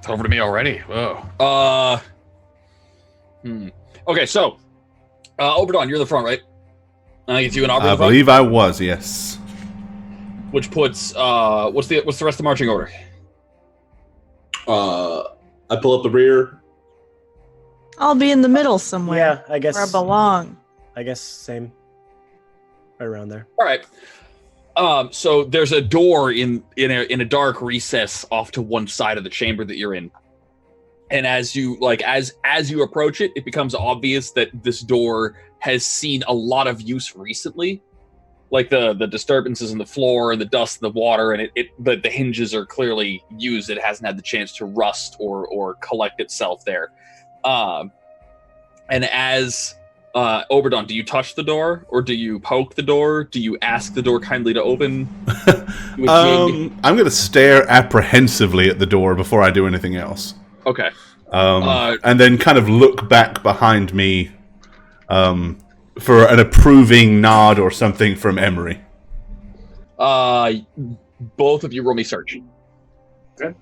It's over to me already. Whoa. Okay, so Oberdon, you're the front, right? I get you an Aubrey. I believe I was, yes. Which puts what's the rest of the marching order? I pull up the rear. I'll be in the middle somewhere. Yeah, I guess. Where I belong. I guess same. Right around there. All right. So there's a door in a dark recess off to one side of the chamber that you're in. And as you approach it, it becomes obvious that this door has seen a lot of use recently. Like the disturbances in the floor and the dust in the water, and the hinges are clearly used. It hasn't had the chance to rust or collect itself there. And as Oberdon, do you touch the door, or do you poke the door? Do you ask the door kindly to open? I'm going to stare apprehensively at the door before I do anything else. Okay. And then kind of look back behind me for an approving nod or something from Emery. Both of you roll me search. Okay.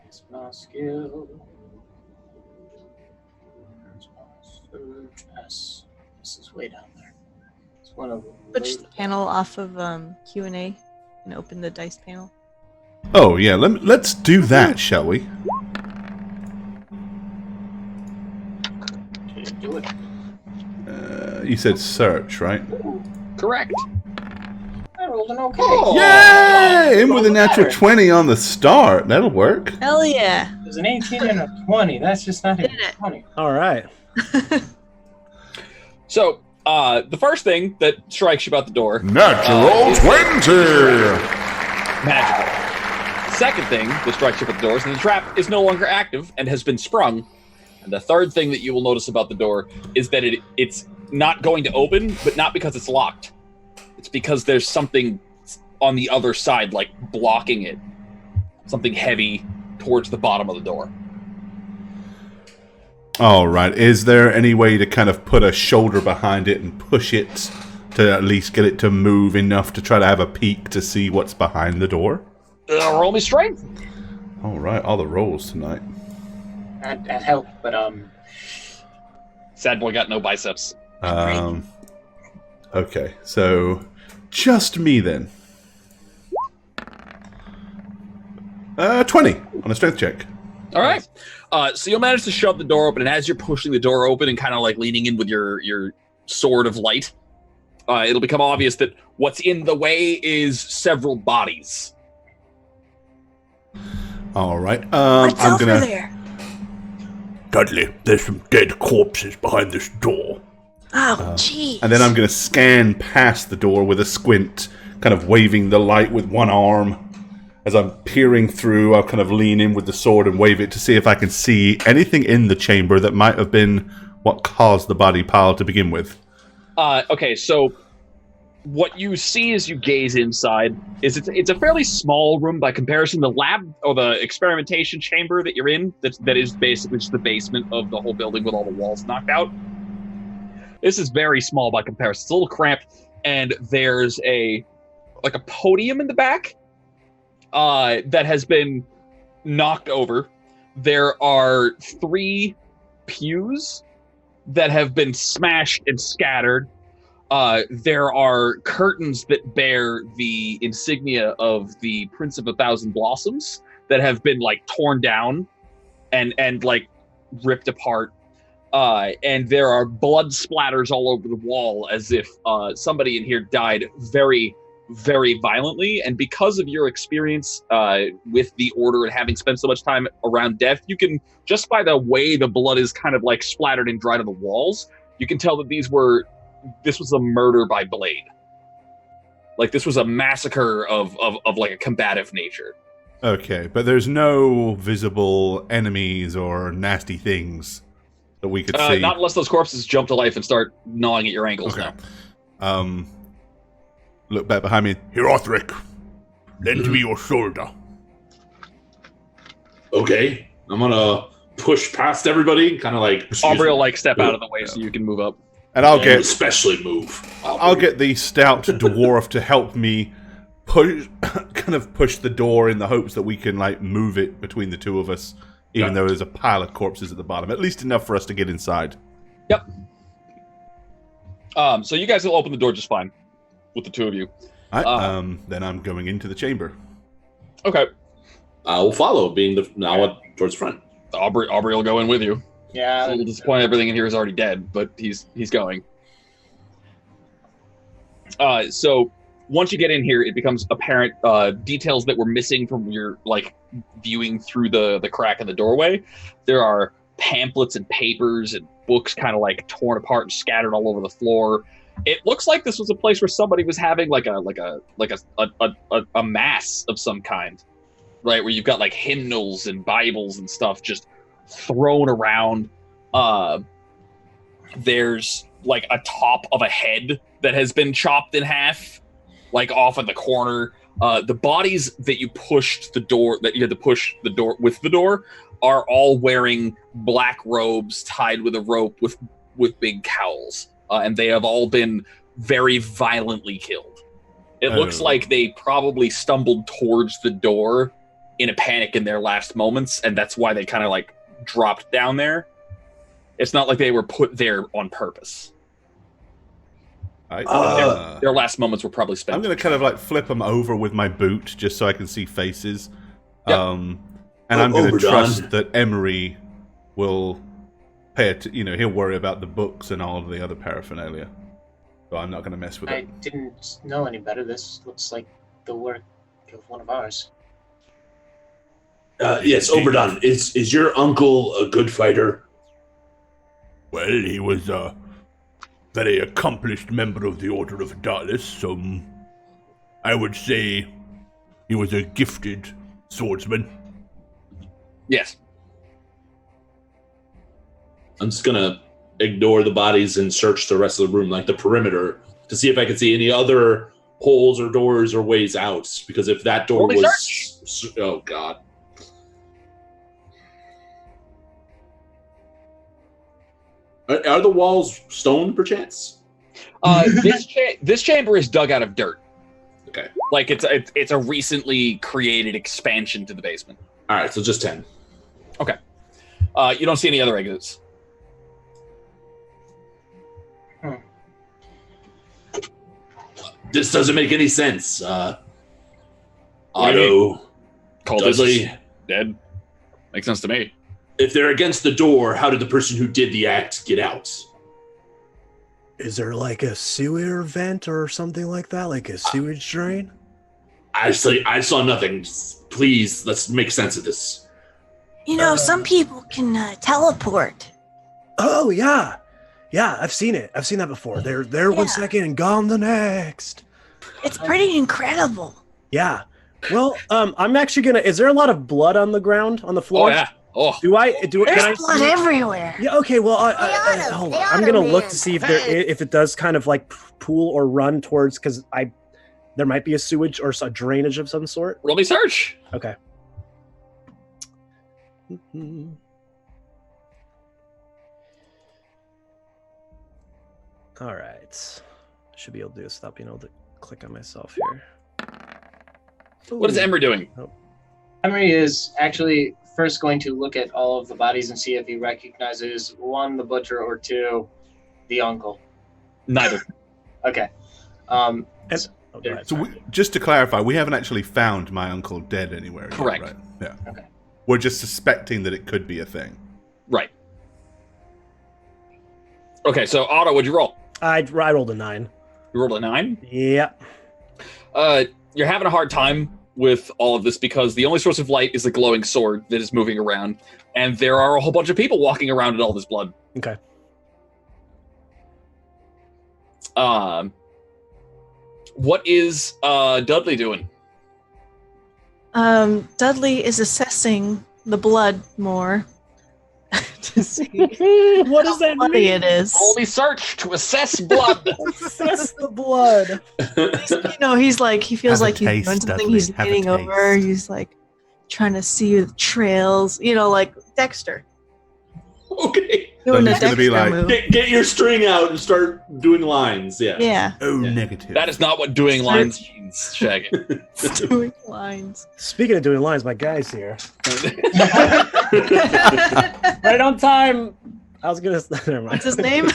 It's my skill. It's my search. Yes. This is way down there. It's one of them. Switch the panel off of Q&A and open the dice panel. Oh, yeah, let's do that, shall we? Do it. You said search, right? Correct. I rolled an okay. Oh. Yay! In with a natural 20 on the start. That'll work. Hell yeah! There's an 18 and a 20. That's just not even 20. All right. So, the first thing that strikes you about the door... Natural 20! Magical. Second thing that strikes you about the door is that the trap is no longer active and has been sprung. And the third thing that you will notice about the door is that it's not going to open, but not because it's locked. It's because there's something on the other side, like blocking it. Something heavy towards the bottom of the door. All right. Is there any way to kind of put a shoulder behind it and push it to at least get it to move enough to try to have a peek to see what's behind the door? Roll me strength. All right. All the rolls tonight. That helped, but Sad boy got no biceps. Okay. So, just me then. 20 on a strength check. All right. So you'll manage to shove the door open, and as you're pushing the door open and kind of like leaning in with your sword of light, it'll become obvious that what's in the way is several bodies. All right. What's I'm over gonna. there? Dudley, there's some dead corpses behind this door. Oh, jeez. And then I'm gonna scan past the door with a squint, kind of waving the light with one arm. As I'm peering through, I'll kind of lean in with the sword and wave it to see if I can see anything in the chamber that might have been what caused the body pile to begin with. Okay, so what you see as you gaze inside is it's a fairly small room by comparison. The lab or the experimentation chamber that you're in, that is basically just the basement of the whole building with all the walls knocked out. This is very small by comparison. It's a little cramped, and there's a podium in the back that has been knocked over. There are 3 pews that have been smashed and scattered. There are curtains that bear the insignia of the Prince of 1,000 Blossoms that have been like torn down and like ripped apart. And there are blood splatters all over the wall as if somebody in here died very, very violently. And because of your experience with the Order and having spent so much time around death, you can, just by the way the blood is kind of like splattered and dried on the walls, you can tell that this was a murder by blade. Like, this was a massacre of like a combative nature. Okay, but there's no visible enemies or nasty things that we could see. Not unless those corpses jump to life and start gnawing at your ankles now. Look back behind me. Here, Othric, lend me your shoulder. Okay, I'm gonna push past everybody, kind of like... Aubrey will like step out of the way so you can move up. And I'll get... especially move. I'll get the stout dwarf to help me push, kind of push the door in the hopes that we can like move it between the two of us, even though there's a pile of corpses at the bottom. At least enough for us to get inside. Yep. So you guys will open the door just fine with the two of you. Then I'm going into the chamber. Okay. I will follow, being towards the front. Aubrey will go in with you. Yeah. A little disappointed everything in here is already dead, but he's going. So once you get in here, it becomes apparent details that were missing from your viewing through the crack in the doorway. There are pamphlets and papers and books kind of torn apart and scattered all over the floor. It looks like this was a place where somebody was having a mass of some kind, right? Where you've got hymnals and Bibles and stuff just thrown around. There's a top of a head that has been chopped in half, off in the corner. The bodies that you pushed the door, that you had to push the door with the door, are all wearing black robes tied with a rope with big cowls. And they have all been very violently killed. It looks like they probably stumbled towards the door in a panic in their last moments, and that's why they kind of dropped down there. It's not like they were put there on purpose. Their last moments were probably spent. I'm going to kind of flip them over with my boot just so I can see faces. Yep. And I'm going to trust that Emery will he'll worry about the books and all of the other paraphernalia. So I'm not going to mess with it. I didn't know any better. This looks like the work of one of ours. Yes, Oberdon, is your uncle a good fighter? Well, he was a very accomplished member of the Order of Darkness, I would say he was a gifted swordsman. Yes. I'm just gonna ignore the bodies and search the rest of the room, the perimeter, to see if I can see any other holes or doors or ways out. Because if that door was... Oh, God. Are the walls stone, perchance? This chamber is dug out of dirt. Okay. It's a recently created expansion to the basement. All right, so just 10. Okay. You don't see any other exits. This doesn't make any sense. Otto, Dudley, dead. Makes sense to me. If they're against the door, how did the person who did the act get out? Is there a sewer vent or something like that? A sewage drain? I saw nothing. Please, let's make sense of this. Some people can teleport. Oh, yeah. Yeah, I've seen it. I've seen that before. They're there 1 second and gone the next. It's pretty incredible. Yeah. Well, I'm actually gonna. Is there a lot of blood on the ground, on the floor? Oh yeah. Oh. There's blood everywhere. Yeah. Okay. Well, hold on. I'm gonna look to see if it does kind of pool or run towards, because there might be a sewage or a drainage of some sort. Roll me search. Okay. All right. Should be able to do this without being able to click on myself here. What is Emery doing? Emery is actually first going to look at all of the bodies and see if he recognizes, one, the butcher, or two, the uncle. Neither. Okay. So just to clarify, we haven't actually found my uncle dead anywhere yet, correct. Right? Yeah. Okay. We're just suspecting that it could be a thing. Right. Okay, so Otto, what'd you roll? I rolled a 9. You rolled a 9? Yeah. You're having a hard time with all of this because the only source of light is the glowing sword that is moving around, and there are a whole bunch of people walking around in all this blood. Okay. What is Dudley doing? Dudley is assessing the blood more to see what does that bloody mean? it is. Only search to assess blood. Assess the blood. He's like, he feels Have a like he's taste, doing something. Dudley, He's have a getting taste. over. He's like trying to see the trails. Like Dexter. Okay. Doing I'm a just gonna be Dexter like, move. Get your string out and start doing lines. Yeah. Yeah. oh, Yeah. negative. That is not what doing lines means, Shaggy. Doing lines. Speaking of doing lines, my guy's here. Right on time. I was gonna. Never mind. What's his name?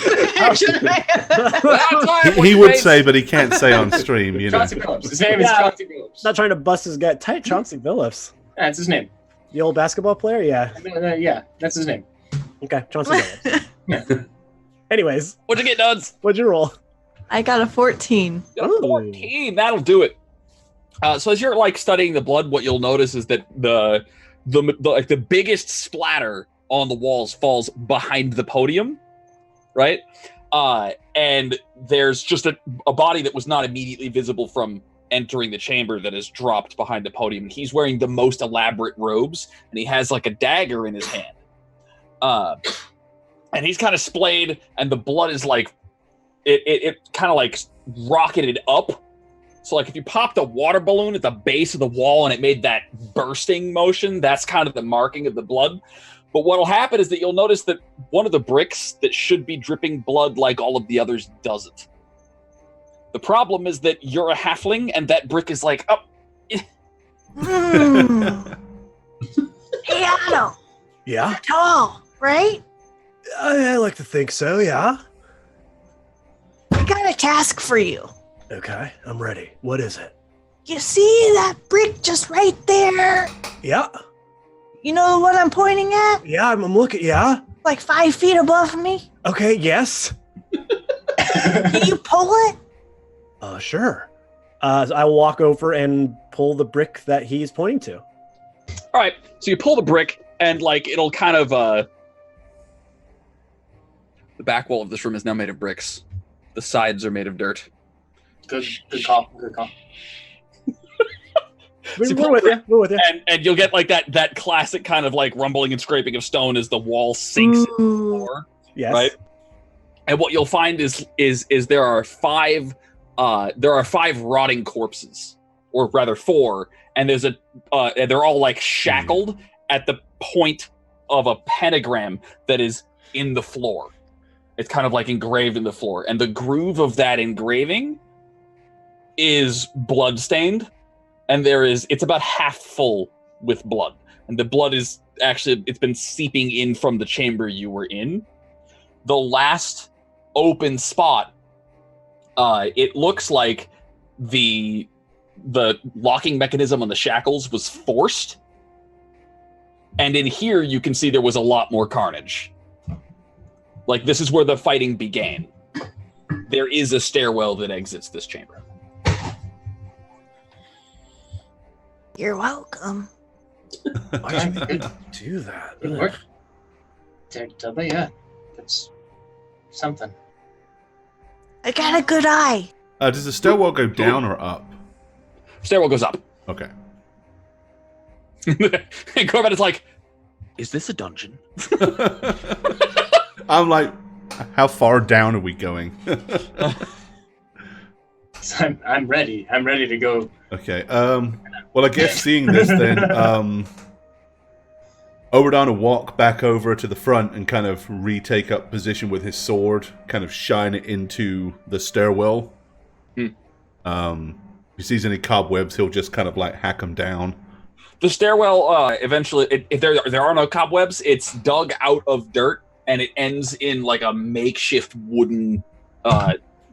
He would say, but he can't say on stream. You know. Chauncey Billups. His name is Yeah. Chauncey Billups. Not trying to bust his gut. Tight Chauncey Billups. That's his name. The old basketball player? Yeah. Yeah, that's his name. Okay, Chauncey Billups. Anyways, What'd you get, Duds? what'd you roll? I got a 14. Got a 14. That'll do it. So as you're like studying the blood, what you'll notice is that the like the biggest splatter on the walls falls behind the podium, right? And there's just a body that was not immediately visible from entering the chamber that is dropped behind the podium. He's wearing the most elaborate robes, and he has like a dagger in his hand. And he's kind of splayed, and the blood is like it kind of like rocketed up. So like if you popped a water balloon at the base of the wall and it made that bursting motion, that's kind of the marking of the blood. But what'll happen is that you'll notice that one of the bricks that should be dripping blood like all of the others doesn't. The problem is that you're a halfling and that brick is like, oh. Hey, Otto. Yeah? Tall, right? I like to think so, yeah. I got a task for you. Okay, I'm ready. What is it? You see that brick just right there? Yeah? You know what I'm pointing at? Yeah, I'm looking, yeah? Like 5 feet above me? Okay, yes? Can you pull it? Sure. I will walk over and pull the brick that he's pointing to. All right, so you pull the brick, and like it'll kind of the back wall of this room is now made of bricks. The sides are made of dirt. Good call. Good call. We're with you. We're with you. And you'll get like that classic kind of like rumbling and scraping of stone as the wall sinks into the floor, Yes. right? And what you'll find is there are five rotting corpses, or rather 4, and there's they're all like shackled at the point of a pentagram that is in the floor. It's kind of like engraved in the floor, and the groove of that engraving is blood-stained, and it's about half full with blood. And the blood is actually, it's been seeping in from the chamber you were in. The last open spot, it looks like the locking mechanism on the shackles was forced. And in here, you can see there was a lot more carnage. Like, this is where the fighting began. There is a stairwell that exits this chamber. You're welcome. Why did you do that? Good work. Dudley, yeah. That's something. I got a good eye. Does the stairwell go down or up? Stairwell goes up. Okay. And Corbett is like, is this a dungeon? I'm like, how far down are we going? I'm ready. I'm ready to go. Okay. Well, I guess seeing this, then Oberdon will walk back over to the front and kind of retake up position with his sword, kind of shine it into the stairwell. If he sees any cobwebs, he'll just kind of like hack them down. The stairwell, eventually, if there are no cobwebs, it's dug out of dirt, and it ends in like a makeshift wooden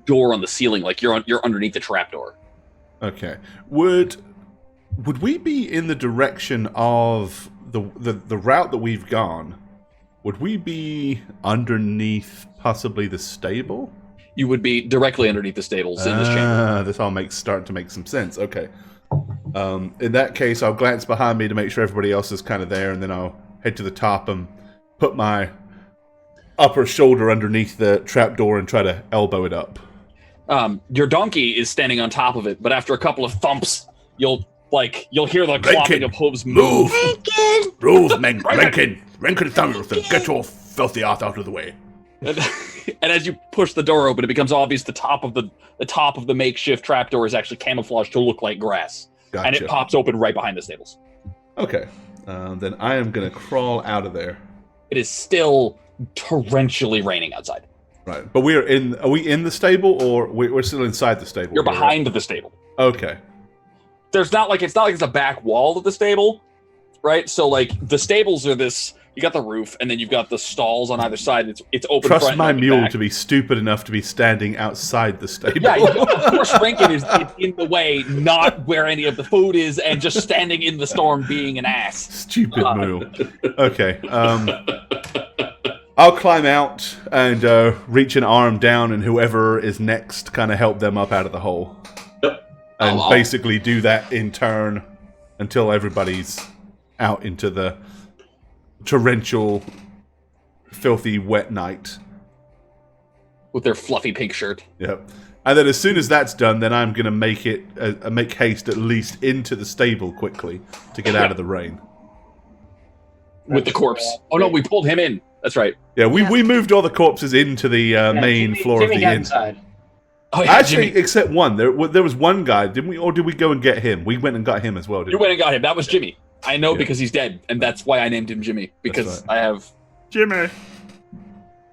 door on the ceiling, like you're underneath the trapdoor. Okay. Would we be in the direction of the route that we've gone? Would we be underneath possibly the stable? You would be directly underneath the stables in this chamber. This all starting to make some sense. Okay. In that case, I'll glance behind me to make sure everybody else is kind of there, and then I'll head to the top and put my upper shoulder underneath the trapdoor and try to elbow it up. Your donkey is standing on top of it, but after a couple of thumps, you'll hear the clopping of hooves move. Rankin! Rules, Rankin Thunderson, get your filthy ass out of the way. And as you push the door open, it becomes obvious the top of the makeshift trapdoor is actually camouflaged to look like grass. Gotcha. And it pops open right behind the stables. Okay. Then I am going to crawl out of there. It is still torrentially raining outside. Right, but are we in the stable, or we're still inside the stable? You're behind the stable. Okay. It's not like it's a back wall of the stable, right? So like the stables are this. You got the roof, and then you've got the stalls on either side. It's open. Trust front my and mule back. to be stupid enough to be standing outside the stable. Yeah, of course, Rankin is in the way, not where any of the food is, and just standing in the storm, being an ass. Stupid mule. Okay. I'll climb out and reach an arm down, and whoever is next, kind of help them up out of the hole. Yep. And basically do that in turn until everybody's out into the torrential, filthy, wet night. With their fluffy pink shirt. Yep. And then as soon as that's done, then I'm going to make haste at least into the stable quickly to get out of the rain. With the corpse. Oh no, we pulled him in. That's right. Yeah, we moved all the corpses into the main floor of the inn. Inside. Oh, yeah, Actually, Jimmy. except one. There was one guy, didn't we? Or did we go and get him? We went and got him as well, didn't You we? went and got him. That was Jimmy. I know Yeah. because he's dead, and that's why I named him Jimmy. Because right. I have... Jimmy.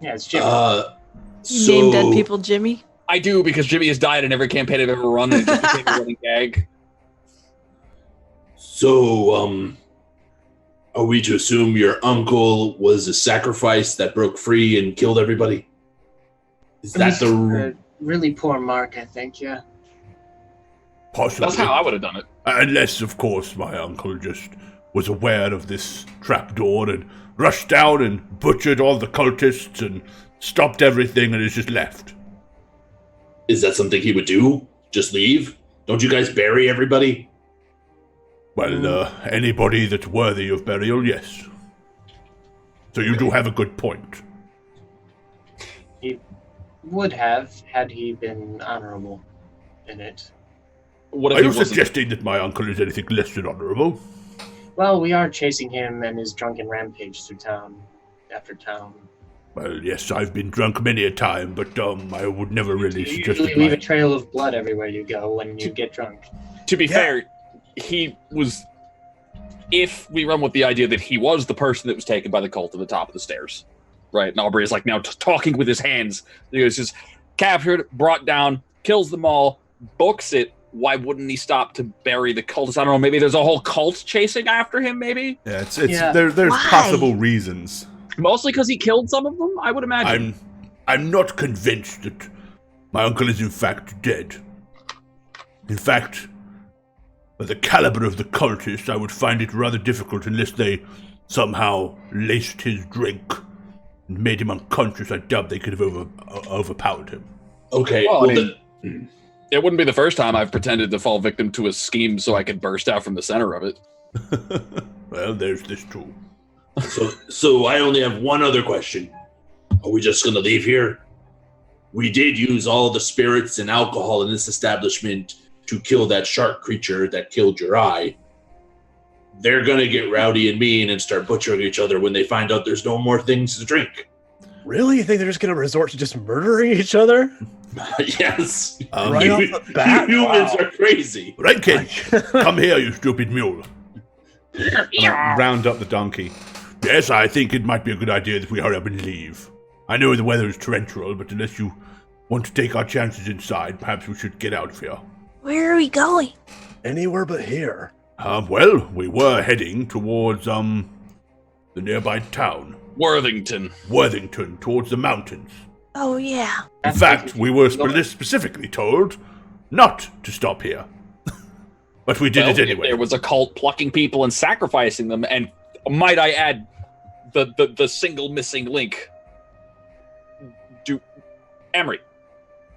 Yeah, it's Jimmy. You name dead people Jimmy? I do, because Jimmy has died in every campaign I've ever run, and it just became a running gag. So, are we to assume your uncle was a sacrifice that broke free and killed everybody? Is that the... really poor mark, I think, yeah. Possibly. That's how I would have done it. Unless, of course, my uncle just was aware of this trapdoor and rushed down and butchered all the cultists and stopped everything and has just left. Is that something he would do? Just leave? Don't you guys bury everybody? Well, anybody that's worthy of burial, yes. So you do have a good point. He would have, had he been honorable in it. What if Are he you wasn't? suggesting that my uncle is anything less than honorable? Well, we are chasing him and his drunken rampage through town after town. Well, yes, I've been drunk many a time, but I would never really You suggest usually that leave a my... trail of blood everywhere you go when you get drunk. To be fair, he was... If we run with the idea that he was the person that was taken by the cult to the top of the stairs, right? And Aubrey is like now talking with his hands. He was just captured, brought down, kills them all, books it. Why wouldn't he stop to bury the cultists? I don't know. Maybe there's a whole cult chasing after him. Maybe Yeah, Yeah. there's Why? possible reasons. Mostly because he killed some of them, I would imagine. I'm not convinced that my uncle is in fact dead. In fact, by the caliber of the cultists, I would find it rather difficult unless they somehow laced his drink and made him unconscious. I doubt they could have overpowered him. Okay, Well, I well, mean- then... it wouldn't be the first time I've pretended to fall victim to a scheme so I could burst out from the center of it. Well, there's this too. So I only have one other question. Are we just going to leave here? We did use all the spirits and alcohol in this establishment to kill that shark creature that killed your eye. They're going to get rowdy and mean and start butchering each other when they find out there's no more things to drink. Really? You think they're just going to resort to just murdering each other? Yes. Right You- off the bat? you humans Wow. are crazy. Right, kid. Come here, you stupid mule. I'll round up the donkey. Yes, I think it might be a good idea that we hurry up and leave. I know the weather is torrential, but unless you want to take our chances inside, perhaps we should get out of here. Where are we going? Anywhere but here. Well, we were heading towards, the nearby town, Worthington. Worthington, towards the mountains. Oh, yeah. In fact, we were specifically told not to stop here. But we did Well, it anyway. There was a cult plucking people and sacrificing them, and might I add, the single missing link. Emery.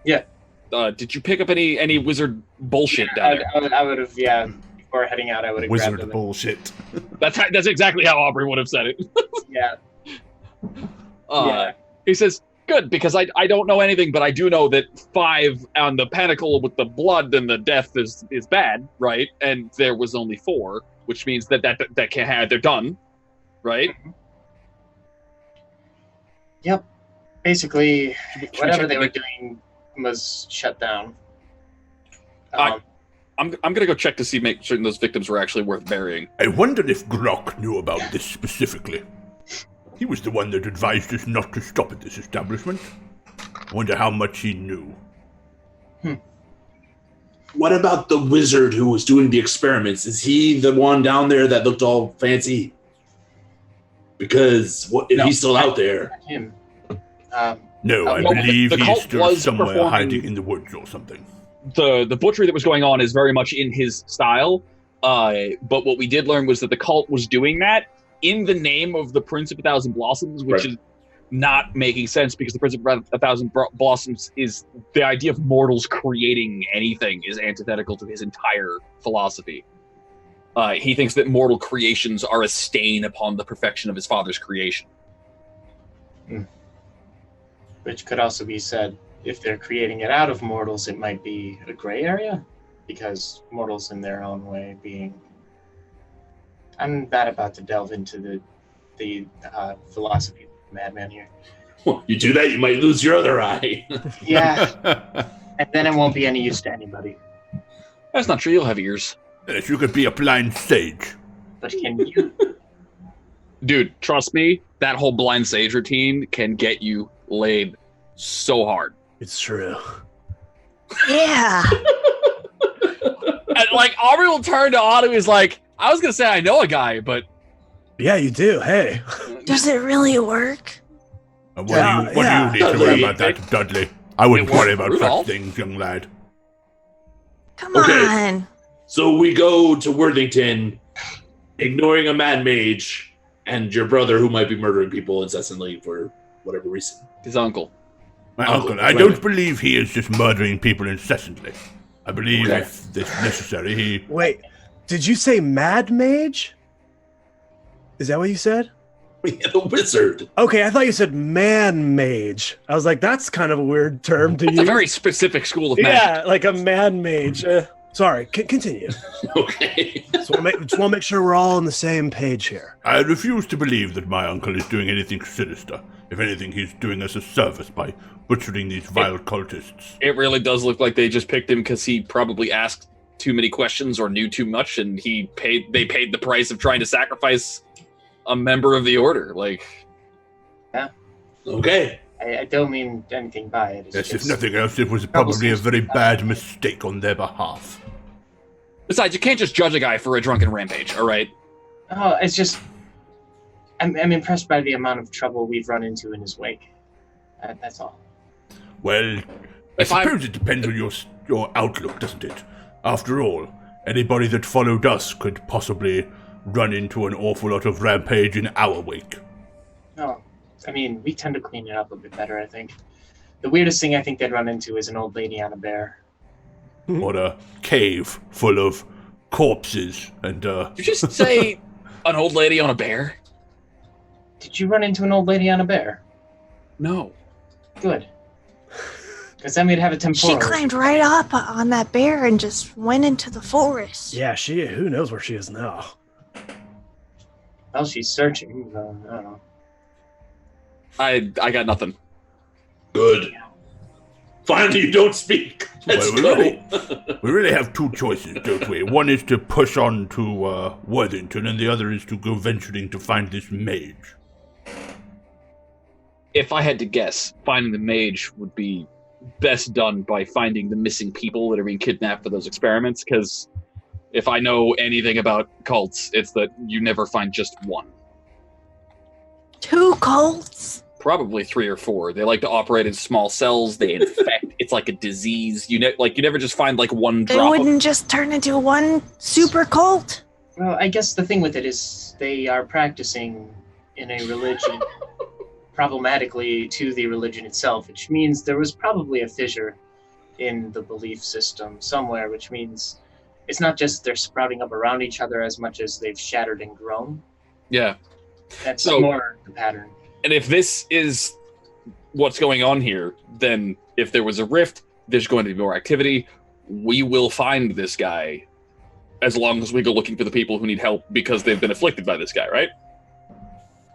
Yeah. Did you pick up any wizard bullshit down there? I would have, yeah. Before heading out, I would have grabbed Wizard him. bullshit. That's exactly how Aubrey would have said it. Yeah. Yeah. He says, good, because I don't know anything, but I do know that 5 on the pentacle with the blood and the death is bad, right? And there was only 4, which means that can't have, they're done, right? Yep. Basically, Should we whatever check they the were vic- doing was shut down. I- I'm gonna go check to see, make certain those victims were actually worth burying. I wonder if Grok knew about this specifically. He was the one that advised us not to stop at this establishment. I wonder how much he knew. What about the wizard who was doing the experiments? Is he the one down there that looked all fancy? Because if he's still out there? Him. No, I well, believe the he's cult still was somewhere performing- hiding in the woods or something. The butchery that was going on is very much in his style. But what we did learn was that the cult was doing that in the name of the Prince of a Thousand Blossoms, which is not making sense because the Prince of a Thousand Blossoms is the idea of mortals creating anything is antithetical to his entire philosophy. He thinks that mortal creations are a stain upon the perfection of his father's creation. Which could also be said, if they're creating it out of mortals, it might be a gray area, because mortals in their own way being... I'm not about to delve into the philosophy of the madman here. Well, you do that, you might lose your other eye. Yeah, and then it won't be any use to anybody. That's not true. You'll have ears. Yes, you could be a blind sage. But can you? Dude, trust me, that whole blind sage routine can get you laid so hard. It's true. Yeah. And, like, Aubrey will turn to Otto, who's like, I was going to say I know a guy, but... Yeah, you do. Hey. Does it really work? What Yeah, do you need to Dudley. worry about that, Dudley? I wouldn't It was worry about Rudolph. such things, young lad. Come Okay. on. So we go to Worthington, ignoring a mad mage and your brother who might be murdering people incessantly for whatever reason. His uncle. My Oh, uncle, I right. don't believe he is just murdering people incessantly. I believe Okay. if this necessary, he... Wait, did you say Mad Mage? Is that what you said? The wizard. Okay, I thought you said Man Mage. I was like, that's kind of a weird term to It's use. a very specific school of magic. Yeah, like a Man Mage. Sorry, continue. Okay. Just want to make sure we're all on the same page here. I refuse to believe that my uncle is doing anything sinister. If anything, he's doing us a service by butchering these vile cultists. It really does look like they just picked him because he probably asked too many questions or knew too much, and they paid the price of trying to sacrifice a member of the order. Like, Okay. I don't mean anything by it. It's Yes, if just- nothing else, it was probably a very bad mistake on their behalf. besides, you can't just judge a guy for a drunken rampage. All right. Oh, it's just... I'm impressed by the amount of trouble we've run into in his wake. That's all. Well, I If I'm- suppose it depends on your outlook, doesn't it? After all, anybody that followed us could possibly run into an awful lot of rampage in our wake. No, I mean, we tend to clean it up a bit better, I think. The weirdest thing I think they'd run into is an old lady on a bear. Or a cave full of corpses and, Did you just say an old lady on a bear? Did you run into an old lady on a bear? No. Good. Because then we'd have a She temporal. climbed right up on that bear and just went into the forest. Yeah, who knows where she is now? Well, she's searching. I don't know. I got nothing. Good. Finally, you don't speak. Let's Well, go. we really have two choices, don't we? One is to push on to Worthington, and the other is to go venturing to find this mage. If I had to guess, finding the mage would be best done by finding the missing people that are being kidnapped for those experiments, because if I know anything about cults, it's that you never find just one. 2 cults? Probably 3 or 4. They like to operate in small cells. They infect. It's like a disease. You never just find like one They drop. wouldn't just turn into one super cult? Well, I guess the thing with it is they are practicing in a religion problematically to the religion itself, which means there was probably a fissure in the belief system somewhere, which means it's not just they're sprouting up around each other as much as they've shattered and grown. Yeah. That's So- more the pattern. And if this is what's going on here, then if there was a rift, there's going to be more activity. We will find this guy as long as we go looking for the people who need help because they've been afflicted by this guy, right?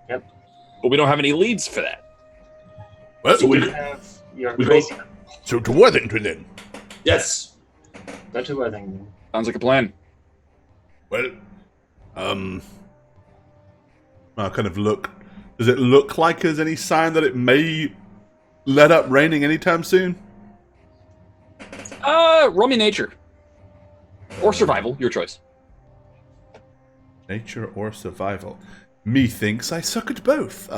Yep. But we don't have any leads for that. Well, So we- You have your We crazy. so to Worthington then. Yes. Go to Worthington. Sounds like a plan. Well, I kind of look Does it look like there's any sign that it may let up raining anytime soon? Roll me nature. Or survival, your choice. Nature or survival? Methinks I suck at both.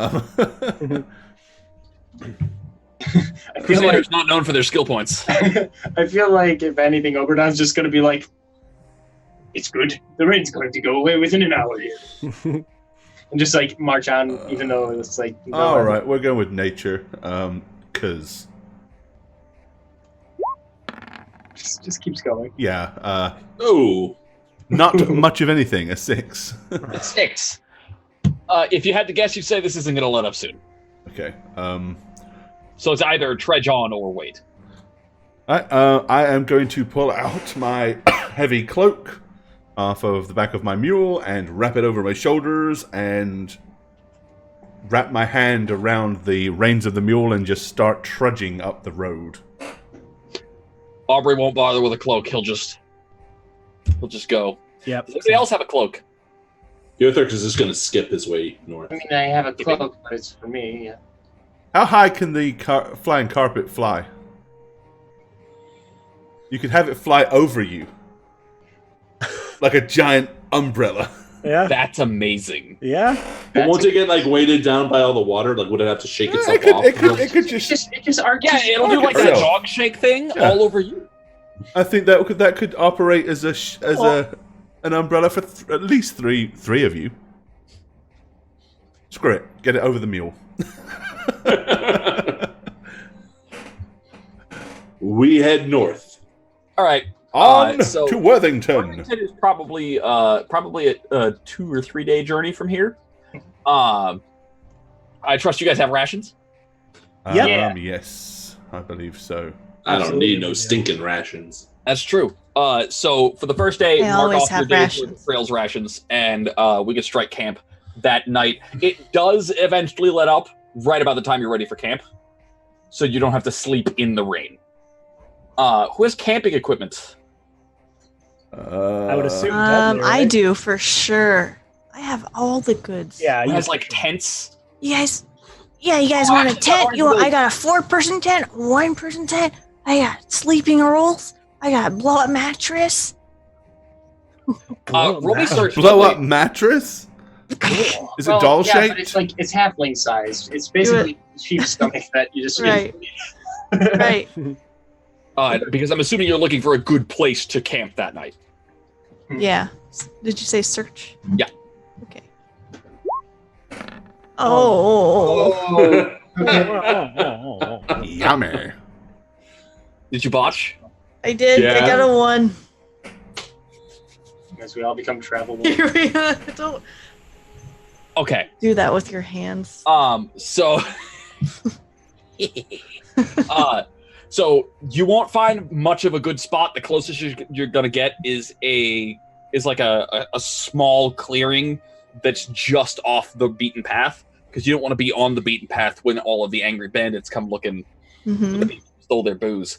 Crusader's not known for their skill points. I feel like, if anything, Oberdon's just going to be like, it's good. The rain's going to go away within an hour here. And just, like, march on, even though it's like... All right, we're going with nature. Because... Just keeps going. Yeah. Oh. Not much of anything, a 6. 6. If you had to guess, you'd say this isn't going to let up soon. Okay. So it's either trudge on or wait. I am going to pull out my heavy cloak off of the back of my mule and wrap it over my shoulders and wrap my hand around the reins of the mule and just start trudging up the road. Aubrey won't bother with a cloak. He'll just go. Yep. Does anybody else have a cloak? Yothirk is just going to skip his way north. I mean, I have a cloak, but it's for me. Yeah. How high can the flying carpet fly? You could have it fly over you. Like a giant umbrella. Yeah. That's amazing. Yeah. But won't it get like weighted down by all the water? Like, would it have to shake itself off? It could just. Yeah, it'll do like a dog shake thing all over you. I think that could operate as an umbrella for at least three of you. Screw it. Get it over the mule. We head north. All right. On so to Worthington. Worthington is probably a 2 or 3 day journey from here. I trust you guys have rations. Yeah. Yes, I believe so. I don't need no stinking rations. That's true. So for the first day, I mark always off your have days with rations. trails rations, and we can strike camp that night. It does eventually let up right about the time you're ready for camp, so you don't have to sleep in the rain. Who has camping equipment? I would assume. I Dudley, right? do for sure. I have all the goods. Yeah. Who You has like tents? You guys want a tent? I got a 4-person tent, 1-person tent. I got sleeping rolls. I got a blow-up mattress. Roll me search. Blow up mattress? Is it doll yeah, shaped? but it's like it's halfling sized. It's basically sheep's stomach that you just Right. Right. Because I'm assuming you're looking for a good place to camp that night. Yeah. Did you say search? Yeah. Okay. Oh. Yummy. Did you botch? I did. I Yeah. got a 1. As we all become travelable. Don't Okay. do that with your hands. So so you won't find much of a good spot. The closest you're gonna get is like a small clearing that's just off the beaten path, because you don't want to be on the beaten path when all of the angry bandits come looking Mm-hmm. for the people who stole their booze.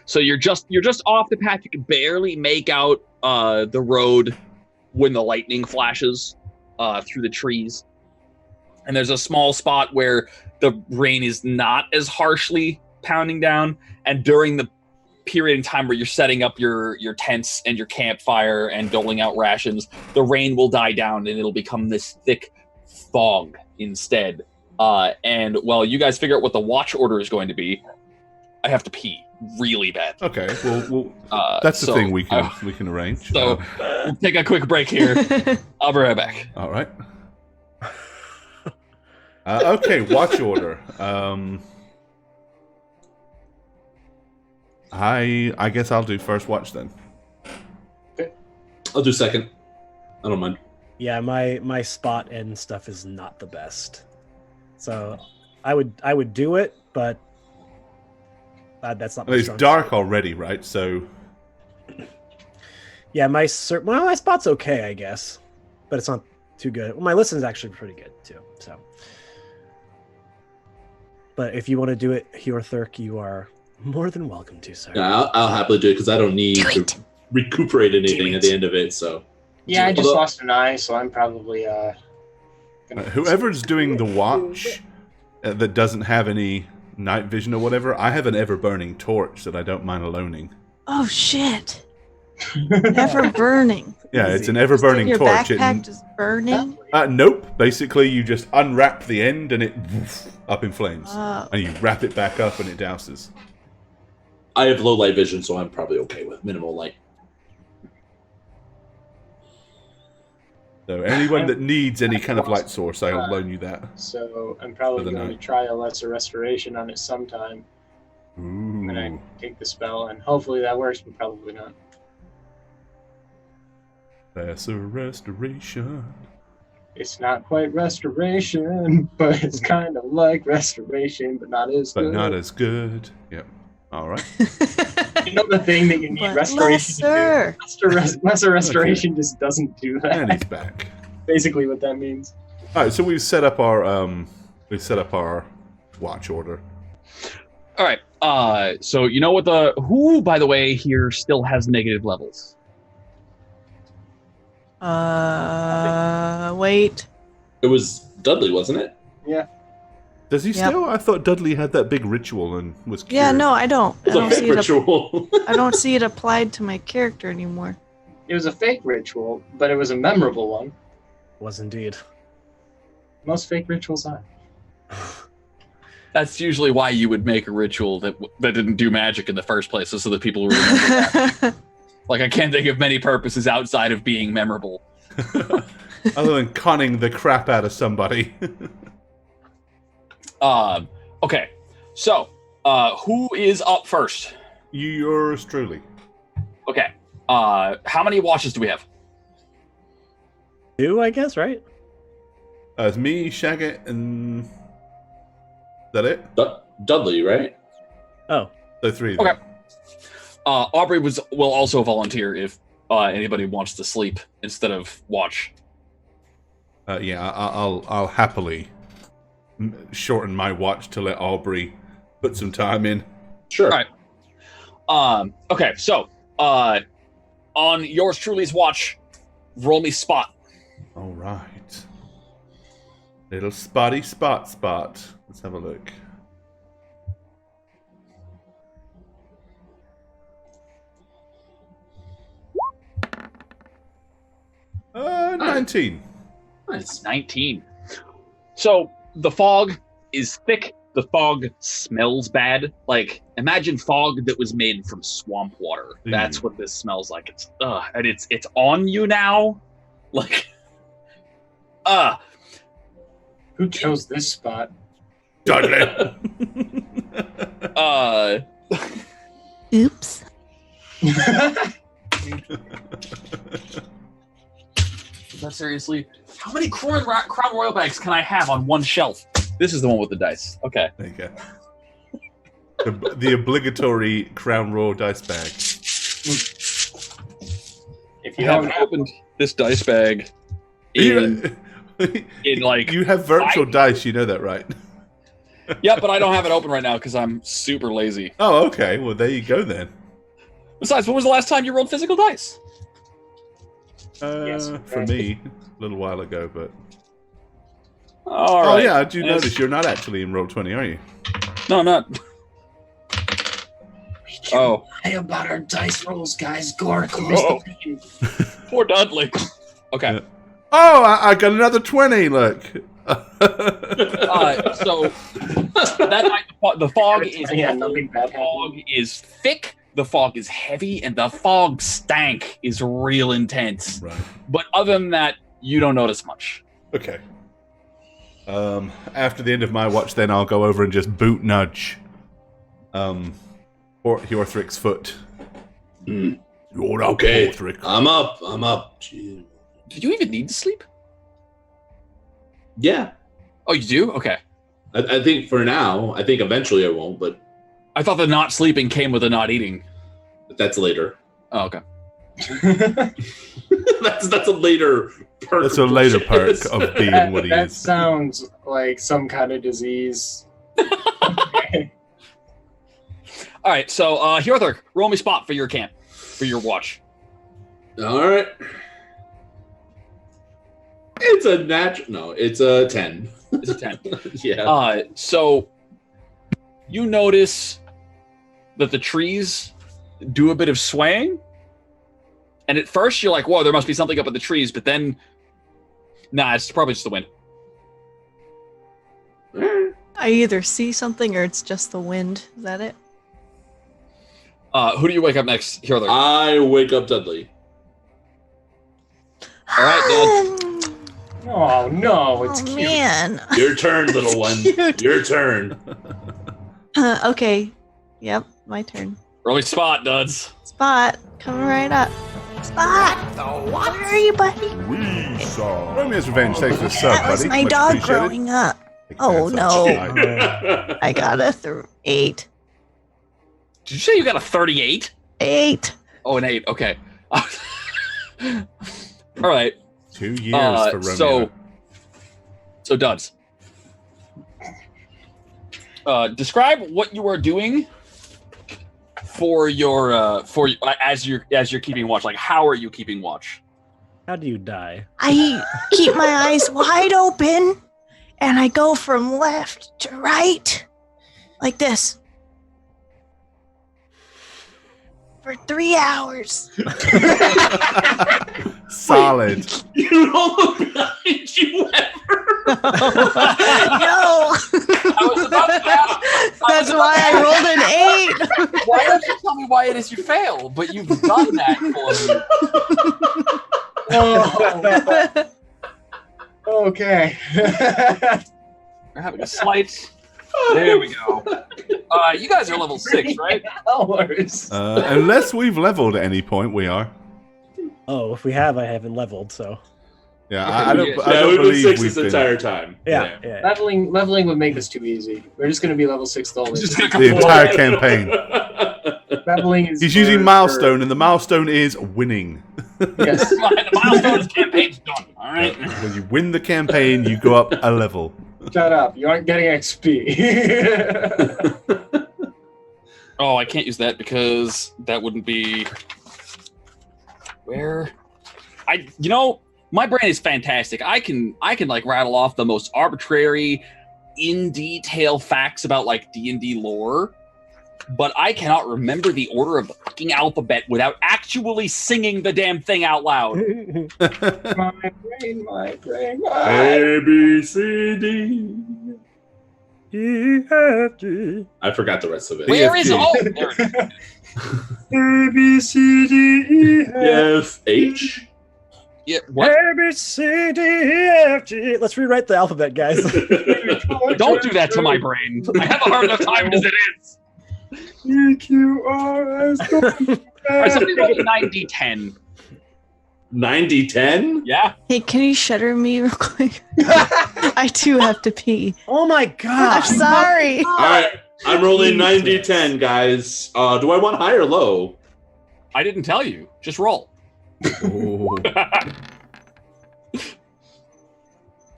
So you're just off the path. You can barely make out the road when the lightning flashes through the trees. And there's a small spot where the rain is not as harshly pounding down. And during the period in time where you're setting up your tents and your campfire and doling out rations, the rain will die down and it'll become this thick fog instead. And while you guys figure out what the watch order is going to be, I have to pee really bad. Okay, well that's the thing we can arrange. So we'll take a quick break here. I'll be right back. All right. Okay, watch order. I guess I'll do first watch then. I'll do second. I don't mind. Yeah, my spot and stuff is not the best. So I would do it, but that's not my It's strong dark suit. already, right? So Yeah, my spot's okay, I guess, but it's not too good. Well, my listen's actually pretty good too. So, but if you want to do it, Hjorthurk, you are more than welcome to, sir. Yeah, I'll happily do it because I don't need Do to it. recuperate anything Do at it. the end of it. So Yeah, I just Although- lost an eye, so I'm probably Whoever's doing the watch that doesn't have any night vision or whatever, I have an ever-burning torch that I don't mind aloning. Oh shit! Ever burning. Yeah, it's an ever-burning Your torch. backpack just burning. Nope. Basically, you just unwrap the end and it up in flames, Oh. and you wrap it back up and it douses. I have low light vision, so I'm probably okay with minimal light. So anyone that needs any kind of light source, I'll loan you that. So I'm probably For the going to night. try a lesser restoration on it sometime when I Ooh. take the spell, and hopefully that works, but probably not. Lesser restoration. It's not quite restoration, but it's kind of like restoration, but not as But good. not as good. Yep. All right. You know the thing that you need But restoration lesser. to do? Lesser restoration just doesn't do And that. he's back. Basically what that means. All right. So we've set up our watch order. All right. So you know what who, by the way, here still has negative levels? Wait. It was Dudley, wasn't it? Yeah. Does he Yep. still? I thought Dudley had that big ritual and was cured. Yeah, no, I don't. I It's a don't fake see it. ritual. I don't see it applied to my character anymore. It was a fake ritual, but it was a memorable one. Was indeed. Most fake rituals are. That's usually why you would make a ritual that didn't do magic in the first place, so that people would remember that. Like, I can't think of many purposes outside of being memorable. Other than conning the crap out of somebody. Okay. So, who is up first? Yours truly. Okay. How many watches do we have? 2, I guess, right? It's me, Shaggy, and... Is that it? Dudley, right? Oh. So 3. Okay. Aubrey will also volunteer if anybody wants to sleep instead of watch. Yeah, I'll happily shorten my watch to let Aubrey put some time in. Sure. All right. Okay, so on yours truly's watch, roll me spot. All right. Little spotty spot. Let's have a look. Uh, 19. It's 19. So the fog is thick. The fog smells bad. Like, imagine fog that was made from swamp water. That's what this smells like. It's and it's on you now. Like, Who chose this spot? Dudley. Oops. But seriously, how many Crown Royal bags can I have on one shelf? This is the one with the dice. Okay. There you go. The obligatory Crown Royal dice bag. If I you haven't haven't opened this dice bag in like... You have virtual dice, you know that, right? Yeah, but I don't have it open right now because I'm super lazy. Oh, okay. Well, there you go then. Besides, when was the last time you rolled physical dice? Yes, For right. me, a little while ago, but... All Oh, right. yeah, I do Yes. notice you're not actually in Roll20, are you? No, not. Oh, lie about our dice rolls, guys. Gork, Oh. Poor Dudley. Okay. Oh, I got another 20, look. So that night, the fog is Yeah, nothing bad the fog is thick, the fog is heavy, and the fog stank is real intense. Right. But other than that, you don't notice much. Okay. After the end of my watch, then I'll go over and just boot nudge Hjorthrick's foot. Mm. You're up, Okay. Hjorthrick. I'm up. Jeez. Did you even need to sleep? Yeah. Oh, you do? Okay. I think for now. I think eventually I won't, but I thought the not sleeping came with the not eating. that's later. Oh, okay. that's a later perk. That's a later perk of being what he that is. sounds like some kind of disease. All right, so Hjorthrick, roll me spot for your camp, for your watch. All right. It's a natural. No, it's a 10. It's a 10. Yeah. So you notice that the trees do a bit of swaying. And at first you're like, whoa, there must be something up in the trees. But then, nah, it's probably just the wind. I either see something or it's just the wind. Is that it? Who do you wake up next? Here, I wake up Dudley. All right, Dud. Oh no, it's cute. Man. Your turn, little one. Cute. Your turn. Okay. Yep, my turn. Early spot, Duds. Spot, coming right up. Spot. Where are you, buddy? We saw. Romeo's Revenge. Thanks for the sub, That was buddy. my Much dog appreciated. growing up. Thanks, Oh, man. no. Such- I got a 8. Did you say you got a 38? 8. Oh, an 8. Okay. All right. 2 years for Romeo. So Duds. Describe what you are doing for your as you're keeping watch. Like, how are you keeping watch? How do you die? I keep my eyes wide open and I go from left to right like this for 3 hours. Solid. You don't look behind you ever. No. I was about to ask. That's why I rolled an 8. Why don't you tell me why it is you fail? But you've done that for me. Oh. Okay. We're having a slight. There we go. You guys are level 6, right? Hours. Unless we've leveled at any point, we are. Oh, if we have, I haven't leveled, so. Yeah, Okay, I don't, yeah. I Yeah, don't we've been believe 6 we've this been. entire time. Yeah. Leveling would make this too easy. We're just going to be level 6 the whole way. Just gonna The entire campaign. Leveling is. He's using for- milestone, and the milestone is winning. Yes. The milestones campaign's done. All right. When you win the campaign, you go up a level. Shut up. You aren't getting XP. Oh, I can't use that because that wouldn't be where my brain is fantastic. I can like rattle off the most arbitrary, in detail facts about like D&D lore, but I cannot remember the order of the fucking alphabet without actually singing the damn thing out loud. my brain. A, B, C, D. I forgot the rest of it. Where is BFG. all? There it is. A, B, C, D, E, F, H? Yeah, what? A, B, C, D, E, F, G. Let's rewrite the alphabet, guys. Don't do that to my brain. I have a hard enough time as it is. E, Q, R, S, T, All right, somebody roll a 9d10. 90-10? Yeah. Hey, can you shutter me real quick? I too have to pee. Oh my god. I'm sorry. All right, I'm rolling 90-10, guys. Do I want high or low? I didn't tell you. Just roll. Ooh.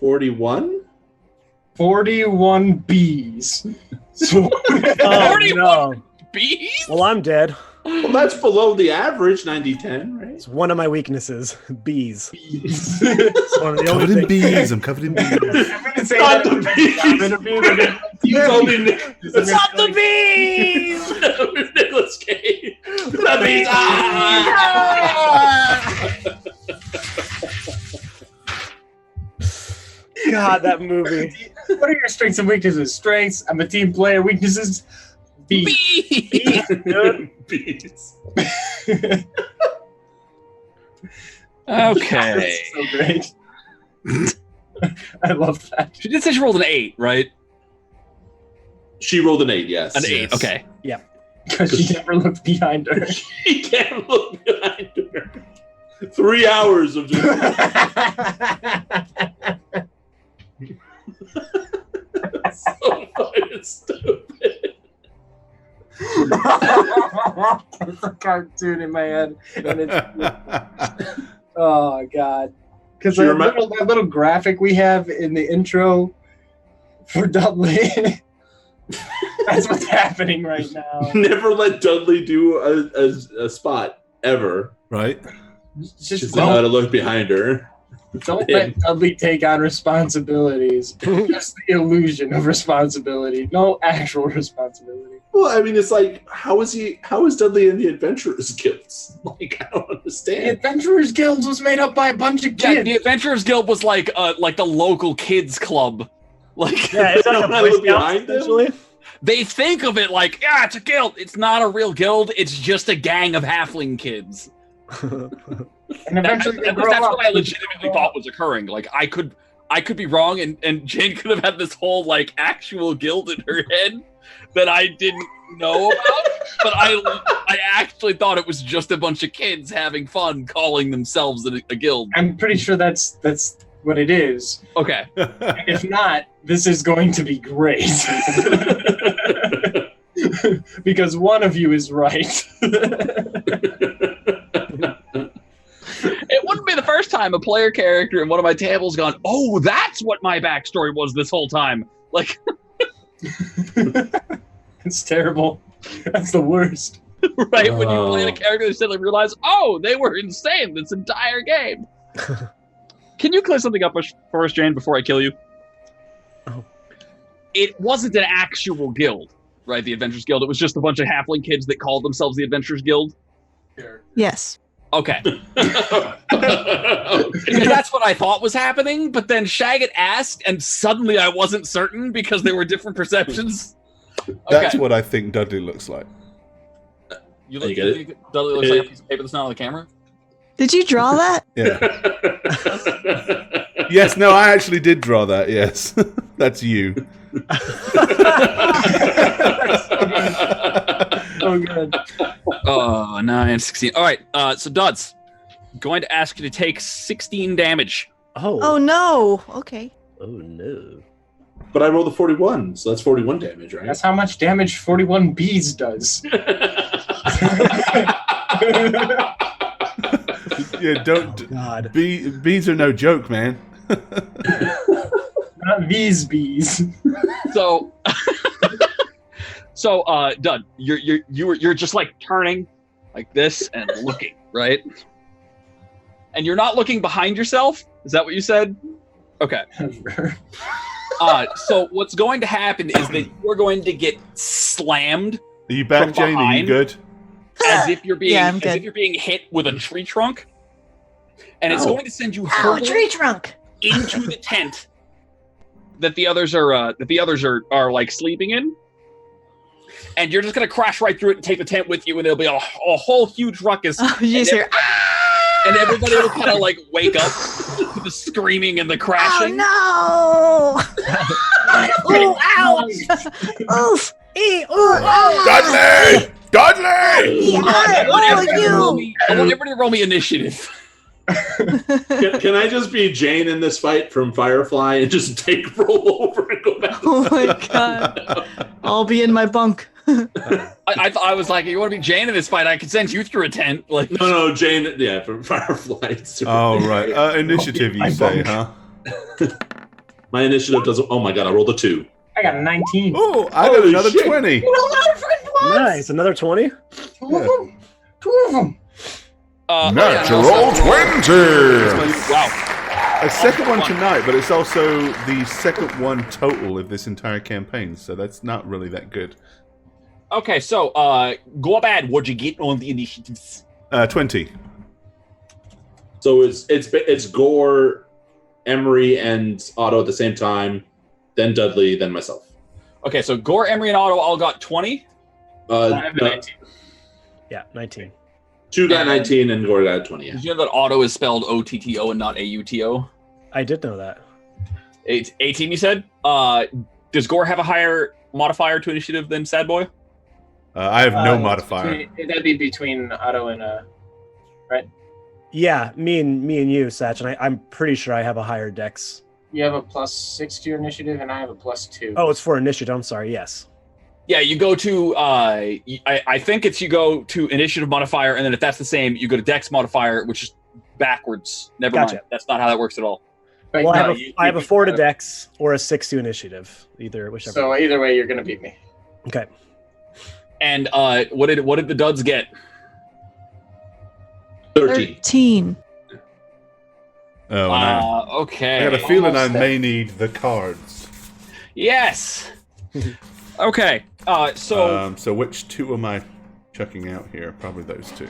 41? 41 bees. So, Oh, 41 no. Bees? Well, I'm dead. Well, that's below the average, 90-10, right? It's one of my weaknesses. Bees. bees. It's one of the Covered only in things. bees. I'm covered in bees. I'm gonna say Not that. the bees. I'm gonna be the You told me Nick. It's not the bees! Nicholas Cage. The bees! God, that movie. What are your strengths and weaknesses? Strengths, I'm a team player. Weaknesses, bees. Bees! Bees. Okay. That's so great. I love that. She did say she rolled an 8, right? She rolled an 8, yes. An 8, okay. Because she never looked behind her. She can't look behind her. 3 hours of just. So fucking stupid. It's a cartoon in my head. And it's, oh, God. Because Do you that little graphic we have in the intro for Dudley. That's what's happening right now. Never let Dudley do a spot ever. Right? It's She just doesn't know how to look behind her. Don't let Dudley take on responsibilities. Just the illusion of responsibility. No actual responsibility. Well, I mean, it's like, how is Dudley in the Adventurers Guilds? Like, I don't The understand. Adventurers Guild was made up by a bunch of Yeah, kids. the Adventurers Guild was like the local kids club. Like, Yeah, it's like a I Boy look Scouts, behind them. essentially. they think of it like, yeah, it's a guild. It's not a real guild. It's just a gang of halfling kids. And eventually they grow That's up. what I legitimately thought was occurring. Like, I could be wrong, and Jane could have had this whole like actual guild in her head that I didn't know about. But I actually thought it was just a bunch of kids having fun calling themselves a guild. I'm pretty sure that's what it is. Okay. If not, this is going to be great. Because one of you is right. It wouldn't be the first time a player character in one of my tables gone, oh, that's what my backstory was this whole time. Like, It's terrible. That's the worst. right when you play a character and suddenly realize, oh, they were insane this entire game. Can you clear something up for us, Jane, before I kill you? Oh. It wasn't an actual guild, right? The Adventurers Guild. It was just a bunch of halfling kids that called themselves the Adventurers Guild. Yes. Okay. That's what I thought was happening, but then Shagget asked, and suddenly I wasn't certain because there were different perceptions. That's what I think Dudley looks like. You You get it? think Dudley looks like a piece of paper that's not on the camera? Did you draw that? Yeah. Yes, no, I actually did draw that, yes. That's you. Oh, good. 9, 16. All right, so Duds, going to ask you to take 16 damage. Oh no. Okay. Oh no. But I rolled a 41, so that's 41 damage, right? That's how much damage 41 bees does. Yeah, don't. God. Bees are no joke, man. Not these bees. So, Dud, you're just like turning like this and looking, right? And you're not looking behind yourself. Is that what you said? Okay. So what's going to happen is that you're going to get slammed Are you back, From Jane? Are you behind? good? as if you're being Yeah, I'm as good. if you're being hit with a tree trunk, and it's Ow. going to send you Oh, hurtling tree trunk. into the tent that the others are like sleeping in, and you're just gonna crash right through it and take the tent with you, and there'll be a whole huge ruckus, Oh, you just hear, and everybody will kind of like wake up to the screaming and the crashing. Oh no! Ooh, ouch! Oof! Ooh, oh! Dudley! Dudley! Yeah, I want everybody to roll you! me- I want everybody to roll me initiative. Can I just be Jane in this fight from Firefly and just take roll over and go back? oh my god. I'll be in my bunk. I was like, you want to be Jane in this fight? I could send you through a tent. Like, No, Jane. Yeah, from Firefly. Oh, right. Initiative, you My say, bunk. huh? My initiative doesn't. Oh my god! I rolled a 2. I got a 19. Oh, I got Holy another shit. 20. Nice. Another 20? Two of them. Two of them. Natural yeah, 20! wow. A second one tonight, but it's also the second one total of this entire campaign, so that's not really that good. Okay, so go bad. What'd you get on the initiatives? 20. So it's Gore, Emery, and Otto at the same time, then Dudley, then myself. Okay, so Gore, Emery, and Otto all got 20. I have a 19. Yeah, 19. 2 got 19 and Gore got 20. Yeah. Did you know that Otto is spelled O-T-T-O and not A-U-T-O? I did know that. 18, you said? Does Gore have a higher modifier to initiative than Sad Boy? I have no modifier. That'd be between Otto and Yeah, me and you, Satch, and I'm pretty sure I have a higher dex. you have a +6 to your initiative, and I have a +2. Oh, it's for initiative. I'm sorry. Yes. Yeah, you go to, I think it's you go to initiative modifier, and then if that's the same, you go to dex modifier, which is backwards. Never Gotcha. mind. That's not how that works at all. But Well, no, I have a 4 to dex or a 6 to initiative, whichever. So either way, you're gonna beat me. Okay. And what did the duds get? 13. 13. Oh, no. Okay. I got a feeling I Almost may need the cards. Yes. Okay. So which two am I chucking out here? Probably those two.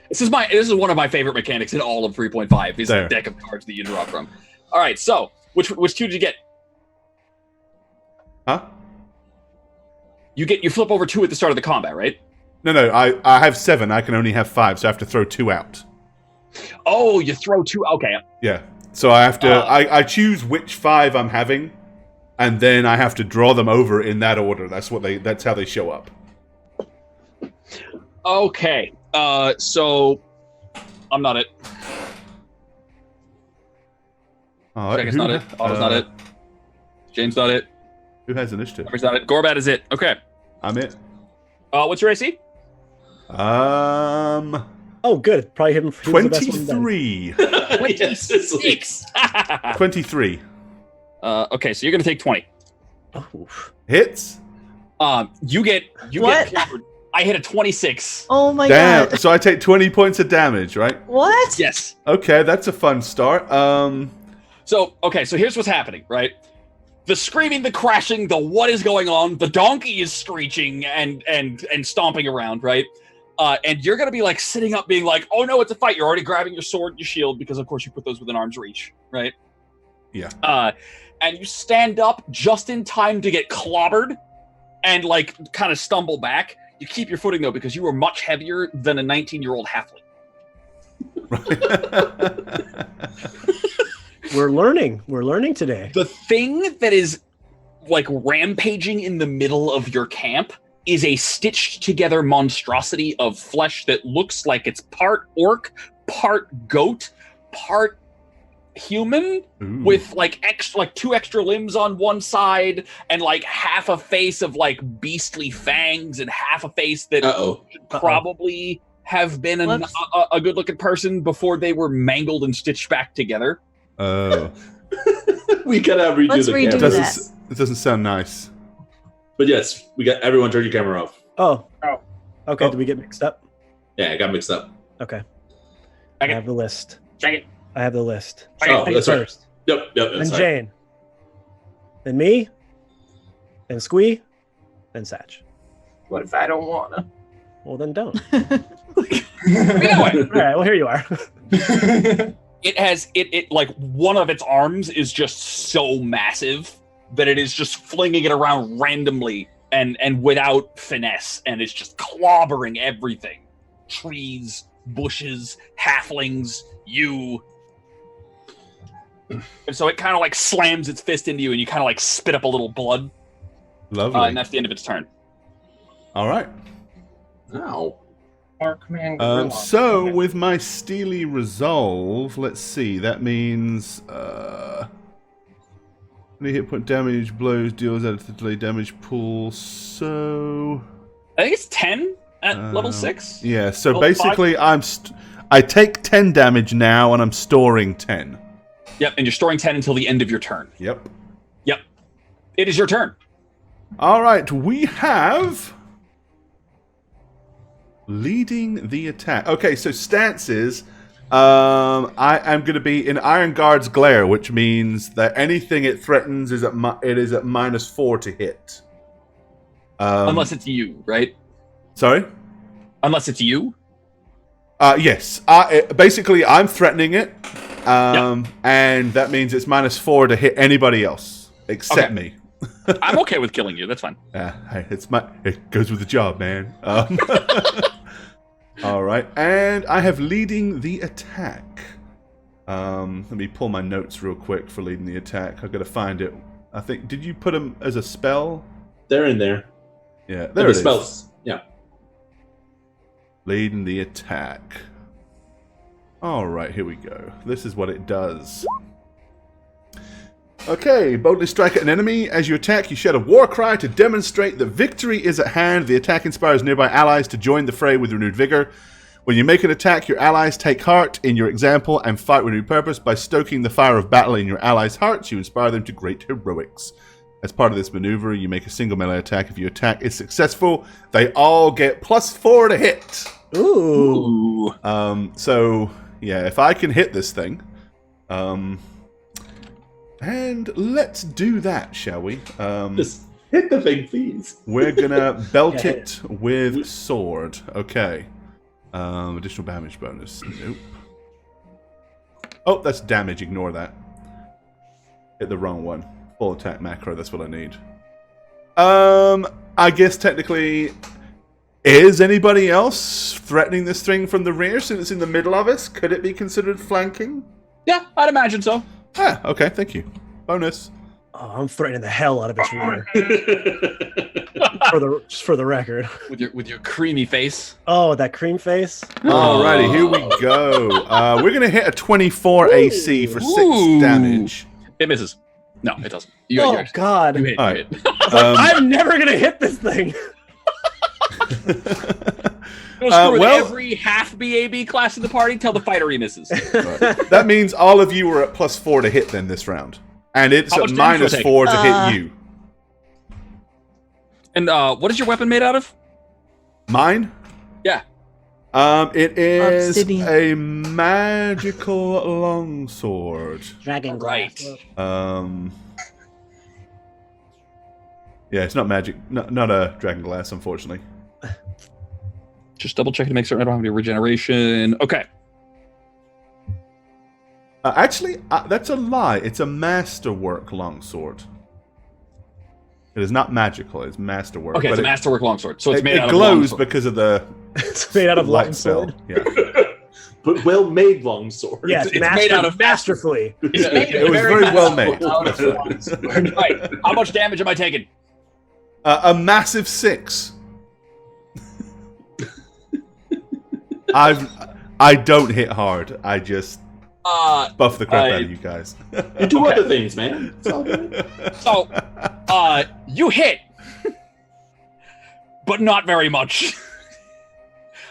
This is one of my favorite mechanics in all of 3.5. Is There. the deck of cards that you draw from. All right. So which two did you get? Huh? You flip over 2 at the start of the combat, right? No. I have 7. I can only have 5, so I have to throw 2 out. Oh, you throw 2. Okay. Yeah. So I have to. I choose which 5 I'm having, and then I have to draw them over in that order. That's how they show up. Okay. So I'm not it. Check, it's not it. Otto's not it. James not it. Who has initiative? It's not it. Gorbat is it. Okay. I'm it. What's your AC? Oh, good. Probably him. 23. 26. 23. Okay, so you're gonna take 20. Oh. Hits? You get What? clobbered. I hit a 26. Oh my Damn. god. So I take 20 points of damage, right? What? Yes. Okay, that's a fun start. So here's what's happening, right? The screaming, the crashing, the what is going on, the donkey is screeching and stomping around, right? And you're gonna be like sitting up being like, oh no, it's a fight. You're already grabbing your sword and your shield because of course you put those within arm's reach, right? Yeah. And you stand up just in time to get clobbered and like kind of stumble back. You keep your footing though because you are much heavier than a 19-year-old halfling. We're learning today. The thing that is like rampaging in the middle of your camp is a stitched together monstrosity of flesh that looks like it's part orc, part goat, part human. Ooh. With like 2 extra limbs on one side and like half a face of like beastly fangs and half a face that should probably have been a good looking person before they were mangled and stitched back together. Oh. We gotta redo Let's the redo camera. that. It doesn't sound nice. But yes, we got everyone turn your camera off. Oh. Okay, Oh. did we get mixed up? Yeah, I got mixed up. Okay. Check I it. have the list. Check it. I have the list. Oh, Jane that's right. first. Yep, Then that's right. Jane. Then me. Then Squee. Then Satch. What if I don't wanna? Well, then don't. Anyway, All right, well, here you are. it has it like one of its arms is just so massive that it is just flinging it around randomly and without finesse, and it's just clobbering everything. Trees, bushes, halflings, you. And so it kind of like slams its fist into you, and you kind of like spit up a little blood. Lovely. And that's the end of its turn. All right. Ow. Markman Gorilla. So with my steely resolve, let's see. That means any hit point damage, blows, deals added to the delay damage pool. So I think it's 10 at level 6. yeah. So Level basically, I take 10 damage now, and I'm storing 10. Yep, and you're storing 10 until the end of your turn. Yep. Yep. It is your turn. All right. We have leading the attack. Okay, so stances. I am going to be in Iron Guard's glare, which means that anything it threatens is at -4 to hit. Unless it's you, right? Sorry. Unless it's you. Yes. Basically, I'm threatening it, and that means it's -4 to hit anybody else except me. I'm okay with killing you. That's fine. Hey, it goes with the job, man. All right, and I have leading the attack. Let me pull my notes real quick for leading the attack. I've got to find it. I think, did you put them as a spell? They're in there. Yeah, there The it is. spells. Yeah. Leading the attack. All right, here we go. This is what it does. Okay, boldly strike at an enemy. As you attack, you shout a war cry to demonstrate that victory is at hand. The attack inspires nearby allies to join the fray with renewed vigor. When you make an attack, your allies take heart in your example and fight with renewed purpose. By stoking the fire of battle in your allies' hearts, you inspire them to great heroics. As part of this maneuver, you make a single melee attack. If your attack is successful, they all get +4 to hit. Ooh. So, yeah, if I can hit this thing... and let's do that, shall we? Just hit the thing, please. We're gonna belt it with sword. Okay. Additional damage bonus. Nope. Oh, that's damage. Ignore that. Hit the wrong one. Full attack macro. That's what I need. I guess technically, is anybody else threatening this thing from the rear since it's in the middle of us? Could it be considered flanking? Yeah, I'd imagine so. Ah, okay. Thank you. Bonus. Oh, I'm threatening the hell out of its rear. Just for the record. With your creamy face. Oh, that cream face. Alrighty, here we go. We're gonna hit a 24 AC for 6 damage. It misses. No, it doesn't. God. You hit. All You right. hit. I'm never gonna hit this thing. Go screw with every half BAB class in the party till the fighter misses. Right. That means all of you are at +4 to hit then this round. And it's How at much damage will it -4 to hit you. And what is your weapon made out of? Mine? Yeah. It is Obsidian. a magical longsword. Dragon Right. Yeah, it's not magic. Not a dragon glass, unfortunately. Just double checking to make certain I don't have any regeneration. Okay. Actually, that's a lie. It's a masterwork longsword. It is not magical. It's masterwork. Okay, it's a masterwork longsword. So it's made out it of glows longsword. because of the It's made out of light longsword. spell. Yeah. But well-made longsword. Yeah, It's made out of masterfully. It was very well made. Right. How much damage am I taking? A massive 6. I don't hit hard. I just buff the crap out of you guys. You do other things, man. It's all good. So, you hit, but not very much.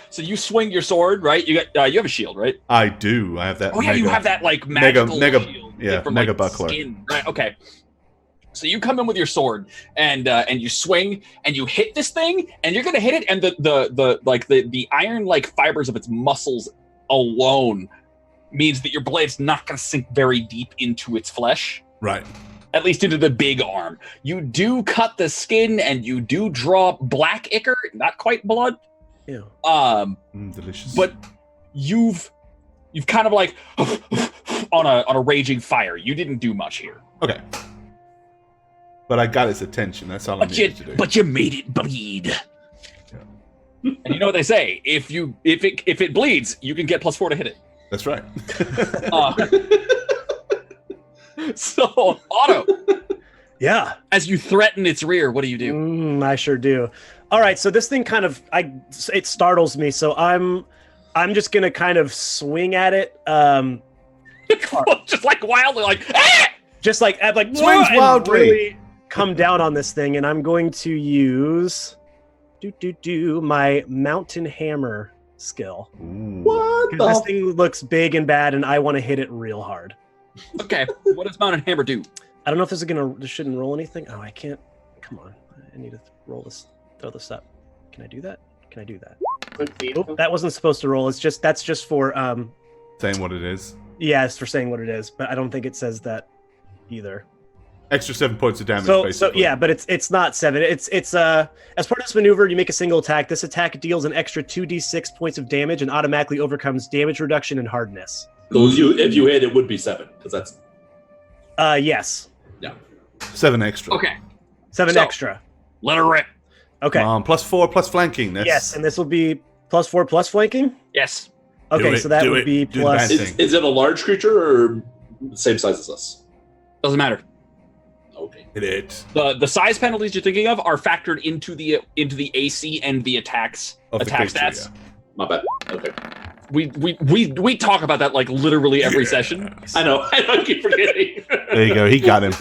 So you swing your sword, right? You got you have a shield, right? I do. I have that. Oh yeah, you have that like magical shield. Yeah, from, mega like, buckler. Skin. Right. Okay. So you come in with your sword and you swing and you hit this thing and you're gonna hit it and the iron like fibers of its muscles alone means that your blade's not gonna sink very deep into its flesh. Right. At least into the big arm. You do cut the skin and you do draw black ichor, not quite blood. Yeah. Delicious. But you've kind of like on a raging fire. You didn't do much here. Okay. But I got its attention. That's all I needed to do. But you made it bleed. Yeah. And you know what they say: if it bleeds, you can get +4 to hit it. That's right. So Otto, Yeah. as you threaten its rear, what do you do? I sure do. All right, so this thing kind of it startles me, so I'm just gonna kind of swing at it. Just like wildly, like ah! Just like Swings and wildly. really come down on this thing, and I'm going to use my mountain hammer skill. What the? Because this thing looks big and bad, and I want to hit it real hard. Okay, what does Mountain Hammer do? I don't know if this shouldn't roll anything. Oh, I can't. Come on, I need to roll this. Throw this up. Can I do that? Can I do that? Click the Oh, that wasn't supposed to roll. That's just for Saying what it is. yeah, it's for saying what it is, but I don't think it says that either. Extra 7 points of damage, So basically. yeah, but it's not 7. It's as part of this maneuver, you make a single attack. This attack deals an extra 2d6 points of damage and automatically overcomes damage reduction and hardness. So if you hit, it would be 7 because that's Yes, 7 extra. Okay, 7 So- extra. let her rip. Okay. +4 plus flanking. That's... Yes, and this will be +4 plus flanking. Yes. Okay, it, so that do would it, be do the plus. bad is it a large creature or same size as us? Doesn't matter. Okay. Hit it. The size penalties you're thinking of are factored into the AC and the attacks Of the attack creature, stats. yeah. My bad. Okay. We talk about that like literally every session. I know. I keep forgetting. There you go. He got him.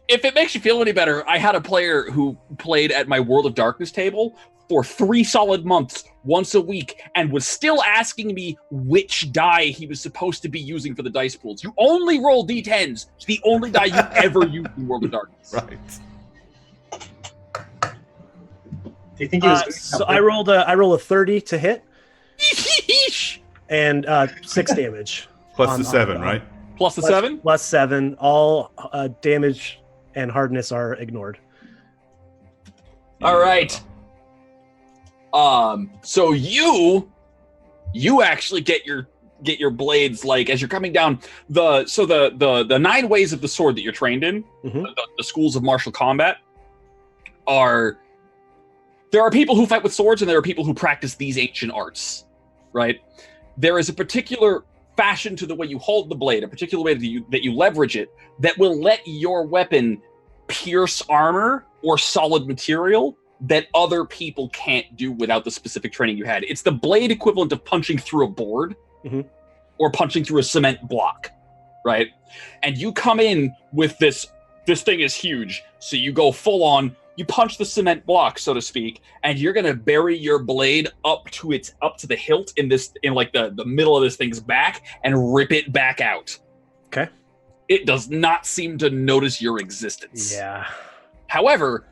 If it makes you feel any better, I had a player who played at my World of Darkness table for 3 solid months, once a week, and was still asking me which die he was supposed to be using for the dice pools. You only roll D10s. It's the only die you ever use in World of Darkness. Right. Do you think he was? So I roll a 30 to hit, and 6 damage. Plus the 7, right? Plus the 7? Plus 7. All damage and hardness are ignored. All right. So you actually get your blades, like, as you're coming down the 9 ways of the sword that you're trained in, the schools of martial combat, there are people who fight with swords and there are people who practice these ancient arts, right? There is a particular fashion to the way you hold the blade, a particular way that you leverage it, that will let your weapon pierce armor or solid material that other people can't do without the specific training you had. It's the blade equivalent of punching through a board or punching through a cement block, right? And you come in with this thing is huge, so you go full on, you punch the cement block, so to speak, and you're gonna bury your blade up to the hilt in like the middle of this thing's back and rip it back out. Okay. It does not seem to notice your existence. Yeah. However,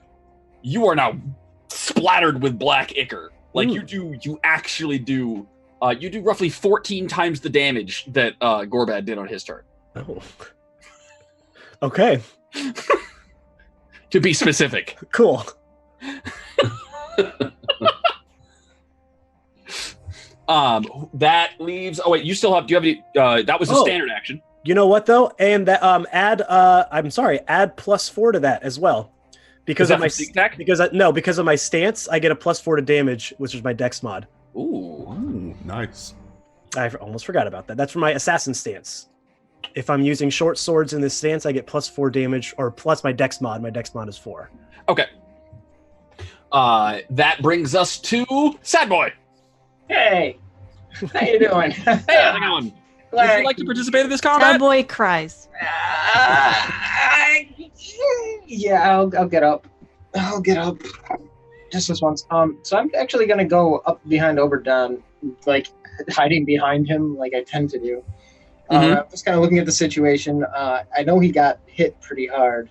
you are now splattered with black ichor. Like you actually do roughly 14 times the damage that Gorbad did on his turn. Oh. Okay. To be specific. Cool. That leaves. Oh wait, you still have. Do you have any? That was a standard action. You know what though? And that add plus 4 to that as well. Because of my attack? Because of my stance, I get a plus 4 to damage, which is my dex mod. Ooh, nice. I almost forgot about that. That's for my assassin stance. If I'm using short swords in this stance, I get plus 4 damage, or plus my dex mod. My dex mod is 4. Okay. That brings us to Sad Boy. Hey, how you doing? Hey, how's it going? Would you like to participate in this combat? Cowboy cries. Yeah, I'll get up. I'll get up. Just this once. So I'm actually gonna go up behind Oberdon, like hiding behind him, like I tend to do. I'm just kind of looking at the situation. I know he got hit pretty hard.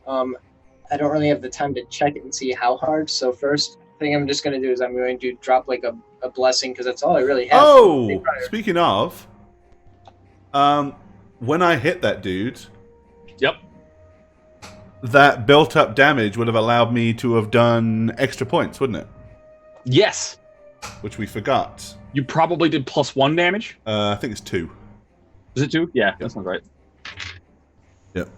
I don't really have the time to check it and see how hard. So first thing I'm just going to do is I'm going to drop like a blessing, because that's all I really have. Oh, speaking of, when I hit that dude, yep, that built-up damage would have allowed me to have done extra points, wouldn't it? Yes. Which we forgot. You probably did plus 1 damage? I think it's 2. Is it 2? Yeah, that sounds right. Yep.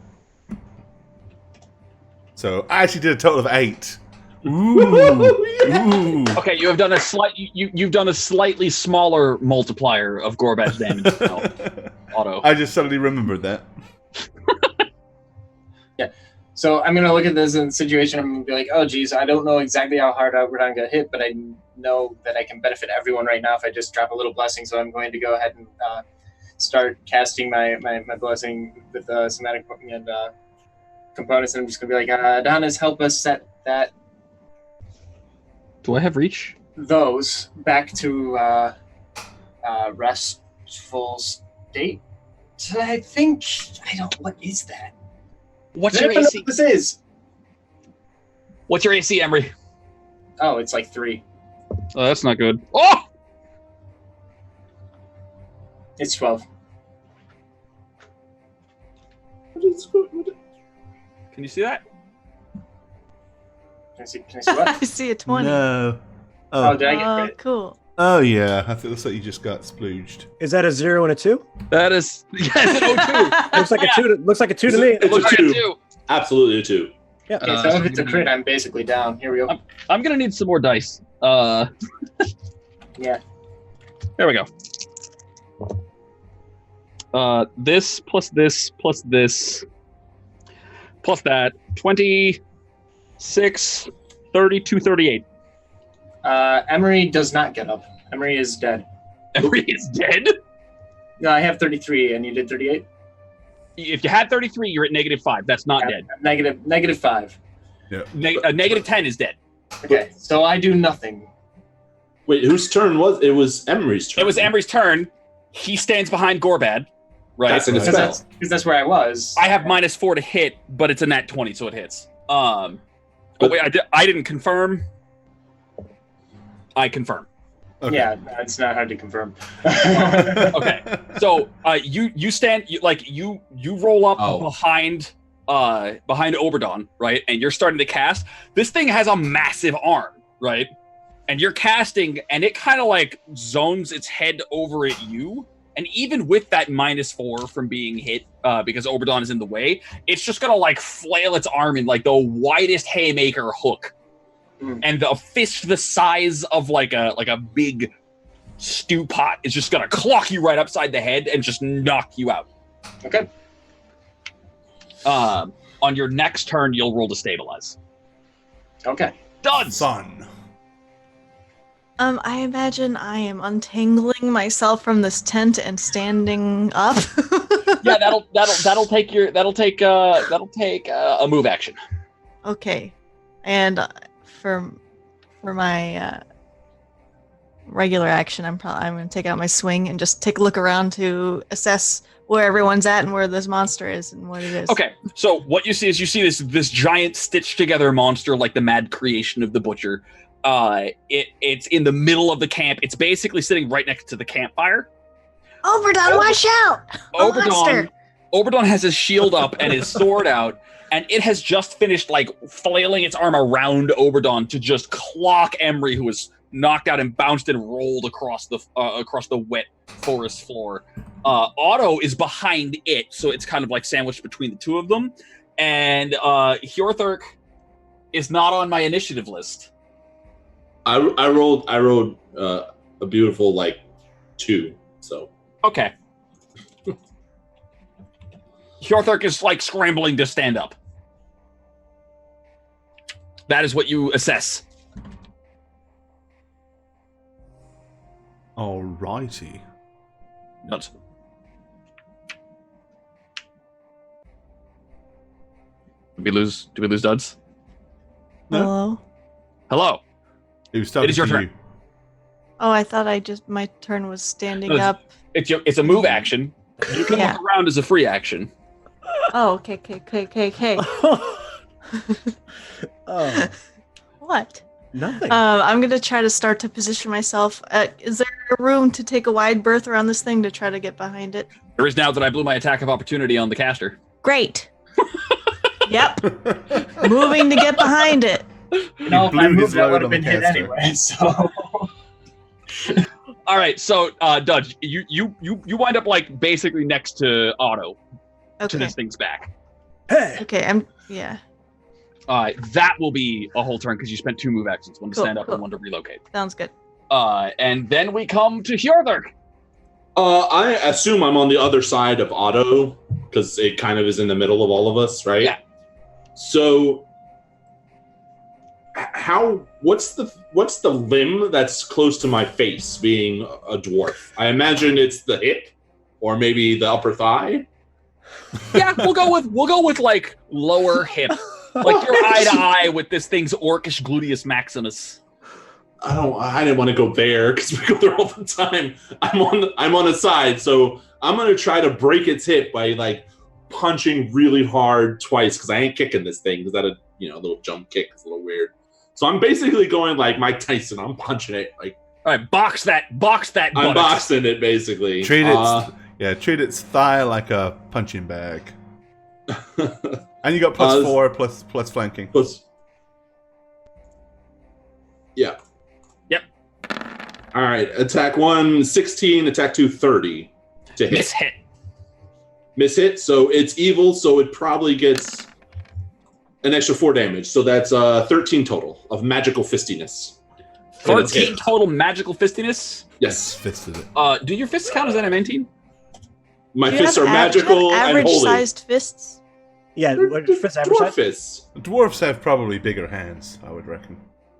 So I actually did a total of 8. Ooh. Okay, you have done you've done a slightly smaller multiplier of Gorbad's damage now. Auto. I just suddenly remembered that. Yeah. So I'm gonna look at this situation. I'm gonna be like, oh geez, I don't know exactly how hard Oberdon got hit, but I know that I can benefit everyone right now if I just drop a little blessing. So I'm going to go ahead and start casting my blessing with somatic and components, and I'm just gonna be like, Adonis, help us set that. Do I have reach? Those back to restful state. So I think I don't. What is that? What's your AC? What this is. What's your AC, Emery? Oh, it's like 3. Oh, that's not good. Oh! It's 12. Can you see that? Can I see what? I see a 20. No. Oh, did I get Oh, credit? cool. Oh yeah, I think it looks like you just got splooged. Is that a 0 and a 2? That is yes, an 02. Looks like a 2. Looks like a 2 to me. It's Looks a like 2. Absolutely a 2. Yeah. Okay, so if it's a crit, I'm basically down. Here we go. I'm gonna need some more dice. Yeah. There we go. This plus this plus this plus that 26, 32, 38. Emery does not get up. Emery is dead. Emery is dead? No, I have 33, and you did 38? If you had 33, you're at -5. That's not dead. Negative 5. Yeah. -10 is dead. Okay, so I do nothing. Wait, whose turn was it? Was Emery's turn? It was Emery's turn. He stands behind Gorbad, right? That's in his spell. Because that's where I was. I have -4 to hit, but it's a nat 20, so it hits. Oh wait, I didn't confirm. I confirm. Okay. Yeah, it's not hard to confirm. Okay, so you stand you roll up behind Oberdon, right? And you're starting to cast. This thing has a massive arm, right? And you're casting, and it kind of like zones its head over at you. And even with that -4 from being hit, because Oberdon is in the way, it's just gonna like flail its arm in like the widest haymaker hook, and a fist the size of like a big stew pot is just gonna clock you right upside the head and just knock you out. Okay. On your next turn, you'll roll to stabilize. Okay. Done. Son. I imagine I am untangling myself from this tent and standing up. Yeah, that'll take a move action. Okay, and for my regular action, I'm going to take out my swing and just take a look around to assess where everyone's at and where this monster is and what it is. Okay, so what you see is this giant stitched together monster like the mad creation of the butcher. It's in the middle of the camp. It's basically sitting right next to the campfire. Oberdon, watch out! Oberdon has his shield up and his sword out, and it has just finished like flailing its arm around Oberdon to just clock Emery, who was knocked out and bounced and rolled across the wet forest floor. Otto is behind it, so it's kind of like sandwiched between the two of them. And Hjorthurk is not on my initiative list. I rolled a beautiful 2. So Okay. Hjorthurk is like scrambling to stand up. That is what you assess. Alrighty. Nuts. Did we lose duds? Hello? Hello. It was starting It is your for turn. you. Oh, I thought my turn was standing No, up. It's a move action. You can Yeah. look around as a free action. Oh, okay. Oh, What? nothing. I'm gonna try to start to position myself. Is there room to take a wide berth around this thing to try to get behind it? There is now that I blew my attack of opportunity on the caster. Great. Yep. Moving to get behind it. No, if I blew his moved, I load would on have the been hit caster. anyway. So All right, so Dudge, you wind up like basically next to Otto to Okay. this thing's back. Hey, Okay. Yeah. That will be a whole turn because you spent 2 move actions, one to Cool, stand up cool. and one to relocate. Sounds good. And then we come to Hjorthurk. I assume I'm on the other side of Otto because it kind of is in the middle of all of us, right? Yeah. So, what's the limb that's close to my face, being a dwarf? I imagine it's the hip, or maybe the upper thigh. Yeah, we'll go with like lower hip. Like you're eye to eye with this thing's orcish gluteus maximus. I didn't want to go there because we go there all the time. I'm on a side, so I'm gonna try to break its hip by punching really hard twice because I ain't kicking this thing because that a little jump kick is a little weird. So I'm basically going like Mike Tyson. I'm punching it like. All right, box that. I'm buttocks. boxing it basically. Treat its thigh like a punching bag. And you got +4 plus flanking. Yeah. Yep. All right. Attack 1, 16. Attack 2, 30 to hit. Miss hit. Miss hit. So it's evil. So it probably gets an extra 4 damage. So that's 13 total of magical fistiness. 13 total magical fistiness. Yes. Fisted it. Do your fists count as NM19? My Do you fists have are magical and holy. average-sized fists? yeah, They're what fist average dwarf size? fists. Dwarves have probably bigger hands, I would reckon.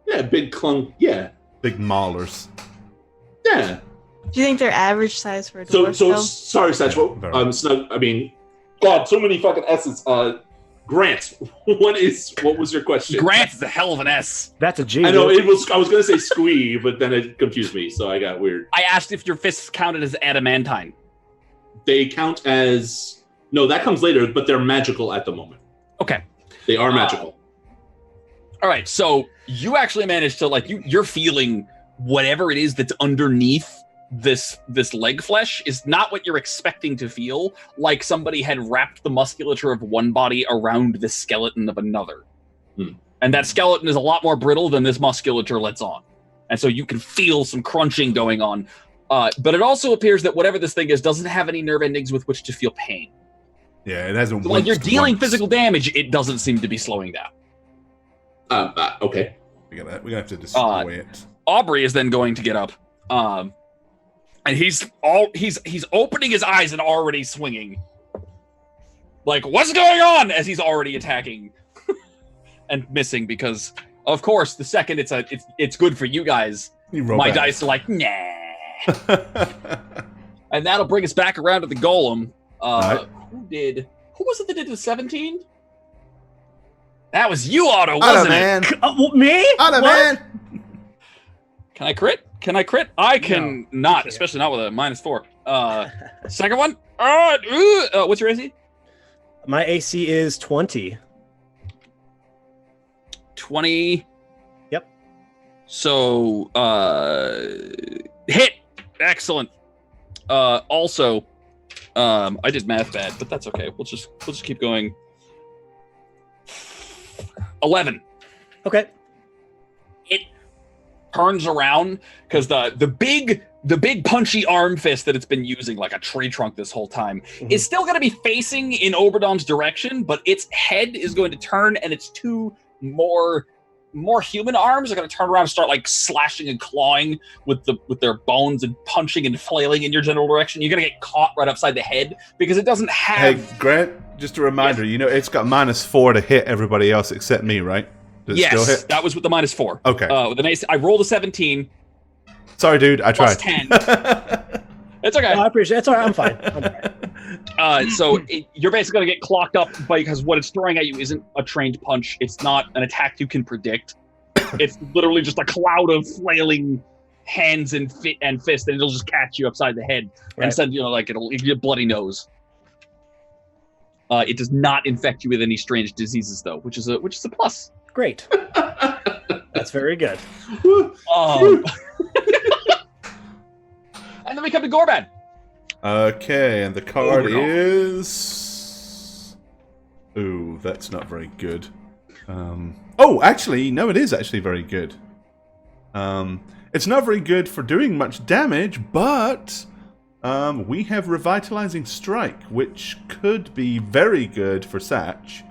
Yeah, big clunk. Yeah. Big maulers. Yeah. Do you think they're average size for a So dwarf? though? sorry, Satchel. very. Snug. I mean, God, so many fucking S's. Grant, what was your question? Grant is a hell of an S. That's a G. I know it was. I was going to say squee, but then it confused me, so I got weird. I asked if your fists counted as adamantine. They count as no. That comes later, but they're magical at the moment. Okay, they are magical. All right, so you actually managed to you're feeling whatever it is that's underneath this leg flesh is not what you're expecting to feel, like somebody had wrapped the musculature of one body around the skeleton of another. And that skeleton is a lot more brittle than this musculature lets on. And so you can feel some crunching going on. But it also appears that whatever this thing is doesn't have any nerve endings with which to feel pain. Yeah, it hasn't. So like you're dealing physical damage, it doesn't seem to be slowing down. Okay. We're gonna have to destroy it. Aubrey is then going to get up. And he's opening his eyes and already swinging. Like, what's going on? As he's already attacking and missing because, of course, the second it's good for you guys. My dice are like, nah. And that'll bring us back around to the golem. Right. Who was it that did the 17? That was you, Otto, wasn't it? Me? Otto, man. Can I crit? I can not, especially not with a -4. Second one. What's your AC? My AC is 20. 20. Yep. So, hit. Excellent. Also, I did math bad, but that's okay. We'll just keep going. 11. Okay. It turns around because the big punchy arm fist that it's been using like a tree trunk this whole time is still going to be facing in Oberdon's direction, but its head is going to turn, and its two more human arms are going to turn around and start like slashing and clawing with their bones and punching and flailing in your general direction. You're going to get caught right upside the head because it doesn't have. Hey, Grant, just a reminder. Yes. You know it's got -4 to hit everybody else except me, right? Does it still hit? That was with the -4. Okay. With an AC, I rolled a 17. Sorry, dude. I tried. 10. It's okay. No, I appreciate it. It's all right. I'm fine. So you're basically going to get clocked up because what it's throwing at you isn't a trained punch. It's not an attack you can predict. It's literally just a cloud of flailing hands and fists, and it'll just catch you upside the head. Right. And send it'll give you a bloody nose. It does not infect you with any strange diseases, though, which is a plus. Great. That's very good. And then we come to Gorban. Okay, and the card is. Ooh, that's not very good. Actually, no, it is actually very good. It's not very good for doing much damage, but we have Revitalizing Strike, which could be very good for Satch.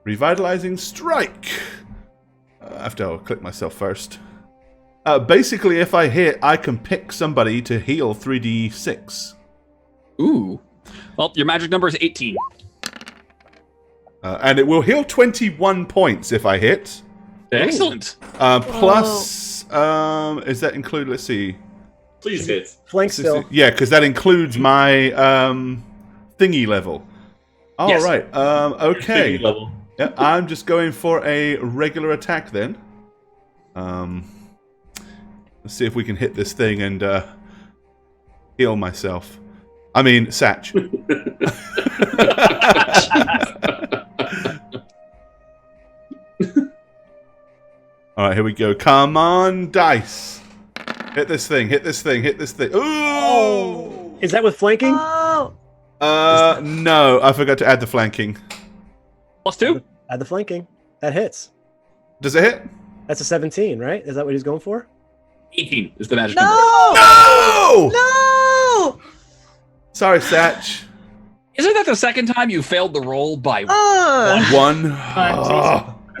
Revitalizing Strike. I have to click myself first. Basically, if I hit, I can pick somebody to heal 3d6. Ooh. Well, your magic number is 18. And it will heal 21 points if I hit. Excellent. Plus, is that include? Let's see. Please hit. Flank still. Yeah, because that includes my thingy level. All yes. right. Okay. Thingy level. Yeah, I'm just going for a regular attack then. Let's see if we can hit this thing and heal myself. I mean, Satch. All right, here we go. Come on, dice. Hit this thing, hit this thing, hit this thing. Ooh! Oh! Is that with flanking? Oh, No, I forgot to add the flanking. +2? Add the flanking. That hits. Does it hit? That's a 17, right? Is that what he's going for? 18 is the magic number. No! no! Sorry, Satch. Isn't that the second time you failed the roll by One.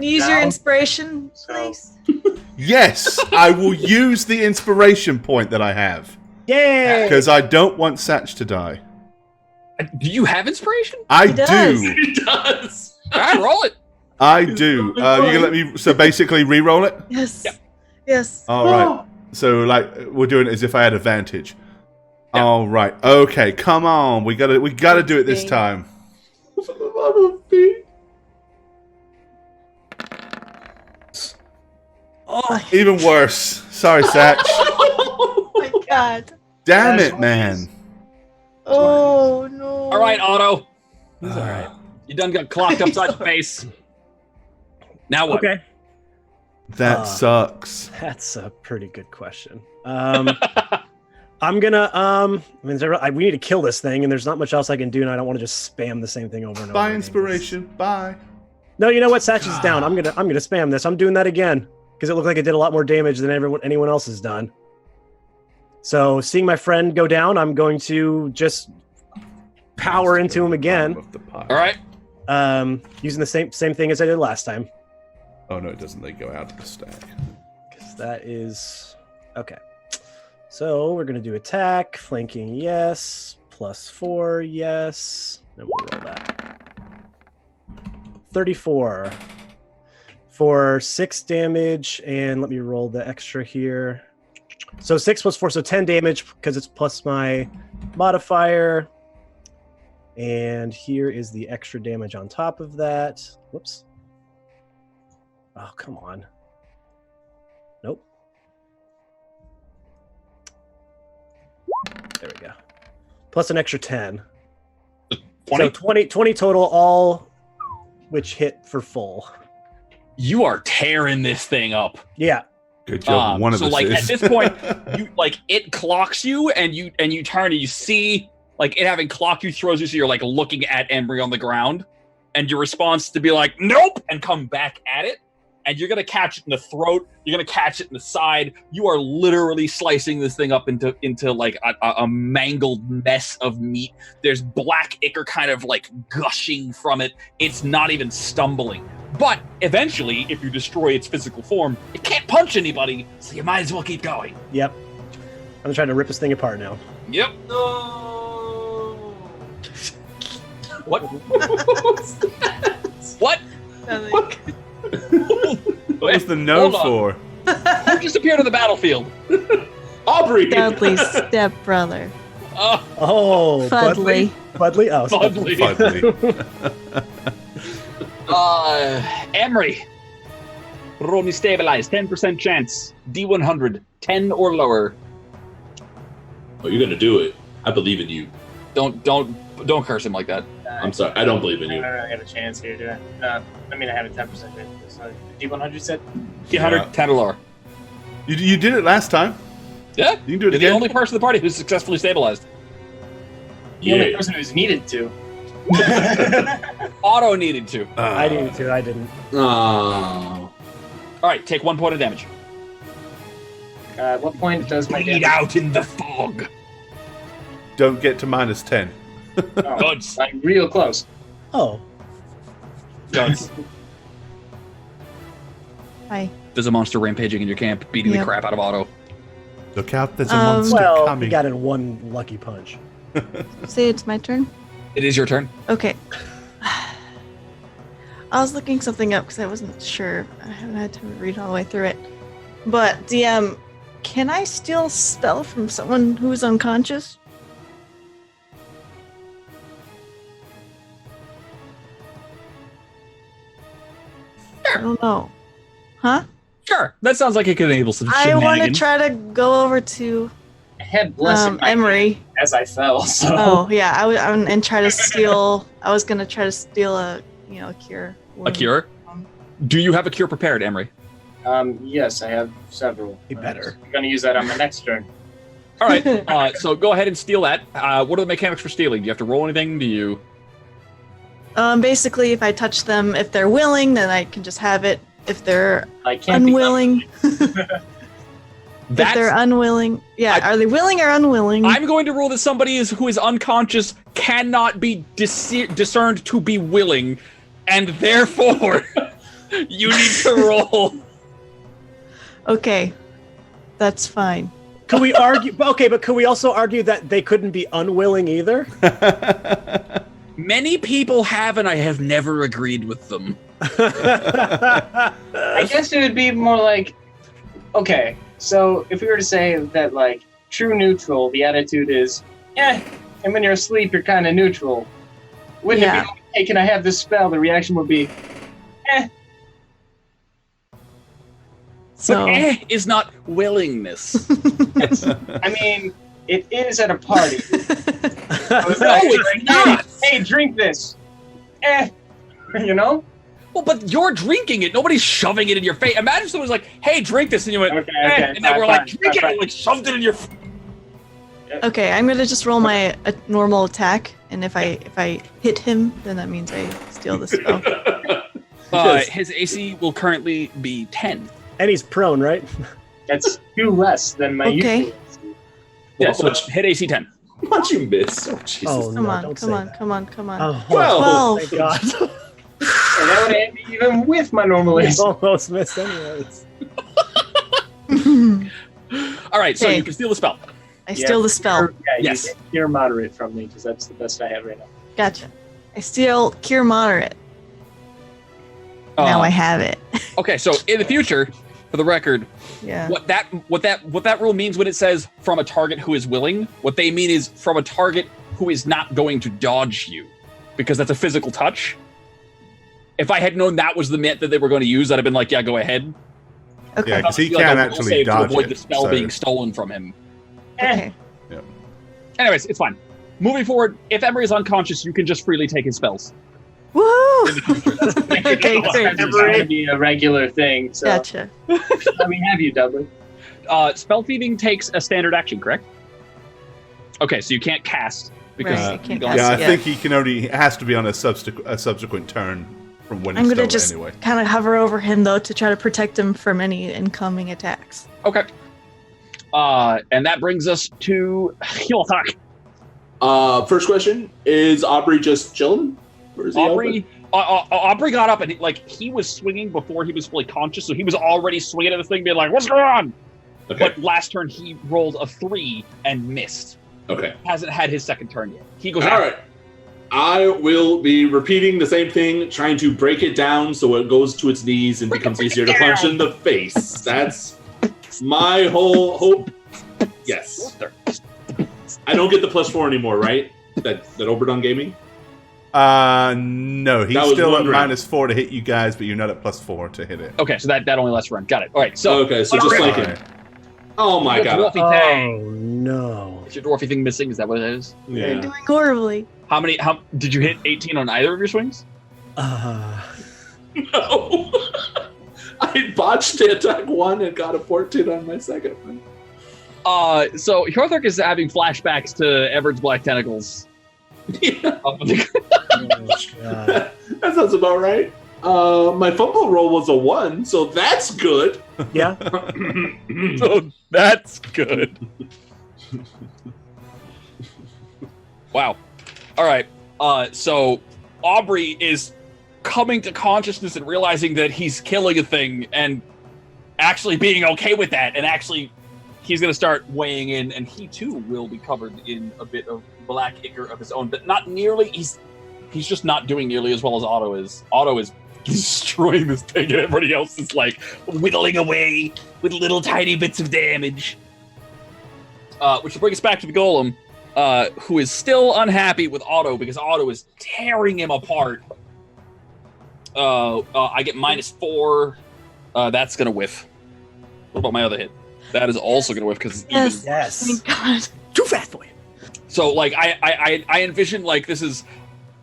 Use your inspiration, please. Yes, I will use the inspiration point that I have. Yay! Because I don't want Satch to die. Do you have inspiration? I He does. do. He does. All right, roll it. I do. You can let me. So basically, re-roll it. Yes. Yep. Yes. All right. So like we're doing it as if I had advantage. Yeah. All right. Okay. Come on. We gotta do it this time. Oh, Even worse. Sorry, Satch. Oh my god. Damn Gosh, it, man. Oh no. All right, Otto. he's all right. You done got clocked upside the face. Now what? Okay. That sucks. That's a pretty good question. I'm gonna we need to kill this thing, and there's not much else I can do, and I don't want to just spam the same thing over and over. By again. inspiration. Bye. No, you know what? Satch is down. I'm gonna spam this. I'm doing that again because it looked like it did a lot more damage than anyone else has done. So seeing my friend go down, I'm going to just power into him again. All right. Using the same thing as I did last time. Oh no, it doesn't. They go out of the stack. Because that is okay. So we're gonna do attack, flanking, yes, +4, yes. Then we'll roll that. 34 for 6 damage, and let me roll the extra here. So 6 + 4, so 10 damage because it's plus my modifier. And here is the extra damage on top of that. Whoops. Oh, come on. Nope. There we go. Plus an extra 10. 20? So 20 total, all which hit for full. You are tearing this thing up. Yeah. Good job. One of so us like is. at this point, you like it clocks you, and you turn and you see like it having clocked you throws you, so you're like looking at Embry on the ground, and your response to be like nope and come back at it, and you're gonna catch it in the throat, you're gonna catch it in the side. You are literally slicing this thing up into like a mangled mess of meat. There's black ichor kind of like gushing from it. It's not even stumbling. But eventually, if you destroy its physical form, it can't punch anybody, so you might as well keep going. Yep. I'm trying to rip this thing apart now. Yep. No. What? What? What was the no Hold for? Who just appeared on the battlefield? Aubrey. Dudley's stepbrother. Oh, Fudley. Budley? Oh, Fudley. Fudley. Emery. Roll me stabilize. 10% chance. D100. 10 or lower. Oh, you're gonna do it. I believe in you. Don't curse him like that. I'm sorry. I don't believe in I you. don't really have a chance here, do I? I mean, I have a 10% chance. So D100 said? D100. Yeah. 10 or lower. You did it last time. Yeah. You can do it You're again. the only person in the party who's successfully stabilized. The only Yeah. person who's needed to. Otto needed to. I needed to. I didn't. Oh. All right, take 1 point of damage. At what point does my Bleed damage... out in the fog. Don't get to -10. Oh, Good. I'm real close. Oh. Guns. Hi. There's a monster rampaging in your camp, beating the Yep. crap out of Otto. Look out! There's a monster Well, coming. he got in one lucky punch. Say it's my turn. It is your turn. Okay. I was looking something up because I wasn't sure. I haven't had to read all the way through it. But DM, can I steal spell from someone who's unconscious? I don't know. Huh? Sure. That sounds like it could enable some I want to shenanigans. try to go over to I had blessing Emery. as I fell, so... Oh yeah, and try to steal. I was gonna try to steal a cure. A cure? Do you have a cure prepared, Emery? Yes, I have several. He better. I'm gonna use that on my next turn. All right. So go ahead and steal that. What are the mechanics for stealing? Do you have to roll anything? Do you? Basically, if I touch them, if they're willing, then I can just have it. If they're I can't unwilling, if That's, they're unwilling, are they willing or unwilling? I'm going to rule that somebody who is unconscious cannot be discerned to be willing, and therefore you need to roll. Okay, that's fine. Could we argue? Okay, but could we also argue that they couldn't be unwilling either? Many people have, and I have never agreed with them. I guess it would be more like, okay, so if we were to say that, like, true neutral, the attitude is, and when you're asleep, you're kind of neutral. Wouldn't it be, hey, can I have this spell? The reaction would be, So But is not willingness. I mean, it is at a party. It's not. Hey, drink this. You know? Well, but you're drinking it. Nobody's shoving it in your face. Imagine someone's like, "Hey, drink this," and you went, Okay, and then we're like, "Drink it," and like shoved it in your. okay, I'm gonna just roll my normal attack, and if I hit him, then that means I steal the spell. His AC will currently be 10. And he's prone, right? That's 2 less than my Okay. usual. Yeah, so hit AC 10. How'd you miss? Oh, Jesus. Oh, Come no, on, don't come say on, that. come on, come on. Oh, 12. thank God. And that would end even with my normal I AC. almost missed anyways. All right, so Okay. you can steal the spell. I steal the spell. Yes. You get cure moderate from me, because that's the best I have right now. Gotcha. I steal cure moderate. Now I have it. Okay, so in the future, for the record, Yeah. what that rule means when it says from a target who is willing, what they mean is from a target who is not going to dodge you, because that's a physical touch. If I had known that was the mint that they were going to use, I'd have been like, yeah, go ahead. Okay. Yeah, because he Like a can will actually save to dodge avoid it. the spell so- being stolen from him. Okay. Anyways, it's fine. Moving forward, if Emery is unconscious, you can just freely take his spells. Woo! That's Okay, great. It's going to be a regular thing, so Gotcha. let me have you, Dudley. Spell thieving takes a standard action, correct? Okay, so you can't cast because Right, I you can't don't- cast. Yeah, I Yeah. think he can only it has to be on a subsequent turn from when he I'm stole gonna it just anyway. kind of hover over him though to try to protect him from any incoming attacks. Okay. And that brings us to Hilthak. First question, is Aubrey just chilling? Or is he Aubrey got up and he was swinging before he was fully conscious, so he was already swinging at this thing, being like, "What's going on?" open? But last turn he rolled a 3 and missed. Okay. Hasn't had his second turn yet. He goes, All right. I will be repeating the same thing, trying to break it down so it goes to its knees and becomes easier to punch in the face. That's my whole hope. Yes. I don't get the +4 anymore, right? That Oberdon gave me? No, he's That was still at one round. -4 to hit you guys, but you're not at +4 to hit it. Okay, so that only lasts run. Got it. All right, so Okay, so just like Alright. it. Oh my Your god. dwarfy thing. Oh no. Is your dwarfy thing missing? Is that what it is? You're Yeah. doing horribly. How did you hit 18 on either of your swings? No. I botched the attack 1 and got a 14 on my second one. So Hjorthork is having flashbacks to Everett's black tentacles. Yeah, Oh, God. that sounds about right. My fumble roll was a 1, so that's good. Yeah. So that's good. Wow. All right. So Aubrey is coming to consciousness and realizing that he's killing a thing and actually being okay with that. And actually, he's going to start weighing in, and he too will be covered in a bit of black ichor of his own, but not nearly. He's just not doing nearly as well as Otto is. Otto is destroying this thing, and everybody else is like whittling away with little tiny bits of damage. Which will bring us back to the golem, who is still unhappy with Otto because Otto is tearing him apart. I get -4. That's gonna whiff. What about my other hit? That is also gonna whiff because it's even. Yes. Yes. Thank God. Too fast for you. So like I envision like this is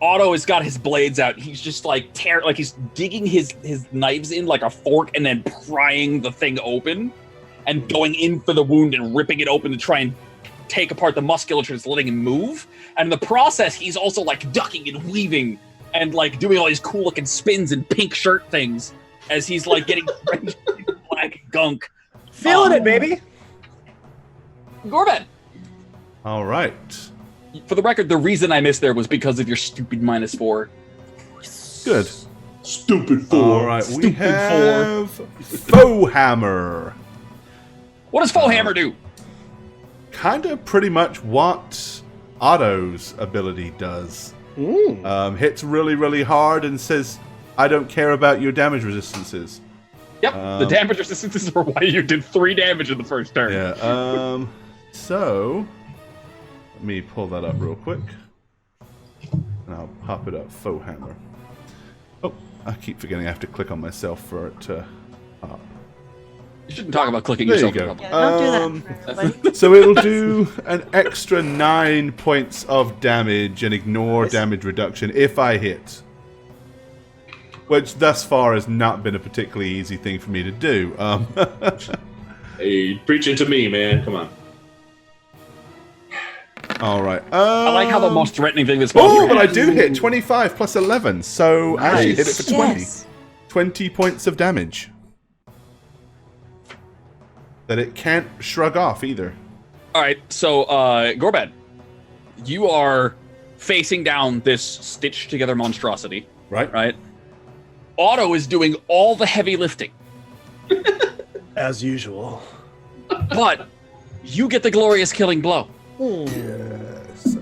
Otto has got his blades out. He's just like he's digging his knives in like a fork and then prying the thing open and going in for the wound and ripping it open to try and take apart the musculature that's letting him move. And in the process, he's also like ducking and weaving and like doing all these cool looking spins and pink shirt things as he's like getting drenched in black gunk. Feeling it, baby. Gorman, All right. for the record, the reason I missed there was because of your stupid -4. Good. Stupid 4. All right. We Stupid have Foe Hammer. What does Foehammer do? Kind of pretty much what Otto's ability does. Hits really, really hard and says, "I don't care about your damage resistances." Yep, the damage resistances are why you did 3 damage in the first turn. Yeah. So, let me pull that up real quick. And I'll pop it up, faux hammer. Oh, I keep forgetting I have to click on myself for it to pop. You shouldn't talk about clicking There you yourself. go. Yeah, don't do that for everybody. So it'll do an extra 9 points of damage and ignore damage reduction if I hit. Which thus far has not been a particularly easy thing for me to do. Hey, preaching to me, man. Come on. All right. I like how the most threatening thing that's Oh, but I do hit 25 plus 11, so I actually hit it for 20. Yes. 20 points of damage. That it can't shrug off either. All right, so Gorbad, you are facing down this stitched together monstrosity, Right? right? Otto is doing all the heavy lifting, As usual. but you get the glorious killing blow.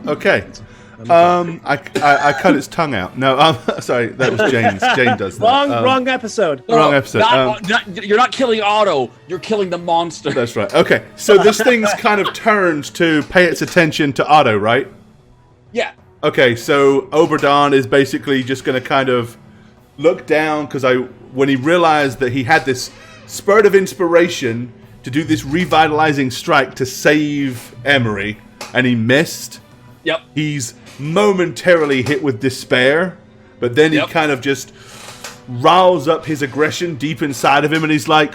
Okay. I cut its tongue out. No, sorry, that was Jane's. Jane does that. Wrong episode. Wrong episode. You're not killing Otto. You're killing the monster. That's right. Okay, so this thing's kind of turned to pay its attention to Otto, right? Yeah. Okay, so Oberdon is basically just going to kind of look down because when he realized that he had this spurt of inspiration to do this revitalizing strike to save Emery, and he missed. Yep. He's momentarily hit with despair, but then he kind of just riles up his aggression deep inside of him, and he's like,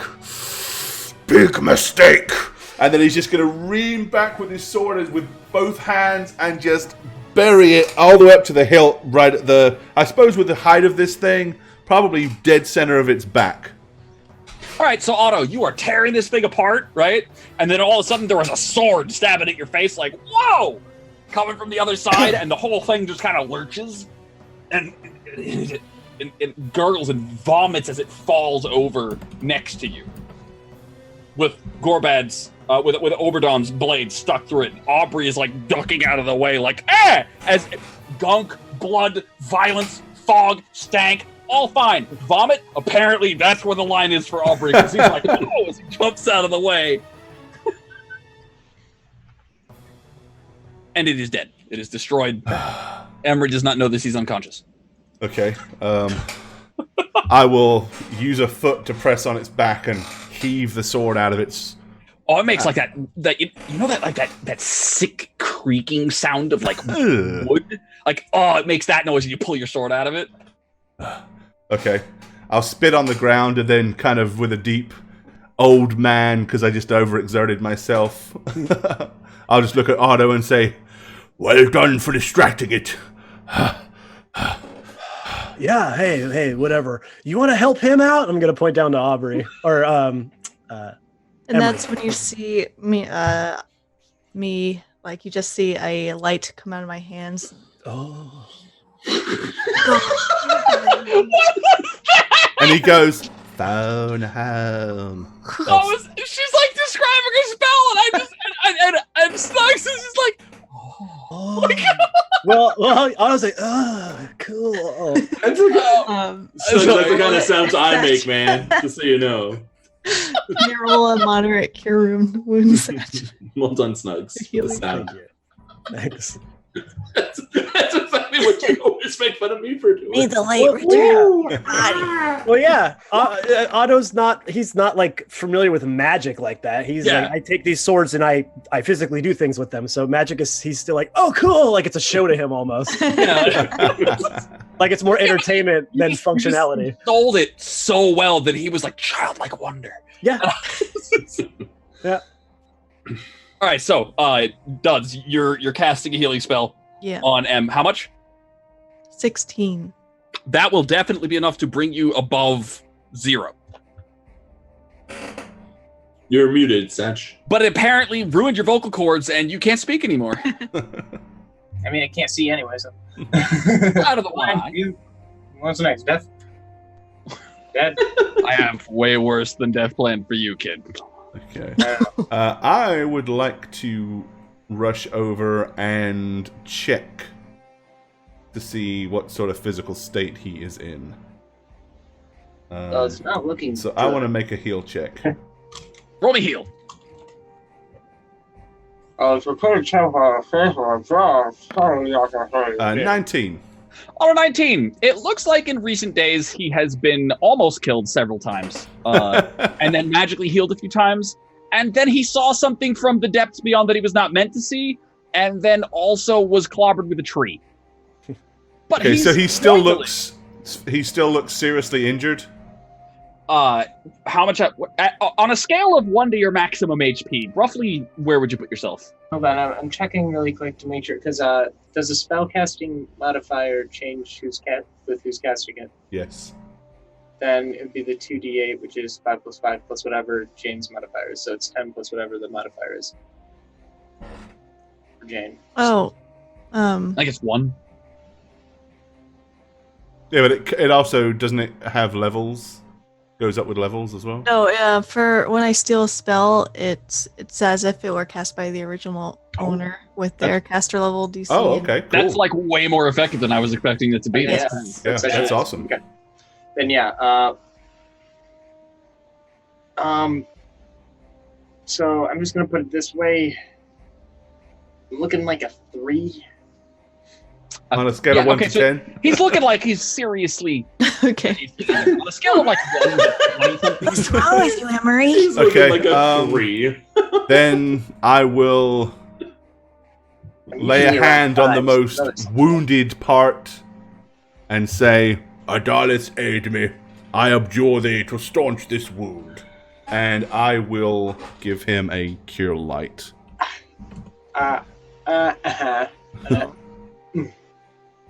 big mistake. And then he's just going to ream back with his sword with both hands and just bury it all the way up to the hilt, right at the, I suppose with the height of this thing, probably dead center of its back. All right, so Otto, you are tearing this thing apart, right? And then all of a sudden there was a sword stabbing at your face, like, whoa! Coming from the other side, and the whole thing just kind of lurches, and it gurgles and vomits as it falls over next to you. With Gorbad's, with Oberdon's blade stuck through it, Aubrey is like ducking out of the way, like, eh! As gunk, blood, violence, fog, stank, all fine. Vomit, apparently that's where the line is for Aubrey, because he's like, oh, as he jumps out of the way. And it is dead. It is destroyed. Emery does not know this. He's unconscious. Okay. I will use a foot to press on its back and heave the sword out of its... Oh, it makes like that that sick creaking sound of like wood. Like, oh, it makes that noise when you pull your sword out of it. Okay. I'll spit on the ground and then kind of with a deep old man, because I just overexerted myself. I'll just look at Otto and say, well done for distracting it. Yeah, hey, whatever. You want to help him out? I'm going to point down to Aubrey. Or, And that's when you see me, like you just see a light come out of my hands. Oh. And he goes, phone home. Oh, she's like describing a spell, and I just and Snugs is just like, Oh. well, I was like, oh, cool. That's the kind of sounds I make, man. Just so you know. You roll a moderate cure room wounds. Well done, Snugs. The sound. Thanks. That's exactly what you always make fun of me for doing. Need the light return your body. Well, yeah. Otto's he's not like familiar with magic like that. He's like, I take these swords and I physically do things with them. So magic he's still like, oh, cool. Like it's a show to him almost. Like it's more entertainment than functionality. You sold it so well that he was like childlike wonder. Yeah. Yeah. All right, so Duds, you're casting a healing spell on M. How much? 16. That will definitely be enough to bring you above 0. You're muted, Satch. But it apparently ruined your vocal cords and you can't speak anymore. I mean, I can't see anyway, so. Out of the way. What's next? Death? Dead? I have way worse than death planned for you, kid. Okay. I would like to rush over and check to see what sort of physical state he is in. It's not looking So good. I want to make a heal check. Roll me heal. It's a pretty tough facial job. Sorry, I can say it. 19. On a 19, it looks like in recent days he has been almost killed several times, and then magically healed a few times, and then he saw something from the depths beyond that he was not meant to see, and then also was clobbered with a tree. But Okay, so he still looks seriously injured. How much on a scale of 1 to your maximum HP? Roughly, where would you put yourself? Hold on, I'm checking really quick to make sure, because does the spellcasting modifier change with who's casting it? Yes. Then it'd be the 2d8, which is 5 plus 5 plus whatever Jane's modifier is. So it's 10 plus whatever the modifier is. For Jane. Oh. I think it's 1. Yeah, but it also doesn't it have levels? Goes up with levels as well. No, for when I steal a spell, it's as if it were cast by the original owner with their caster level DC. Oh, okay. Cool. That's like way more effective than I was expecting it to be. Yeah. That's awesome. Okay. Then yeah. So I'm just gonna put it this way. I'm looking like a 3. On a scale of 1 to 10? He's looking like he's seriously... Okay. On a scale of like 1 to 20 something. What's wrong with you, Emery? He's Okay, looking like a 3. Then I will lay a hand on the most wounded part and say, Adalis, aid me. I abjure thee to staunch this wound. and I will give him a cure light.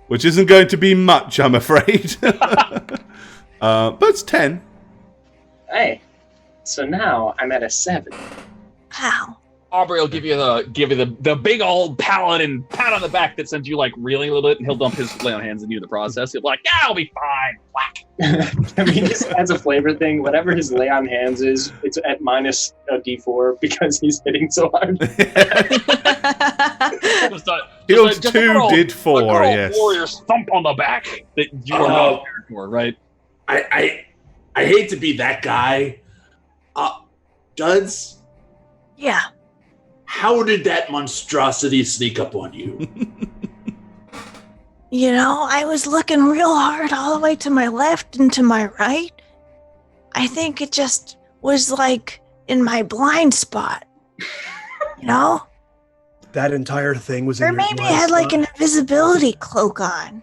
Which isn't going to be much, I'm afraid. But it's 10. Hey, so now I'm at a 7. Wow. Aubrey will give you the big old paladin pat on the back that sends you like reeling a little bit, and he'll dump his lay on hands and you in the process. He'll be like, "Yeah, I'll be fine." Whack. I mean, just as a flavor thing, whatever his lay on hands is, it's at minus a d4 because he's hitting so hard. Healed 2, did 4, yes. Warrior thump on the back that you are not prepared for, right? I hate to be that guy. Duds? Yeah. How did that monstrosity sneak up on you? You know, I was looking real hard all the way to my left and to my right. I think it just was like in my blind spot. You know? That entire thing was in Or your maybe it blind had like spot? an invisibility cloak on.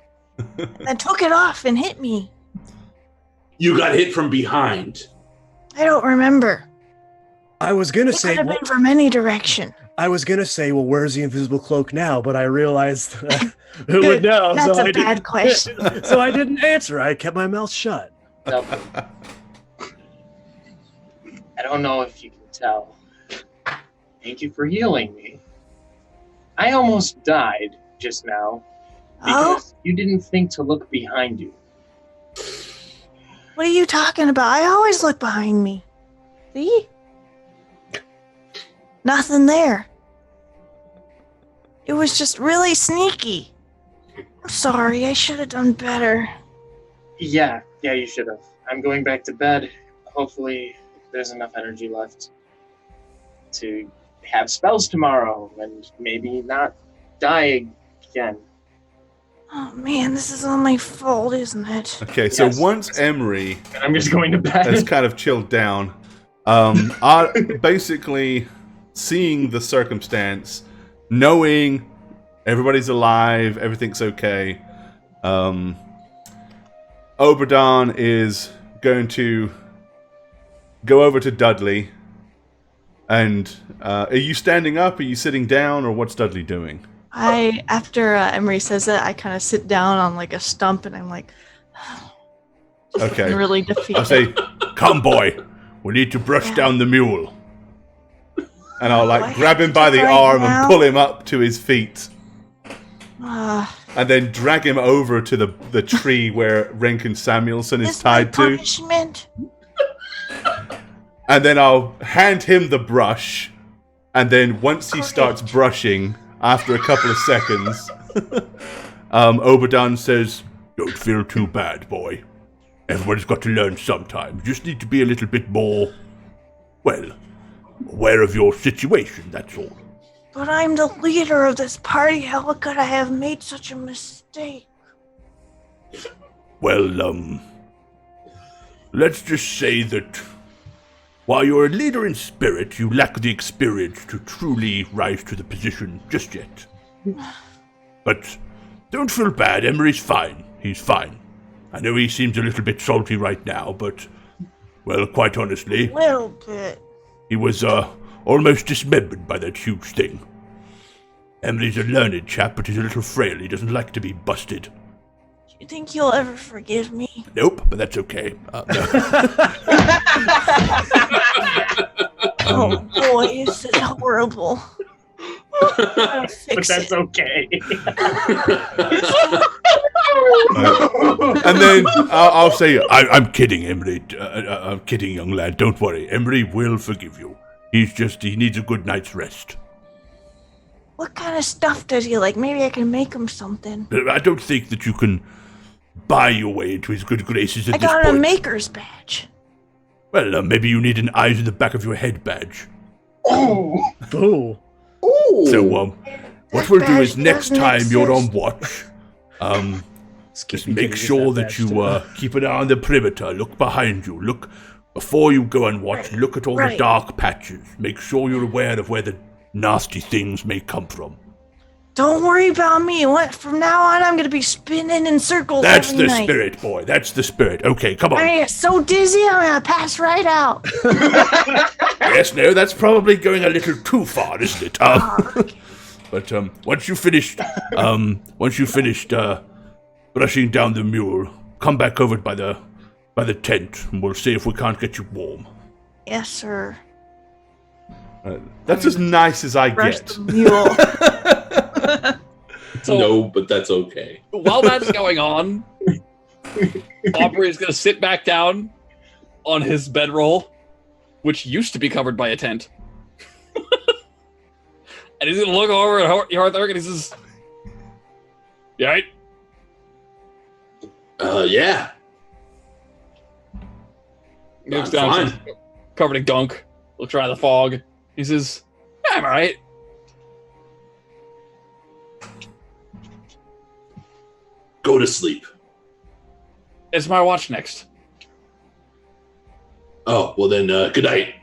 And I took it off and hit me. You got hit from behind. I don't remember. I was gonna It say, could have been from any direction. well, where's the invisible cloak now? But I realized who would know. That's so a I bad didn't- question. So I didn't answer. I kept my mouth shut. No. I don't know if you can tell. Thank you for healing me. I almost died just now because you didn't think to look behind you. What are you talking about? I always look behind me. See? Nothing there. It was just really sneaky. I'm sorry, I should have done better. Yeah, you should have. I'm going back to bed. Hopefully there's enough energy left to have spells tomorrow and maybe not die again. Oh man, this is all my fault, isn't it? Okay, so Yes. once Emery And I'm just going to has bed. kind of chilled down, basically seeing the circumstance, knowing everybody's alive, everything's okay, Oberdon is going to go over to Dudley. And are you standing up? Are you sitting down? Or what's Dudley doing? After Emery says that, I kind of sit down on like a stump, and I'm like, Okay. really I'll defeated. say, Come, boy. We need to brush down the mule. and I'll Do I like grab have him to by the right arm now? and pull him up to his feet. Ah, And then drag him over to the tree where Renkin Samuelson is this my tied to. punishment? And then I'll hand him the brush. And then once he starts brushing, after a couple of seconds, Oberdon says, Don't feel too bad, boy. Everybody's got to learn sometime. You just need to be a little bit more, well, aware of your situation, that's all. But I'm the leader of this party. How could I have made such a mistake? Well, let's just say that while you're a leader in spirit, you lack the experience to truly rise to the position just yet. But don't feel bad, Emery's fine. He's fine. I know he seems a little bit salty right now, but, well, quite honestly, A little bit. he was, almost dismembered by that huge thing. Emery's a learned chap, but he's a little frail. He doesn't like to be busted. Do you think you'll ever forgive me? Nope, but that's okay. No. Oh boy, this is horrible. But Fix that's it. okay. And then I'll say, I'm kidding, Emery. I'm kidding, young lad. Don't worry. Emery will forgive you. He needs a good night's rest. What kind of stuff does he like? Maybe I can make him something. I don't think that you can buy your way into his good graces at I this got point. a maker's badge. Well, maybe you need an eyes in the back of your head badge. Ooh. Ooh. So, what we'll do badge is next doesn't time you're on exist. watch, just Skippy make can sure use that badge you too. keep an eye on the perimeter. Look behind you. Look before you go and watch. Look at all the Right. dark patches. Make sure you're aware of where the nasty things may come from. Don't worry about me. From now on, I'm gonna be spinning in circles That's every the night. spirit, boy. That's the spirit. Okay, come on. I get so dizzy, I'm gonna pass right out. Yes, no, that's probably going a little too far, isn't it? Okay. But once you finished brushing down the mule, come back over by the tent, and we'll see if we can't get you warm. Yes, sir. That's as nice as I Brush get. the mule. So No, but that's okay. while that's going on, Aubrey is going to sit back down on his bedroll, which used to be covered by a tent. And he's going to look over at Arthur and he says, "You all right?" Yeah. He looks I'm down, fine. covered in gunk, looks around the fog. He says, "Yeah, I'm all right." Go to sleep. It's my watch next. Oh, well then, good night.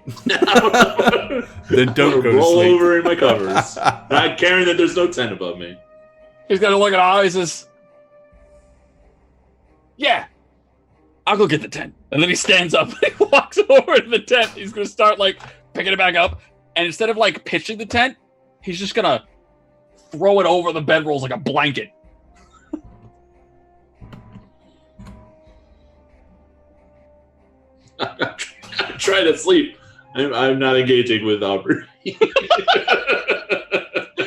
Then don't go to roll sleep. over in my covers. Not caring that there's no tent above me. He's going to look at all. He says, "Yeah, I'll go get the tent." And then he stands up and he walks over to the tent. He's going to start, picking it back up. And instead of, pitching the tent, he's just going to throw it over the bedrolls like a blanket. I'm trying to sleep. I'm not engaging with Aubrey.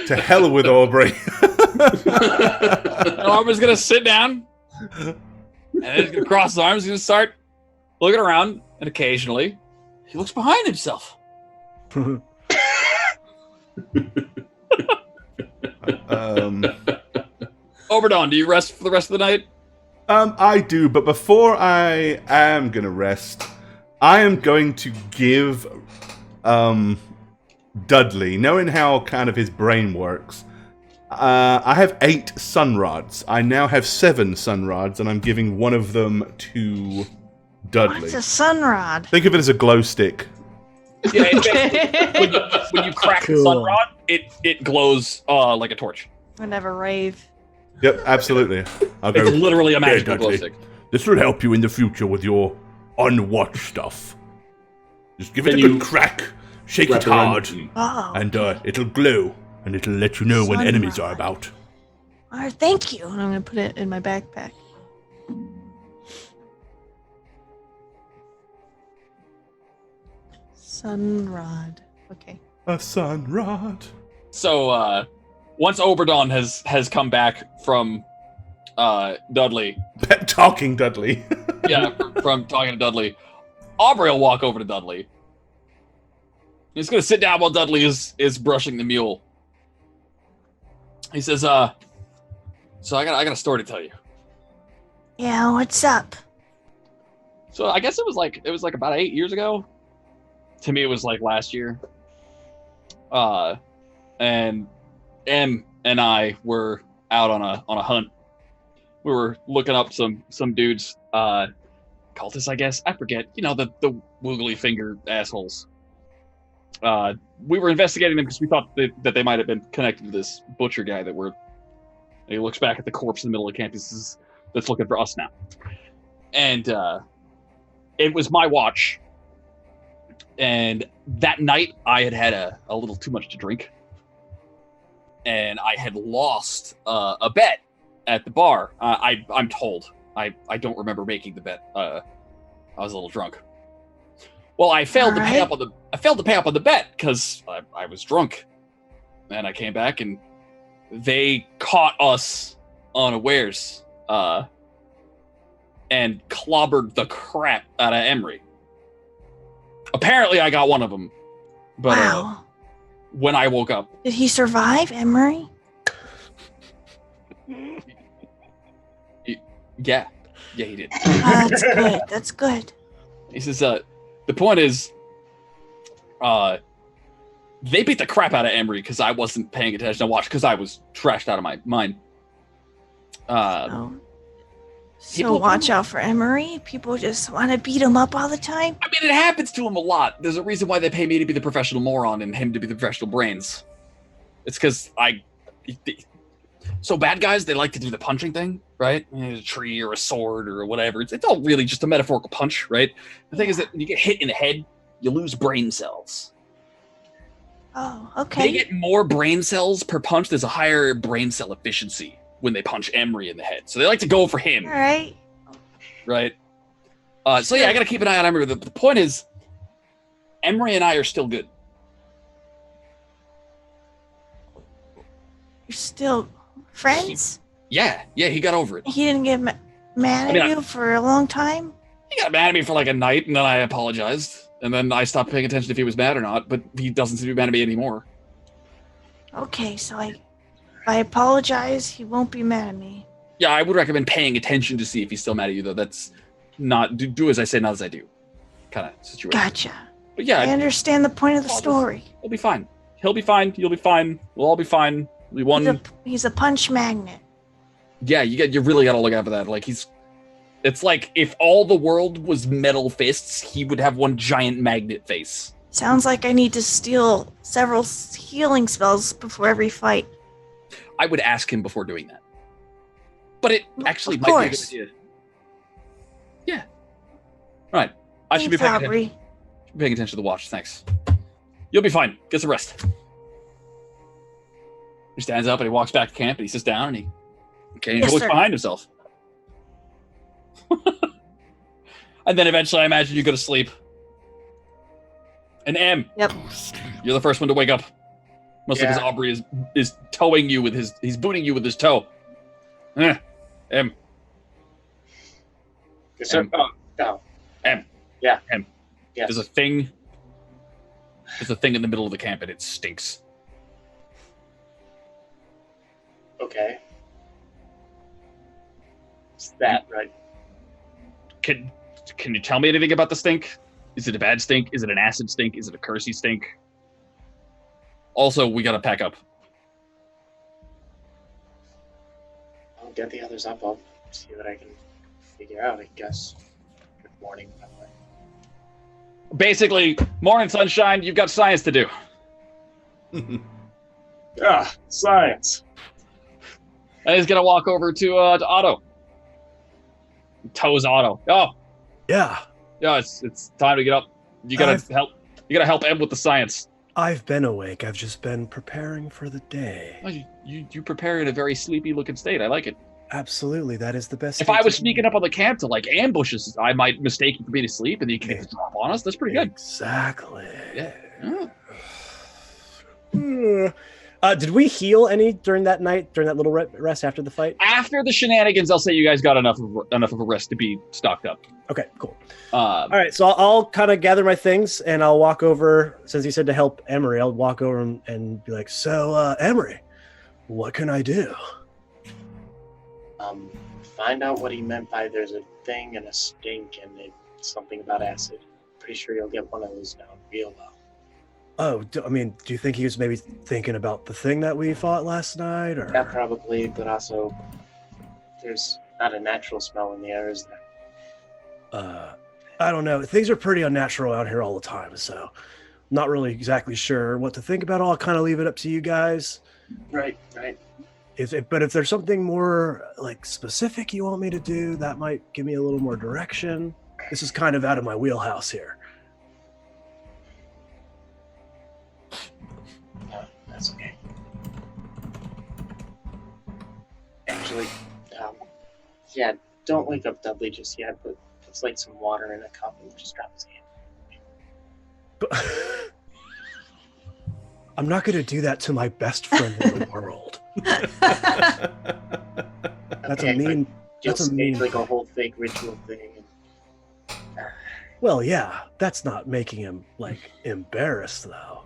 To hell with Aubrey. And Aubrey's going to sit down. And then he's going to cross his arms. He's going to start looking around. And occasionally, he looks behind himself. Oberdon, do you rest for the rest of the night? I do, but before I am gonna rest, I am going to give Dudley, knowing how kind of his brain works, I have 8 sun rods. I now have 7 sun rods, and I'm giving one of them to Dudley. What's a sunrod? Think of it as a glow stick. Yeah, when you crack the Cool. sunrod, it glows like a torch. Whenever rave. Yep, absolutely. I'll It's go. literally a There, magical glow Dudley. stick. This will help you in the future with your unwatched stuff. Just give it Can a good you crack, shake Wrap it around- hard, Oh, and it'll glow, and it'll let you know when enemies are Sunrod. about. all right, thank you. And I'm gonna put it in my backpack. Sunrod. Okay. A sun rod. So once Oberdon has come back from Dudley, Talking Dudley. yeah, from talking to Dudley, Aubrey will walk over to Dudley. He's gonna sit down while Dudley is brushing the mule. He says, "So I got a story to tell you." Yeah, what's up? So I guess it was like about 8 years ago. To me, it was like last year. and Em and I were out on a hunt. We were looking up some dudes, cultists, I guess. I forget. You know, the woogly finger assholes. We were investigating them because we thought that they might have been connected to this butcher guy he looks back at the corpse in the middle of campus that's looking for us now. And it was my watch. And that night I had a little too much to drink. And I had lost a bet at the bar. I'm told. I don't remember making the bet. I was a little drunk. Well, I failed to pay up on the bet because I was drunk. And I came back and they caught us unawares and clobbered the crap out of Emery. Apparently I got one of them. But wow. When I woke up... Did he survive, Emery? Yeah, he did. That's good. That's good. He says, the point is, they beat the crap out of Emery because I wasn't paying attention to watch because I was trashed out of my mind. So watch out for Emery. People just want to beat him up all the time. I mean, it happens to him a lot. There's a reason why they pay me to be the professional moron and him to be the professional brains. It's because so bad guys, they like to do the punching thing, right? A tree or a sword or whatever. It's all really just a metaphorical punch, right? The thing is that when you get hit in the head, you lose brain cells. Oh, okay. They get more brain cells per punch. There's a higher brain cell efficiency when they punch Emery in the head. So they like to go for him. All right. Right? So yeah, I got to keep an eye on Emery. The point is, Emery and I are still good. You're still friends? Yeah, he got over it. He didn't get mad at you for a long time? He got mad at me for like a night, and then I apologized. And then I stopped paying attention if he was mad or not, but he doesn't seem to be mad at me anymore. Okay, so if I apologize, he won't be mad at me. Yeah, I would recommend paying attention to see if he's still mad at you, though. That's not... Do as I say, not as I do. Kind of situation. Gotcha. But yeah... I understand the point of the story. He'll be fine. He'll be fine. You'll be fine. We'll all be fine. We won... He's a punch magnet. Yeah, you really gotta look out for that. Like, it's like if all the world was metal fists, he would have one giant magnet face. Sounds like I need to steal several healing spells before every fight. I would ask him before doing that. But it actually of might course. be a good idea. Yeah. Right. I should be paying attention to the watch. Thanks. You'll be fine. Get some rest. He stands up and he walks back to camp and he sits down and he looks behind himself. And then eventually I imagine you go to sleep. And Em, Yep. You're the first one to wake up. Mostly because Aubrey is towing you with he's booting you with his toe. Em. Yes, sir. Em. Yeah. Em. Yeah. There's a thing in the middle of the camp and it stinks. Okay. It's that, right? Can you tell me anything about the stink? Is it a bad stink? Is it an acid stink? Is it a cursey stink? Also, we gotta pack up. I'll get the others up. I'll see what I can figure out, I guess. Good morning, by the way. Basically, morning sunshine, you've got science to do. Science. And he's gonna walk over to Otto. Toes Otto. Oh, Yeah. yeah, it's time to get up. You gotta help Em with the science. I've been awake. I've just been preparing for the day. Oh, you prepare in a very sleepy looking state. I like it. Absolutely, that is the best. If I was sneaking up on the camp to like ambush us, I might mistake you for being asleep, and you can get the drop on us. That's pretty good. Exactly. Yeah. Did we heal any during that night, during that little rest after the fight? After the shenanigans, I'll say you guys got enough of a rest to be stocked up. Okay, cool. All right, so I'll kind of gather my things, and I'll walk over, since he said to help Emery, I'll walk over and be like, so, Emery, what can I do? Find out what he meant by there's a thing and a stink and it's something about acid. Pretty sure you'll get one of those down real well. Oh, do you think he was maybe thinking about the thing that we fought last night, or? Yeah, probably, but also there's not a natural smell in the air, is there? I don't know. Things are pretty unnatural out here all the time, so I'm not really exactly sure what to think about. I'll kind of leave it up to you guys. Right. But if there's something more like specific you want me to do, that might give me a little more direction. This is kind of out of my wheelhouse here. No, that's okay. Actually, yeah, don't wake up Dudley just yet, but put like some water in a cup and just drop his hand. But I'm not going to do that to my best friend in the world. That's Okay, a mean. Just That's a mean. like a whole fake ritual thing. Well, yeah, that's not making him like embarrassed though.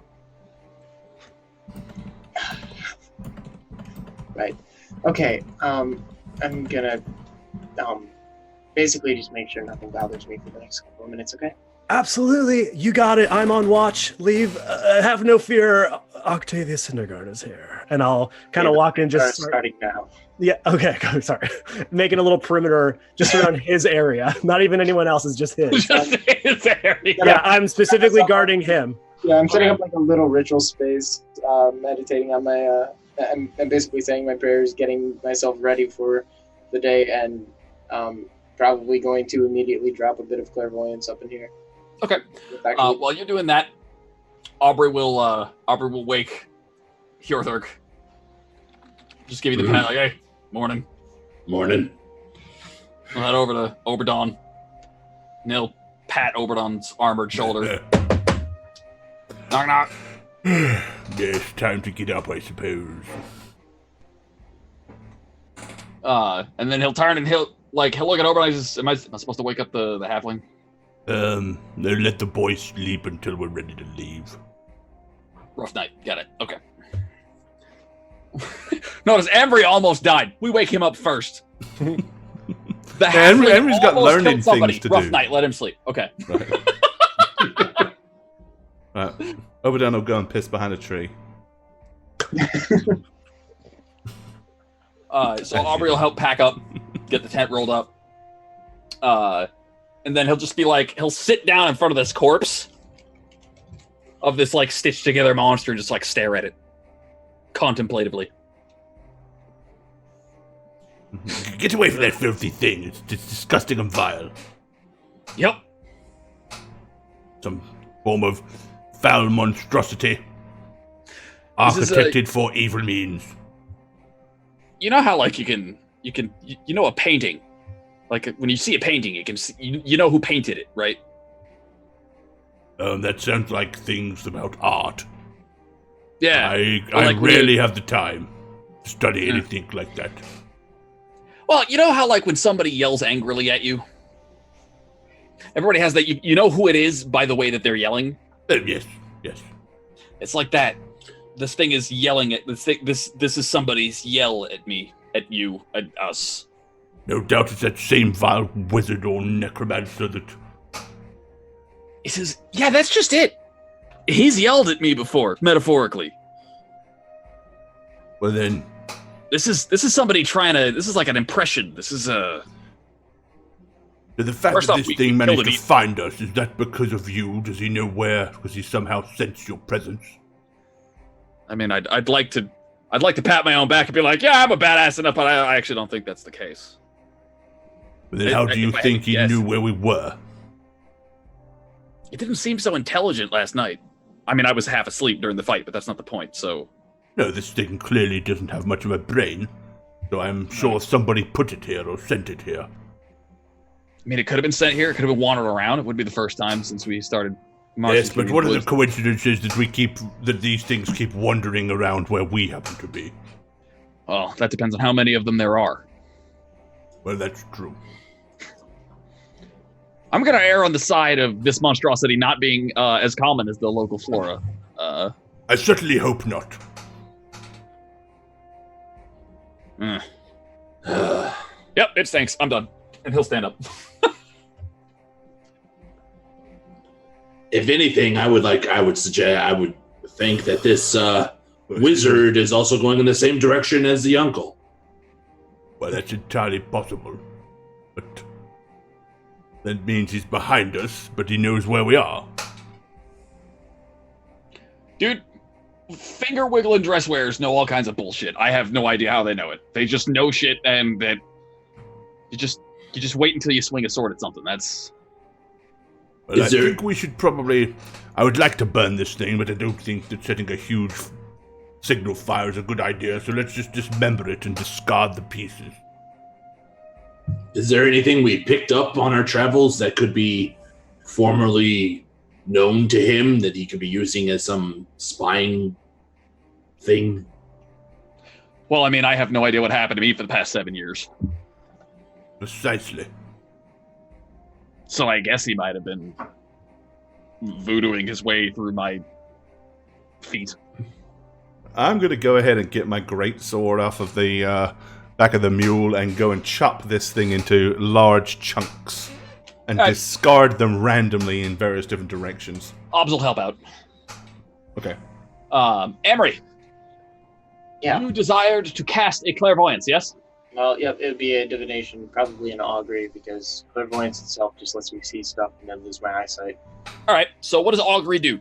Right. Okay. I'm gonna basically just make sure nothing bothers me for the next couple of minutes. Okay. Absolutely, you got it. I'm on watch. Leave. Have no fear. Octavia Syndergaard is here, and I'll kind of walk in. Just starting now. Yeah. Okay. Sorry. Making a little perimeter just around his area. Not even anyone else's. Just his. Just his area. Yeah. I'm specifically guarding him. Yeah, I'm setting up like a little ritual space, meditating on my. I'm basically saying my prayers, getting myself ready for the day, and probably going to immediately drop a bit of clairvoyance up in here. Okay. While you're doing that, Aubrey will wake Hjorthurg. Just give you the pat, like, hey, morning. Morning. We'll head over to Oberdon. And he'll pat Oberdon's armored shoulder. Knock, knock. Yes, time to get up, I suppose. And then he'll turn and he'll look at Oberdon and he says, am I supposed to wake up the halfling? Let the boys sleep until we're ready to leave. Rough night. Got it. Okay. Notice Embry almost died. We wake him up first. Embry's got learning things to Rough do. night. Let him sleep. Okay. Right. Oberdon will go and piss behind a tree. So Aubrey will help pack up, get the tent rolled up. And then he'll just be like, he'll sit down in front of this corpse of this like stitched together monster and just like stare at it contemplatively. Get away from that filthy thing. It's disgusting and vile. Yep. Some form of foul monstrosity. Architected for evil means. You know how like you know a painting, like when you see a painting, you can see, you know who painted it, right? That sounds like things about art. Yeah. I rarely have the time to study anything like that. Well, you know how like when somebody yells angrily at you, everybody has that. You know who it is by the way that they're yelling. Yes. It's like that. This thing is yelling at this thing. This is somebody's yell at me, at you, at us. No doubt it's that same vile wizard or necromancer that... He says, yeah, that's just it. He's yelled at me before, metaphorically. Well then... This is somebody trying to... This is like an impression. This is a... The fact that this thing managed to find us, is that because of you? Does he know where? Because he somehow sensed your presence? I mean, I'd like to pat my own back and be like, yeah, I'm a badass enough, but I actually don't think that's the case. But then how do you think he knew where we were? It didn't seem so intelligent last night. I mean, I was half asleep during the fight, but that's not the point, so... No, this thing clearly doesn't have much of a brain, so I'm sure somebody put it here or sent it here. I mean, it could have been sent here, it could have been wandered around. It would be the first time since we started marching. Yes, but what are the coincidences that these things keep wandering around where we happen to be? Well, that depends on how many of them there are. Well, that's true. I'm going to err on the side of this monstrosity not being as common as the local flora. I certainly hope not. Yep, it stinks. I'm done. And he'll stand up. If anything, I would suggest think that this wizard is also going in the same direction as the uncle. Well, that's entirely possible. But that means he's behind us, but he knows where we are. Dude, finger wiggling dress wearers know all kinds of bullshit. I have no idea how they know it. They just know shit, and that you just wait until you swing a sword at something. That's. Well, I think we should probably. I would like to burn this thing, but I don't think that setting a huge signal fire is a good idea. So let's just dismember it and discard the pieces. Is there anything we picked up on our travels that could be formerly known to him that he could be using as some spying thing? Well, I mean, I have no idea what happened to me for the past 7 years. Precisely. So I guess he might have been voodooing his way through my feet. I'm going to go ahead and get my greatsword off of the back of the mule and go and chop this thing into large chunks and discard them randomly in various different directions. Obs will help out. Okay. Emery. Yeah. You desired to cast a clairvoyance, yes? Well, yep, it would be a divination, probably an augury, because clairvoyance itself just lets me see stuff and then lose my eyesight. All right, so what does augury do?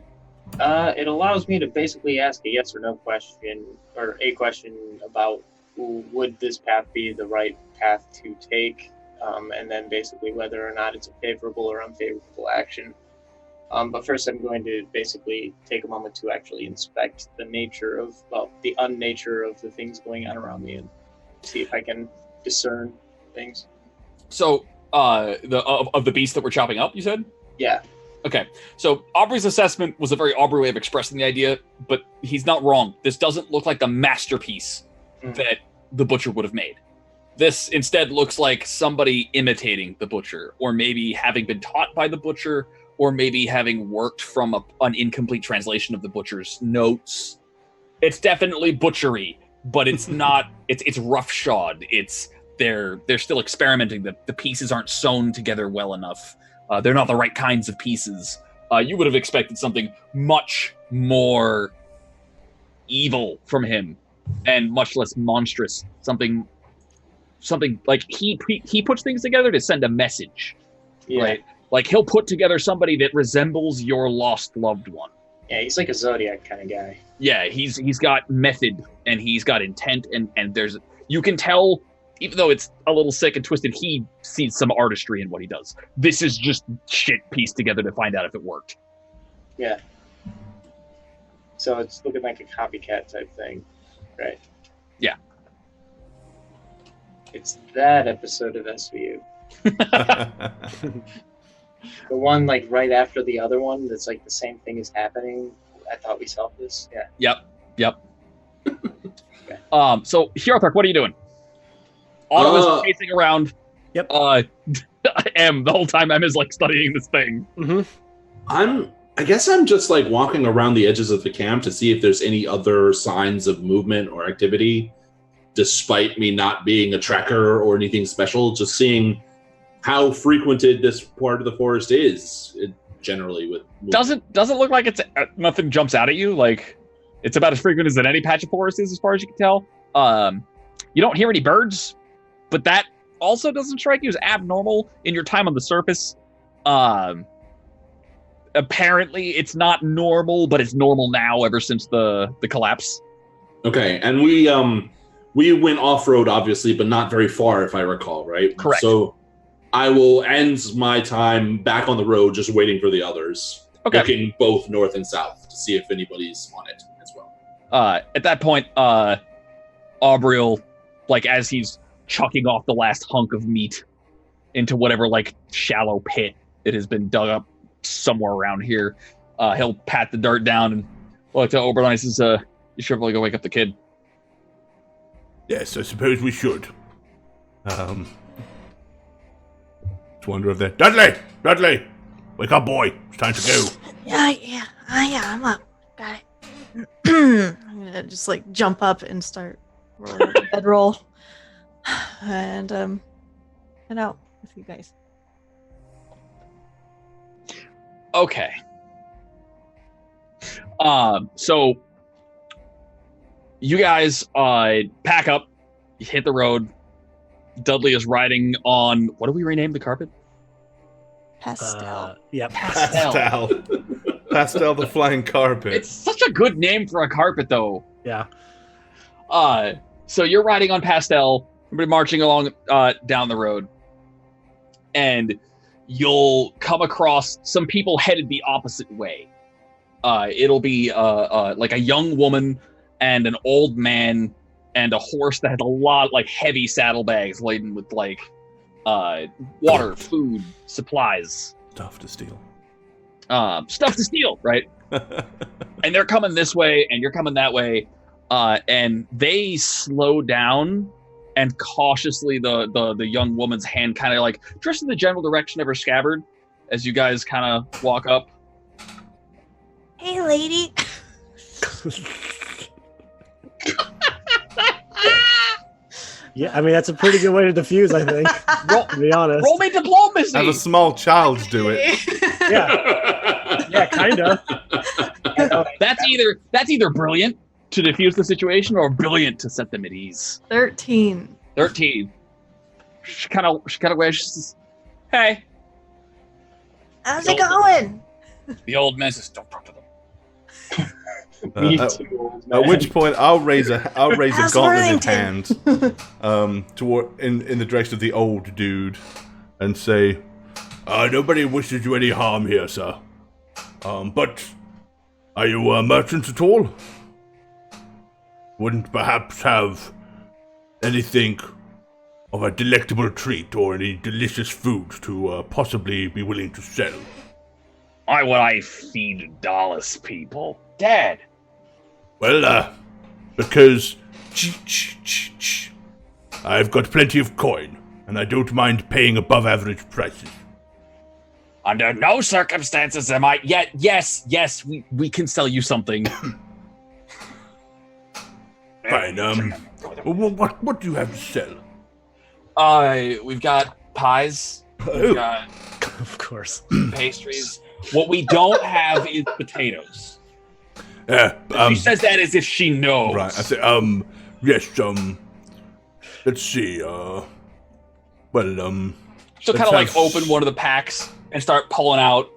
It allows me to basically ask a yes or no question, or a question about would this path be the right path to take, and then basically whether or not it's a favorable or unfavorable action. But first I'm going to basically take a moment to actually inspect the nature of, the unnature of the things going on around me and see if I can discern things. So, of the beast that we're chopping up, you said? Yeah. Okay, so Aubrey's assessment was a very Aubrey way of expressing the idea, but he's not wrong. This doesn't look like the masterpiece that the butcher would have made. This instead looks like somebody imitating the butcher, or maybe having been taught by the butcher, or maybe having worked from an incomplete translation of the butcher's notes. It's definitely butchery, but it's not. It's roughshod. They're still experimenting. The pieces aren't sewn together well enough. They're not the right kinds of pieces. You would have expected something much more evil from him, and much less monstrous. Something like he puts things together to send a message, right? Like he'll put together somebody that resembles your lost loved one. Yeah, he's like a Zodiac kind of guy. Yeah, he's got method and he's got intent, and there's, you can tell. Even though it's a little sick and twisted, he sees some artistry in what he does. This is just shit pieced together to find out if it worked. Yeah. So it's looking like a copycat type thing, right? Yeah. It's that episode of SVU. The one like right after the other one that's like the same thing is happening. I thought we saw this. Yeah. Yep. Okay. So Hierothark, what are you doing? Otto is pacing around. Yep. M the whole time M is like studying this thing. Mm-hmm. I guess I'm just like walking around the edges of the camp to see if there's any other signs of movement or activity, despite me not being a tracker or anything special. Just seeing how frequented this part of the forest is generally with movement. Doesn't look like it's nothing jumps out at you. Like it's about as frequent as any patch of forest is, as far as you can tell. You don't hear any birds. But that also doesn't strike you as abnormal in your time on the surface. Apparently, it's not normal, but it's normal now ever since the collapse. Okay, and we went off-road, obviously, but not very far, if I recall, right? Correct. So I will end my time back on the road just waiting for the others, looking both north and south to see if anybody's on it as well. At that point, Aubrey will, like, as he's chucking off the last hunk of meat into whatever like shallow pit it has been dug up somewhere around here, he'll pat the dirt down and look to Oberlein and says, you should probably go wake up the kid. Yes, I suppose we should. Let's wonder if they're... Dudley! Wake up, boy. It's time to go. Yeah, I'm up. Got it. I'm gonna just like jump up and start rolling a bedroll. And head out with you guys. Okay. So you guys pack up, you hit the road. Dudley is riding on, what do we rename the carpet? Pastel. Pastel. Pastel the flying carpet. It's such a good name for a carpet, though. Yeah. So you're riding on Pastel, everybody marching along down the road, and you'll come across some people headed the opposite way. It'll be like a young woman and an old man and a horse that has a lot like heavy saddlebags laden with like water, food, supplies. Stuff to steal. Stuff to steal, right? And they're coming this way and you're coming that way. And they slow down and cautiously the young woman's hand kind of like drifts in the general direction of her scabbard as you guys kind of walk up. Hey, lady. Yeah, I mean, that's a pretty good way to diffuse, I think, to be honest. Roll me diplomacy! Have a small child do it. Yeah, kind of. That's either brilliant to diffuse the situation or brilliant to set them at ease. 13. 13. She kind of waves. She says, "Hey." How's it going? The old man says, "Don't talk to them." At which point, I'll raise a How's gauntleted Worthington? hand, toward in the direction of the old dude, and say, Nobody wishes you any harm here, sir. But are you merchants at all? Wouldn't perhaps have anything of a delectable treat or any delicious food to possibly be willing to sell? Why would I feed Dallas people? Dad. Well, because I've got plenty of coin, and I don't mind paying above average prices. Under no circumstances am I yet. Yes, we can sell you something. Fine. What do you have to sell? We've got pies. We've got Of course. pastries. What we don't have is potatoes. She says that as if she knows. Right. I say, yes. Let's see. She'll kind of like open one of the packs and start pulling out,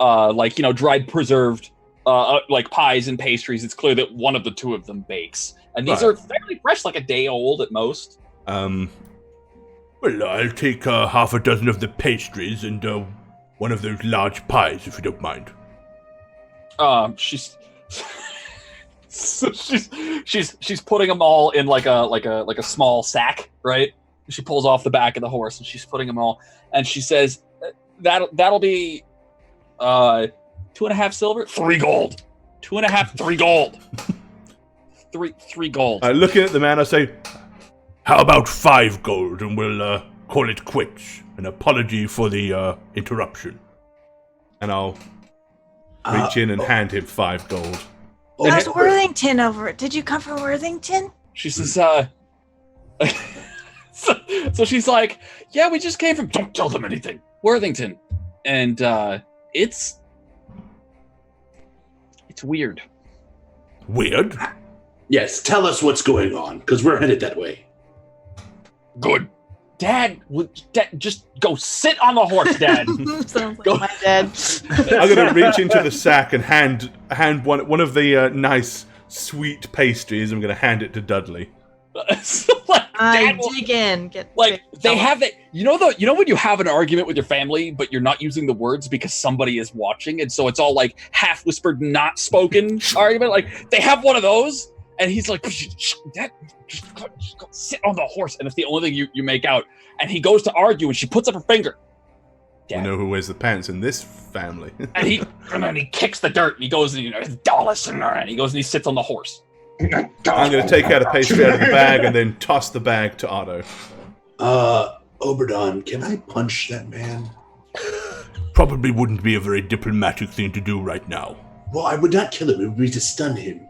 dried preserved, like pies and pastries. It's clear that one of the two of them bakes, and these are fairly fresh, like a day old at most. Well, I'll take half a dozen of the pastries and one of those large pies, if you don't mind. She's putting them all in like a small sack, right? She pulls off the back of the horse and she's putting them all, and she says, "That'll be 2.5 silver, 3 gold, 2.5, 3 gold, 3 gold." looking at the man, I say, How about 5 gold, and we'll call it quits. An apology for the interruption. and I'll reach in and hand him 5 gold. How's Worthington over? Did you come from Worthington? She says, so she's like, "Yeah, we just came from." Don't tell them anything. Worthington, and it's weird. Weird? Yes, tell us what's going on, because we're headed that way. Good. Dad, just go sit on the horse, Dad. Sounds like my dad. I'm gonna reach into the sack and hand one of the nice sweet pastries. I'm gonna hand it to Dudley. So, like, I dig in. They have that. You know when you have an argument with your family, but you're not using the words because somebody is watching, and so it's all like half whispered, not spoken argument. Like they have one of those, and he's like, "Dad, just go sit on the horse," and it's the only thing you make out. And he goes to argue, and she puts up her finger. We know who wears the pants in this family. and he kicks the dirt, and he goes, and Dallas, and he goes and he sits on the horse. I'm going to take out a pastry out of the bag and then toss the bag to Otto. Oberdon, can I punch that man? Probably wouldn't be a very diplomatic thing to do right now. Well, I would not kill him. It would be to stun him.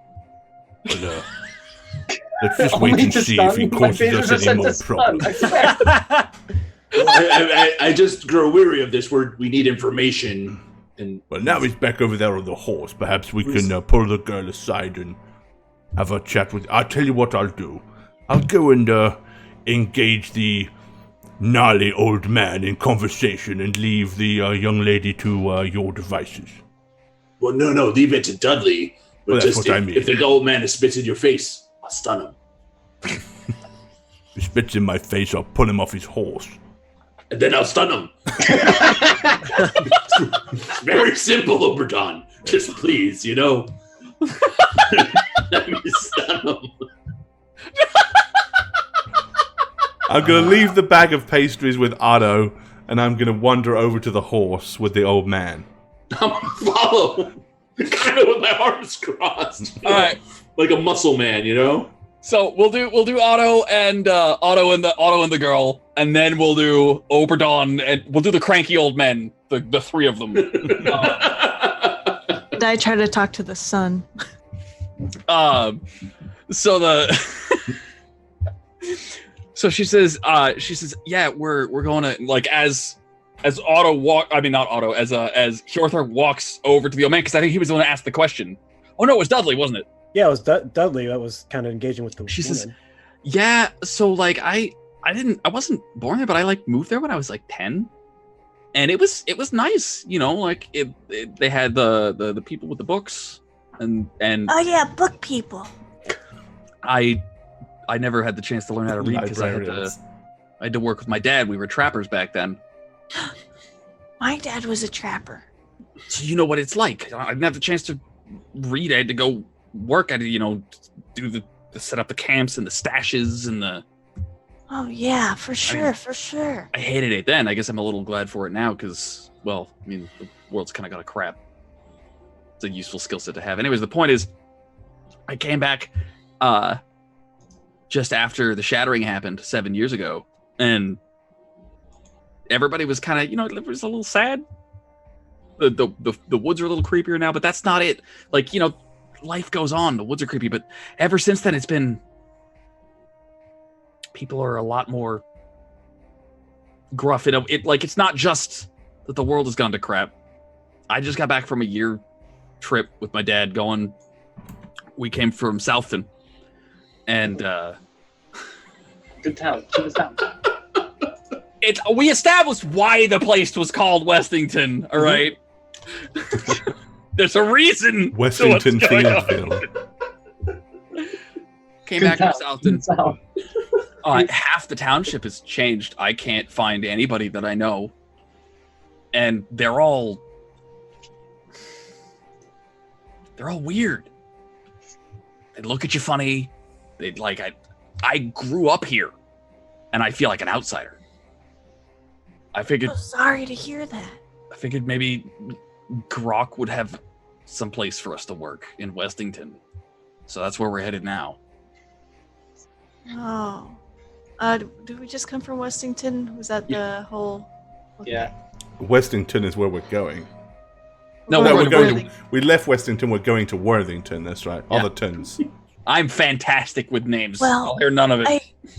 But, let's just wait and see if he causes us any more problems. I just grow weary of this. We need information. And Well, now he's back over there on the horse. Perhaps we can pull the girl aside and have a chat with. I'll tell you what I'll do. I'll go and engage the gnarly old man in conversation and leave the young lady to your devices. well, no, leave it to Dudley. But Well, that's just what I mean. if the old man spits in your face, I'll stun him. He spits in my face, I'll pull him off his horse. And then I'll stun him. It's very simple, Oberdon. Just please, Let me stun him. I'm going to leave the bag of pastries with Otto, and I'm going to wander over to the horse with the old man. I'm gonna follow. Kind of with my arms crossed. All right. Like a muscle man, So we'll do Otto and the girl, and then we'll do Oberdon, and we'll do the cranky old men, the three of them. And I try to talk to the son. So she says, yeah, we're going to, like, as Hjorthar walks over to the old man, because I think he was the one to ask the question. Oh no, it was Dudley, wasn't it? Yeah, it was Dudley that was kind of engaging with the She woman. says, yeah, so like I wasn't born there, but I like moved there when I was like 10. And it was nice, like they had the people with the books and Oh yeah, book people. I never had the chance to learn how to read because I had to work with my dad. We were trappers back then. My dad was a trapper. So you know what it's like. I didn't have the chance to read. I had to go work. I had to, do the set up the camps and the stashes and the... Oh yeah, for sure. I hated it then. I guess I'm a little glad for it now because, well, I mean, the world's kind of got a crap. It's a useful skill set to have. Anyways, the point is, I came back just after the shattering happened 7 years ago, and everybody was kind of, it was a little sad. The woods are a little creepier now, but that's not it. Like, life goes on. The woods are creepy, but ever since then, it's been... People are a lot more gruff. It's not just that the world has gone to crap. I just got back from a year trip with my dad going. We came from Southton, and Good town. we established why the place was called Westington. All right, there's a reason. Westington Fieldville. Came back from Southton. Half the township has changed. I can't find anybody that I know, and they're all weird. They look at you funny. I grew up here, and I feel like an outsider. I figured. I'm sorry to hear that. I figured maybe Grok would have some place for us to work in Westington, so that's where we're headed now. Oh. Did we just come from Westington? Was that the whole... Yeah. Westington is where we're going. No, we're going Worthing. we left Westington, we're going to Worthington, that's right. Yeah. Other tons. I'm fantastic with names. Well, I'll hear none of it.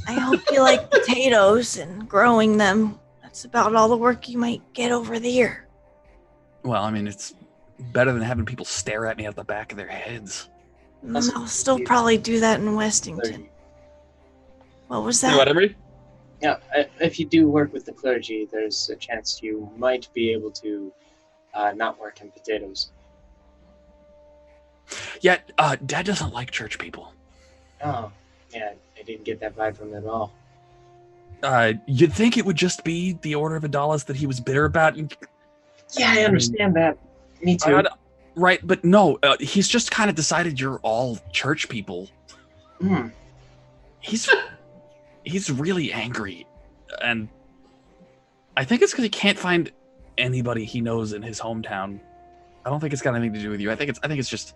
I hope you like potatoes and growing them. That's about all the work you might get over there. Well, I mean, it's better than having people stare at me out the back of their heads. I'll still probably do that in Westington. What was that? What, Emery? Yeah, if you do work with the clergy, there's a chance you might be able to not work in potatoes. Yeah, Dad doesn't like church people. Oh, yeah, I didn't get that vibe from him at all. You'd think it would just be the Order of Adalis that he was bitter about. Yeah, I understand that. Me too. Right, but no, he's just kind of decided you're all church people. Hmm. He's really angry, and I think it's because he can't find anybody he knows in his hometown. I don't think it's got anything to do with you. I think it's just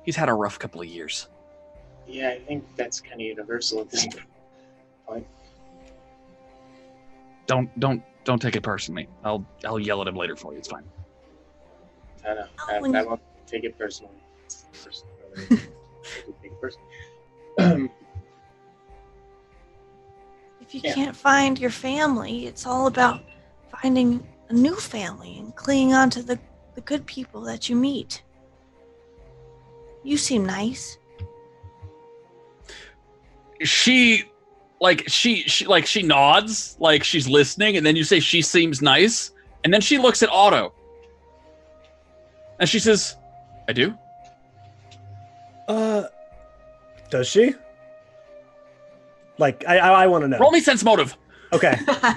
he's had a rough couple of years. Yeah, I think that's kind of universal at this point. Don't take it personally. I'll yell at him later for you. It's fine. I know. Oh, I won't take it personally. Take it personally. If you can't find your family, it's all about finding a new family and clinging on to the the good people that you meet. You seem nice. She nods, like she's listening, and then you say she seems nice, and then she looks at Otto. And she says, I do? Does she? Like, I want to know. Roll me sense motive. Okay. Because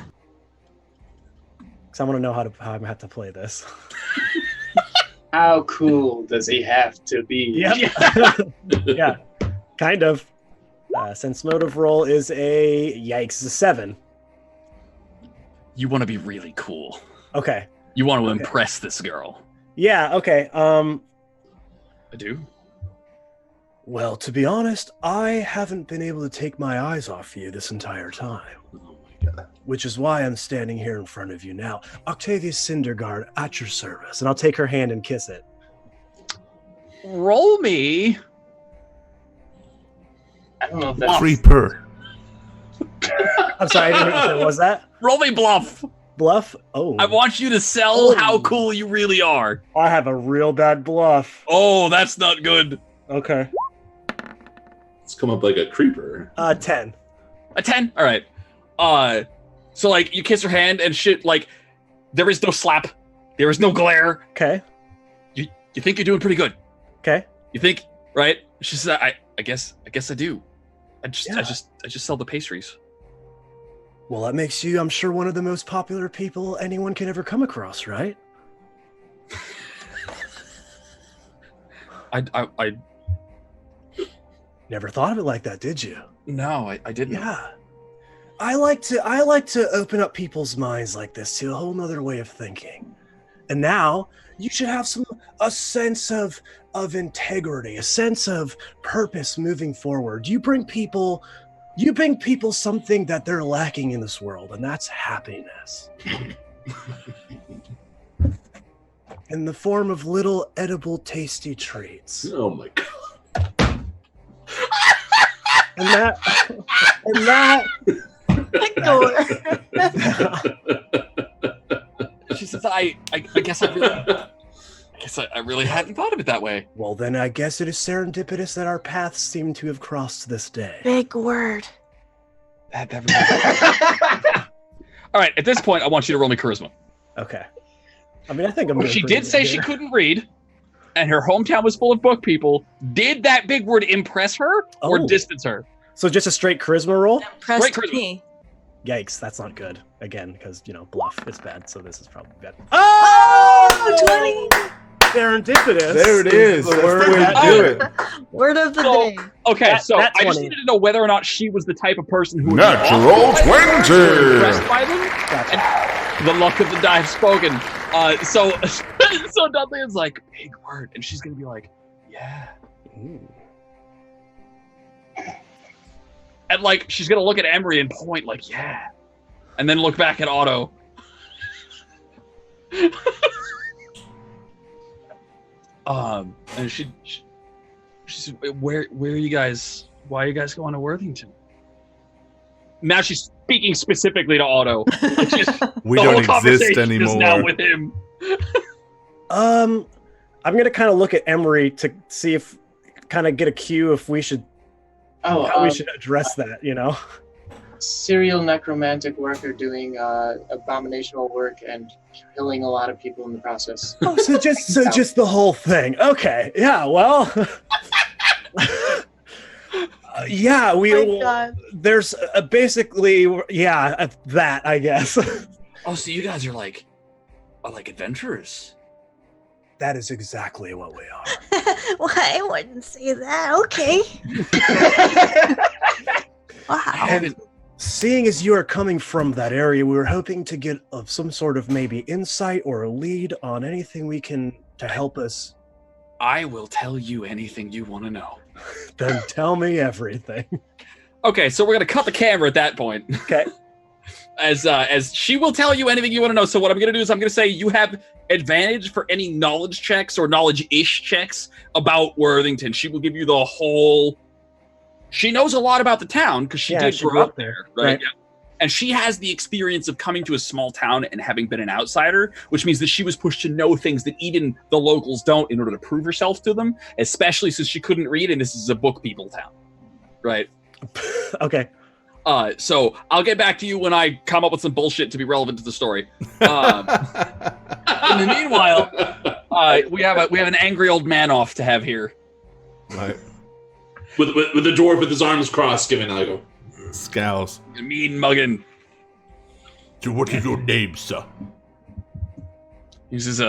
I want to know how I have to play this. How cool does he have to be? Yep. Yeah, kind of. Sense motive roll is a yikes, a 7. You want to be really cool. Okay. You want to impress this girl. Yeah, okay. I do? Well, to be honest, I haven't been able to take my eyes off you this entire time. Oh my god. Which is why I'm standing here in front of you now. Octavia Cinderguard, at your service. And I'll take her hand and kiss it. Roll me. I don't know if that's Creeper. I'm sorry, I didn't hear what was that? Roll me bluff. Bluff? Oh. I want you to sell how cool you really are. I have a real bad bluff. Oh, that's not good. Okay. It's come up like a creeper. 10. A 10? All right. So like you kiss her hand and shit, like there is no slap. There is no glare. Okay. You think you're doing pretty good. Okay. You think, right? She said, I guess I do. I just sell the pastries. Well, that makes you, I'm sure, one of the most popular people anyone can ever come across, right? I Never thought of it like that, did you? no, I didn't. Yeah. I like to open up people's minds like this to a whole nother way of thinking. And now you should have a sense of integrity, a sense of purpose moving forward. You bring people something that they're lacking in this world, and that's happiness. In the form of little edible tasty treats. Oh my god. And that She says, I guess I really hadn't thought of it that way. Well, then I guess it is serendipitous that our paths seem to have crossed this day. Big word. All right, at this point, I want you to roll me charisma. Okay. I mean, I think I'm doing She pretty did good say here. she couldn't read, and her hometown was full of book people. Did that big word impress her or Oh. distance her? So just a straight charisma roll? Impressed charisma. me. Yikes, that's not good. Again, because, bluff is bad, so this is probably bad. Oh, 20. Serendipitous. There it is. the That's word the way to that- do it. Word of the So- day. Okay, That- so that's I just 20. needed to know whether or not she was the type of person who would be Natural awed by them or 20. impressed by them. Gotcha. The luck of the die have spoken. So Dudley is like, big word, and she's gonna be like, yeah. Ooh. And like she's gonna look at Emery and point like, yeah. And then look back at Otto. And she said, where are you guys? Why are you guys going to Worthington? Now she's speaking specifically to Otto. Like We the don't whole exist conversation is anymore. now with him. I'm gonna kind of look at Emery to see if, kind of get a cue if we should, how we should address that. Serial necromantic worker doing abominational work and killing a lot of people in the process. Oh, so just the whole thing. Okay. Yeah. Well. Yeah. My God. There's basically that, I guess. Oh, so you guys are like adventurers. That is exactly what we are. Well, I wouldn't say that. Okay. Wow. And seeing as you are coming from that area, we were hoping to get some sort of maybe insight or a lead on anything we can to help us. I will tell you anything you want to know. Then tell me everything. Okay, so we're gonna cut the camera at that point. Okay. As she will tell you anything you want to know. So what I'm gonna do is I'm gonna say you have advantage for any knowledge checks or knowledge-ish checks about Worthington. She will give you the whole. She knows a lot about the town because she did she grow grew up up there, right? right. Yeah. And she has the experience of coming to a small town and having been an outsider, which means that she was pushed to know things that even the locals don't in order to prove herself to them, especially since she couldn't read and this is a book people town. Right? Okay. So I'll get back to you when I come up with some bullshit to be relevant to the story. In the meanwhile, we have an angry old man off to have here. Right. With the dwarf with his arms crossed, giving like a scowls. Mean muggin. So what is your name, sir? He says,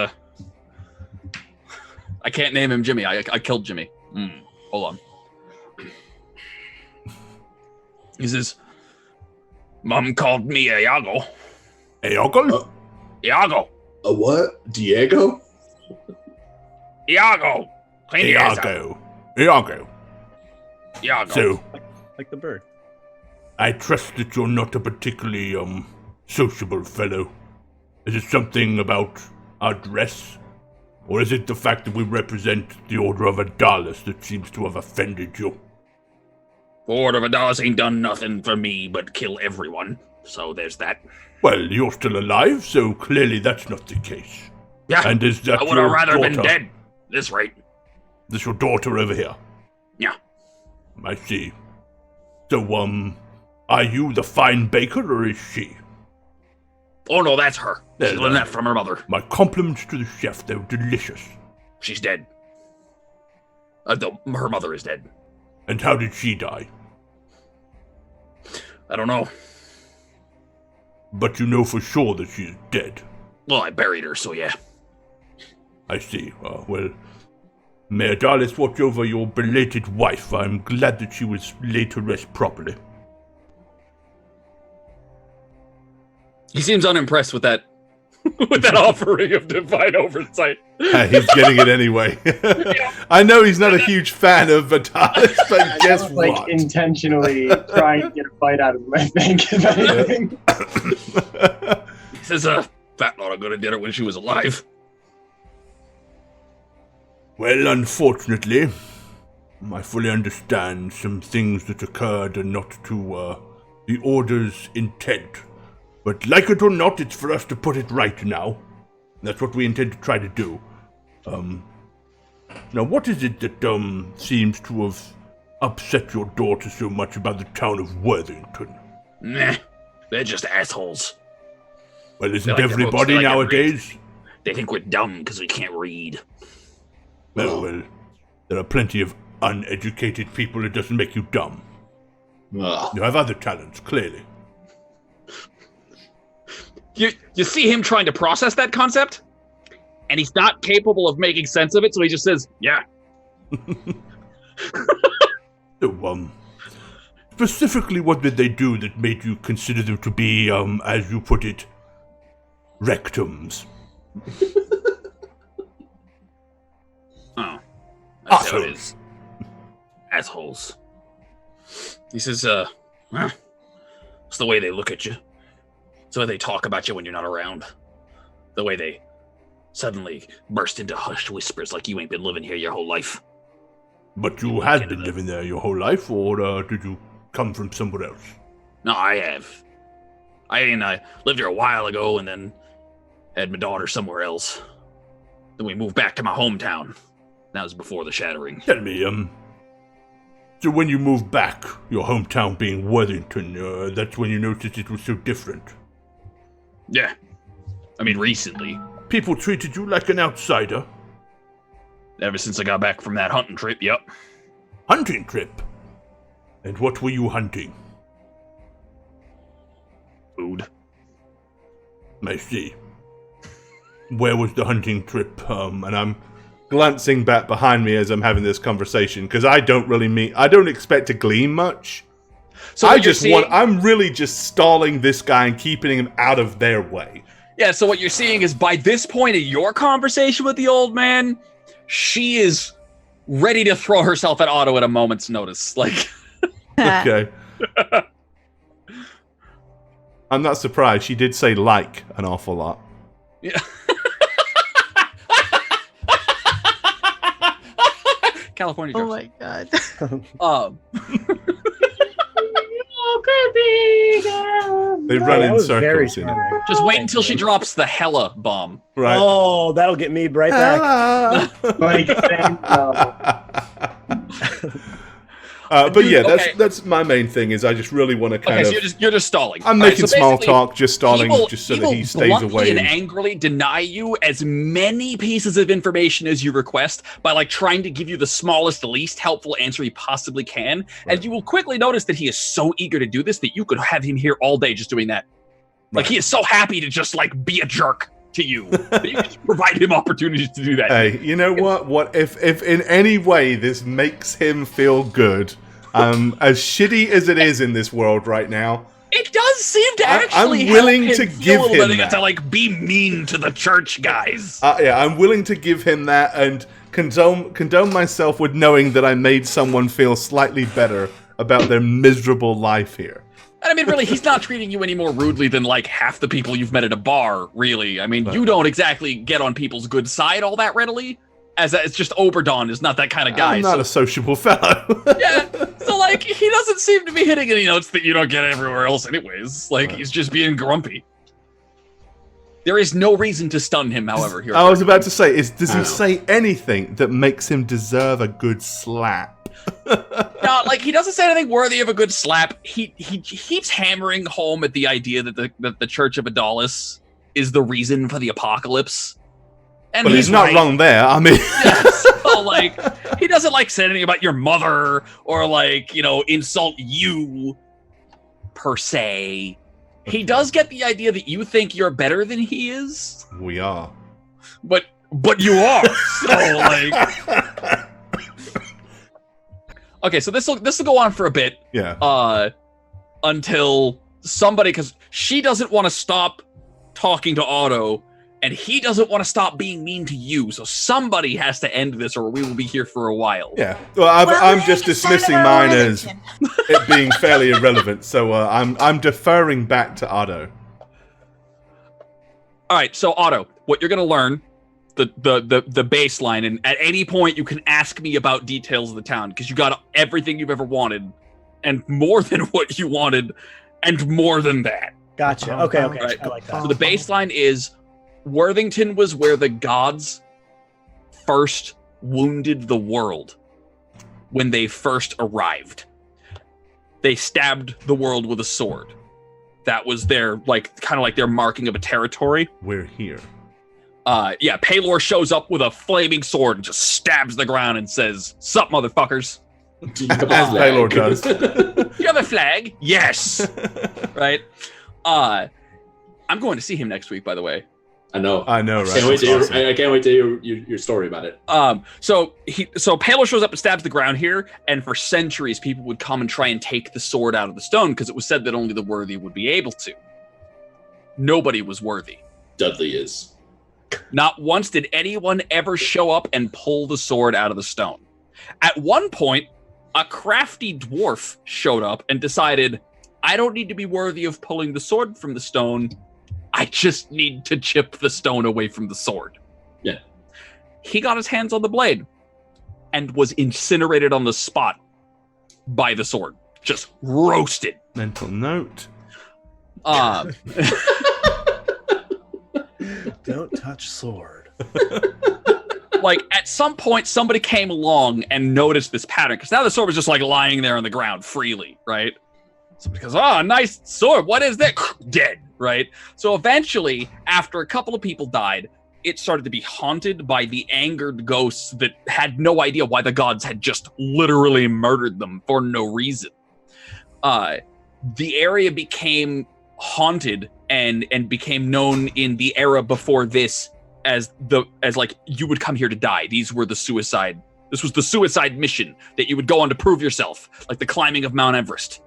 I can't name him Jimmy. I killed Jimmy. Hold on. He says, Mom called me Iago. Iago? Iago. A what? Diego? Iago. Iago. So, like the bird. I trust that you're not a particularly sociable fellow. Is it something about our dress? Or is it the fact that we represent the Order of Adalis that seems to have offended you? The Order of Adalis ain't done nothing for me but kill everyone. So there's that. Well, you're still alive, so clearly that's not the case. Yeah, and is that I would have rather been dead. This rate. This your daughter over here? Yeah. I see. So, are you the fine baker, or is she? Oh no, that's her. She learned that from her mother. My compliments to the chef, they're delicious. She's dead. Her mother is dead. And how did she die? I don't know. But you know for sure that she is dead. Well, I buried her, so yeah. I see. Well, may Adalis watch over your belated wife. I'm glad that she was laid to rest properly. He seems unimpressed with that offering of divine oversight. He's getting it anyway. I know he's not a huge fan of Adalis, but guess what? Like intentionally trying to get a bite out of him, I think, if anything. He says, fat lot of good at dinner when she was alive. Well, unfortunately, I fully understand some things that occurred are not to the Order's intent. But like it or not, it's for us to put it right now. That's what we intend to try to do. Now, what is it that seems to have upset your daughter so much about the town of Worthington? Nah, they're just assholes. Well, isn't everybody nowadays? They think we're dumb because we can't read. Well, there are plenty of uneducated people. It doesn't make you dumb. You have other talents, clearly. You see him trying to process that concept, and he's not capable of making sense of it, so he just says, yeah. So, specifically, what did they do that made you consider them to be, as you put it, rectums? Oh. That's how it is. Assholes. He says, it's the way they look at you. It's the way they talk about you when you're not around. The way they suddenly burst into hushed whispers like you ain't been living here your whole life. But you had been living there your whole life, or did you come from somewhere else? No, I have. I lived here a while ago and then had my daughter somewhere else. Then we moved back to my hometown. That was before the shattering. Tell me, so when you moved back, your hometown being Worthington, that's when you noticed it was so different? Yeah. I mean, recently. People treated you like an outsider? Ever since I got back from that hunting trip, yep. Hunting trip? And what were you hunting? Food. I see. Where was the hunting trip? And I'm glancing back behind me as I'm having this conversation, because I don't expect to glean much. So I'm really just stalling this guy and keeping him out of their way. Yeah, so what you're seeing is by this point in your conversation with the old man, she is ready to throw herself at Otto at a moment's notice. Like, okay. I'm not surprised. She did say like an awful lot. Yeah. California jokes. Oh my god. They run in Very circles. charming. Just wait until she drops the Hella bomb. Right. Oh, that'll get me right back. Like, but yeah, okay. that's my main thing. Is I just really want to kind of. So you're just stalling. I'm All right, making so small basically, talk, just stalling, just so that he stays bluntly away. and angrily deny you as many pieces of information as you request by like trying to give you the smallest, least helpful answer he possibly can. Right. And you will quickly notice that he is so eager to do this that you could have him here all day just doing that. Like he is so happy to just like be a jerk to you that you just provide him opportunities to do that. Hey, you know what? What if in any way this makes him feel good? As shitty as it is in this world right now, it does seem to actually I'm willing help to him give feel him that. To like be mean to the church guys. Yeah, I'm willing to give him that and condone myself with knowing that I made someone feel slightly better about their miserable life here. And I mean, really, he's not treating you any more rudely than like half the people you've met at a bar, really. I mean, you don't exactly get on people's good side all that readily. As it's just Oberdon is not that kind of guy. I'm not a sociable fellow. Yeah, so like, he doesn't seem to be hitting any notes that you don't get everywhere else anyways. Like, he's just being grumpy. There is no reason to stun him, however. Here I was about to say, does he say anything that makes him deserve a good slap? No, like he doesn't say anything worthy of a good slap. He keeps hammering home at the idea that the Church of Adalis is the reason for the apocalypse. And but he's not right. wrong there. I mean, yeah, so like he doesn't like say anything about your mother or like insult you per se. He does get the idea that you think you're better than he is. We are, but you are. So like. Okay, so this will go on for a bit. Yeah. Until somebody, because she doesn't want to stop talking to Otto, and he doesn't want to stop being mean to you. So somebody has to end this, or we will be here for a while. Yeah. Well, I'm just dismissing mine as it being fairly irrelevant. So I'm deferring back to Otto. All right. So Otto, what you're going to learn. The baseline, and at any point you can ask me about details of the town because you got everything you've ever wanted and more than what you wanted and more than that. Gotcha. Okay. Right. I like that. So the baseline is Worthington was where the gods first wounded the world when they first arrived. They stabbed the world with a sword. That was their kind of like their marking of a territory. We're here. Yeah, Paylor shows up with a flaming sword and just stabs the ground and says, "Sup, motherfuckers." As Paylor does. You have a flag? Yes. Right? I'm going to see him next week, by the way. I know, right? I can't wait to hear your story about it. So Paylor shows up and stabs the ground here, and for centuries people would come and try and take the sword out of the stone because it was said that only the worthy would be able to. Nobody was worthy. Dudley is. Not once did anyone ever show up and pull the sword out of the stone. At one point, a crafty dwarf showed up and decided, I don't need to be worthy of pulling the sword from the stone. I just need to chip the stone away from the sword. Yeah. He got his hands on the blade and was incinerated on the spot by the sword. Just roasted. Mental note. Don't touch sword. Like at some point somebody came along and noticed this pattern because now the sword was just like lying there on the ground freely, right? Somebody goes, "Oh, nice sword. What is that?" Dead, right? So eventually, after a couple of people died, it started to be haunted by the angered ghosts that had no idea why the gods had just literally murdered them for no reason. The area became haunted and became known in the era before this as like you would come here to die. This was the suicide mission that you would go on to prove yourself, like the climbing of Mount Everest.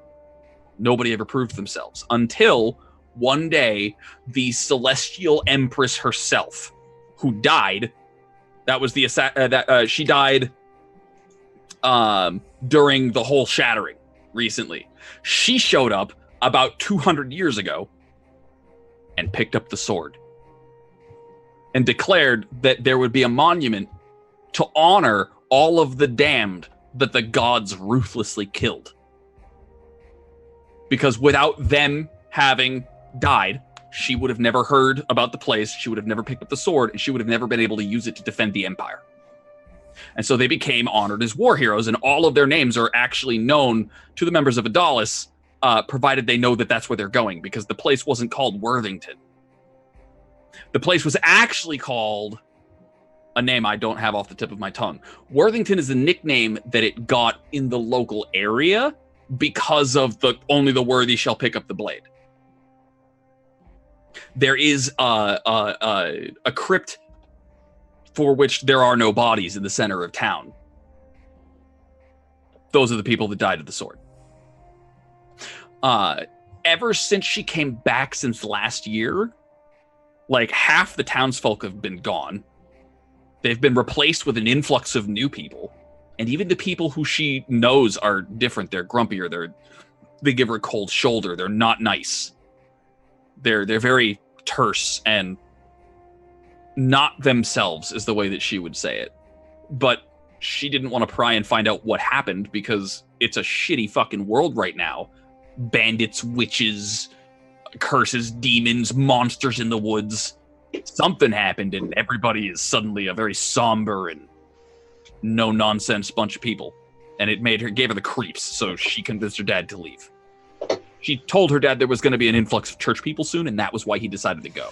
Nobody ever proved themselves until one day the Celestial Empress herself, who died, she died during the whole shattering recently. She showed up about 200 years ago and picked up the sword and declared that there would be a monument to honor all of the damned that the gods ruthlessly killed. Because without them having died, she would have never heard about the place, she would have never picked up the sword, and she would have never been able to use it to defend the Empire. And so they became honored as war heroes, and all of their names are actually known to the members of Adalis, provided they know that that's where they're going, because the place wasn't called Worthington. The place was actually called a name I don't have off the tip of my tongue. Worthington is a nickname that it got in the local area because of the only the worthy shall pick up the blade. There is a crypt for which there are no bodies in the center of town. Those are the people that died of the sword. Ever since she came back since last year, like half the townsfolk have been gone. They've been replaced with an influx of new people. And even the people who she knows are different. They're grumpier. They give her a cold shoulder. They're not nice. They're very terse and not themselves is the way that she would say it. But she didn't want to pry and find out what happened because it's a shitty fucking world right now. Bandits, witches, curses, demons, monsters in the woods. Something happened and everybody is suddenly a very somber and no-nonsense bunch of people. And it gave her the creeps, so she convinced her dad to leave. She told her dad there was going to be an influx of church people soon, and that was why he decided to go.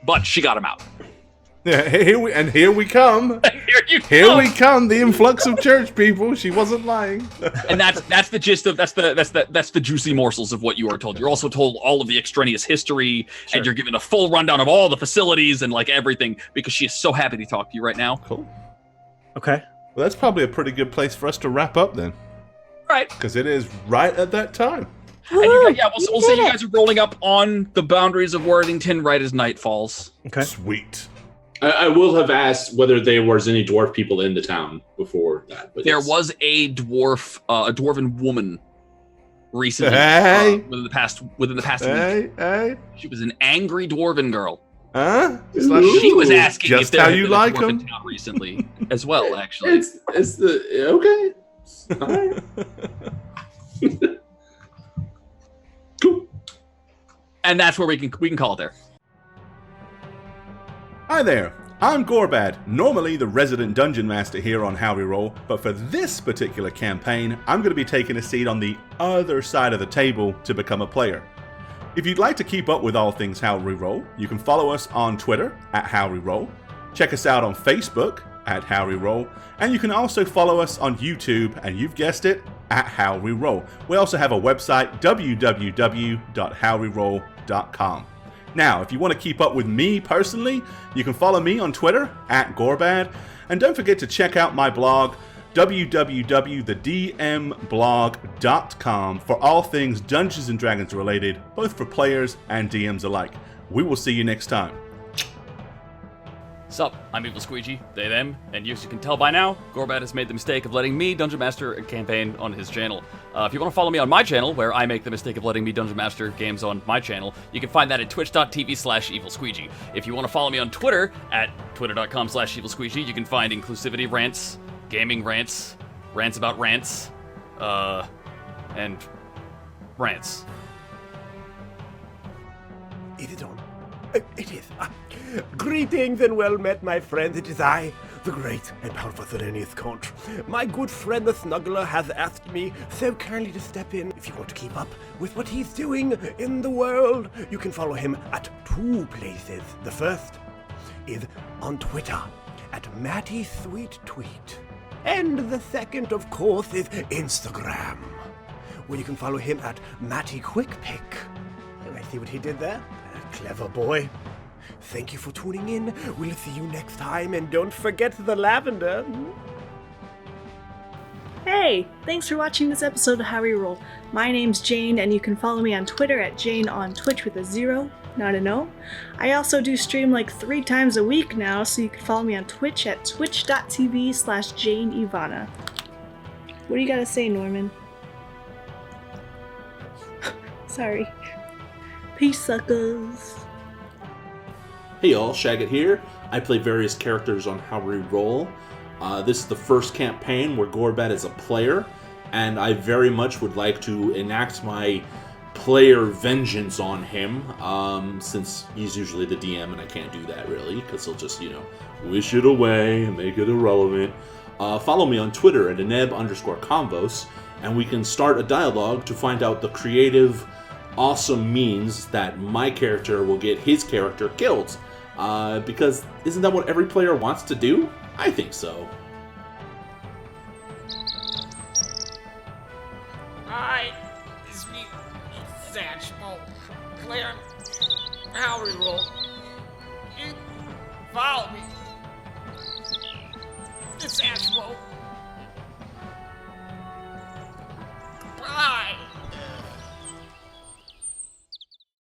But she got him out. Yeah, here we come. Here we come. The influx of church people. She wasn't lying. And that's the gist of that's the juicy morsels of what you are told. You're also told all of the extraneous history, and you're given a full rundown of all the facilities and like everything because she is so happy to talk to you right now. Cool. Okay. Well, that's probably a pretty good place for us to wrap up then. Right. Because it is right at that time. And we'll say you guys are rolling up on the boundaries of Worthington right as night falls. Okay. Sweet. I will have asked whether there was any dwarf people in the town before that. But there was a dwarven woman recently within the past week. Hey. She was an angry dwarven girl. Huh? She was asking just if there how had you been like a dwarf them in town recently as well. Actually, it's the okay. All right. Cool. And that's where we can call it there. Hi there, I'm Gorbad, normally the resident dungeon master here on How We Roll, but for this particular campaign, I'm going to be taking a seat on the other side of the table to become a player. If you'd like to keep up with all things How We Roll, you can follow us on Twitter at How We Roll, check us out on Facebook at How We Roll, and you can also follow us on YouTube, and you've guessed it, at How We Roll. We also have a website, www.howweroll.com. Now, if you want to keep up with me personally, you can follow me on Twitter, at Gorbad, and don't forget to check out my blog, www.thedmblog.com, for all things Dungeons & Dragons related, both for players and DMs alike. We will see you next time. Sup, I'm Evil Squeegee, they, them, and as you can tell by now, Gorbad has made the mistake of letting me Dungeon Master a campaign on his channel. If you want to follow me on my channel, where I make the mistake of letting me Dungeon Master games on my channel, you can find that at twitch.tv/evilsqueegee. If you want to follow me on Twitter, at twitter.com/evilsqueegee, you can find inclusivity rants, gaming rants, rants about rants, and rants. Is it on? It is. Greetings and well met, my friends. It is I, the great and powerful Thelonious Conch. My good friend the Snuggler has asked me so kindly to step in. If you want to keep up with what he's doing in the world, you can follow him at two places. The first is on Twitter at MattySweetTweet. And the second, of course, is Instagram, where you can follow him at MattyQuickPick. I see what he did there. Clever boy. Thank you for tuning in. We'll see you next time, and don't forget the lavender. Hey, thanks for watching this episode of How We Roll. My name's Jane, and you can follow me on Twitter at Jane on Twitch with a 0, not an O. I also do stream like 3 times a week now, so you can follow me on Twitch at twitch.tv/JaneIvana. What do you gotta say, Norman? Sorry. Peace, suckers. Hey y'all, Shagget here. I play various characters on How We Roll. This is the first campaign where Gorbad is a player, and I very much would like to enact my player vengeance on him, since he's usually the DM and I can't do that really, because he'll just, wish it away and make it irrelevant. Follow me on Twitter at @eneb_convos, and we can start a dialogue to find out the creative, awesome means that my character will get his character killed. Because isn't that what every player wants to do? I think so. Hi, it's me, Satchmo. Claire, how we roll? You follow me. It's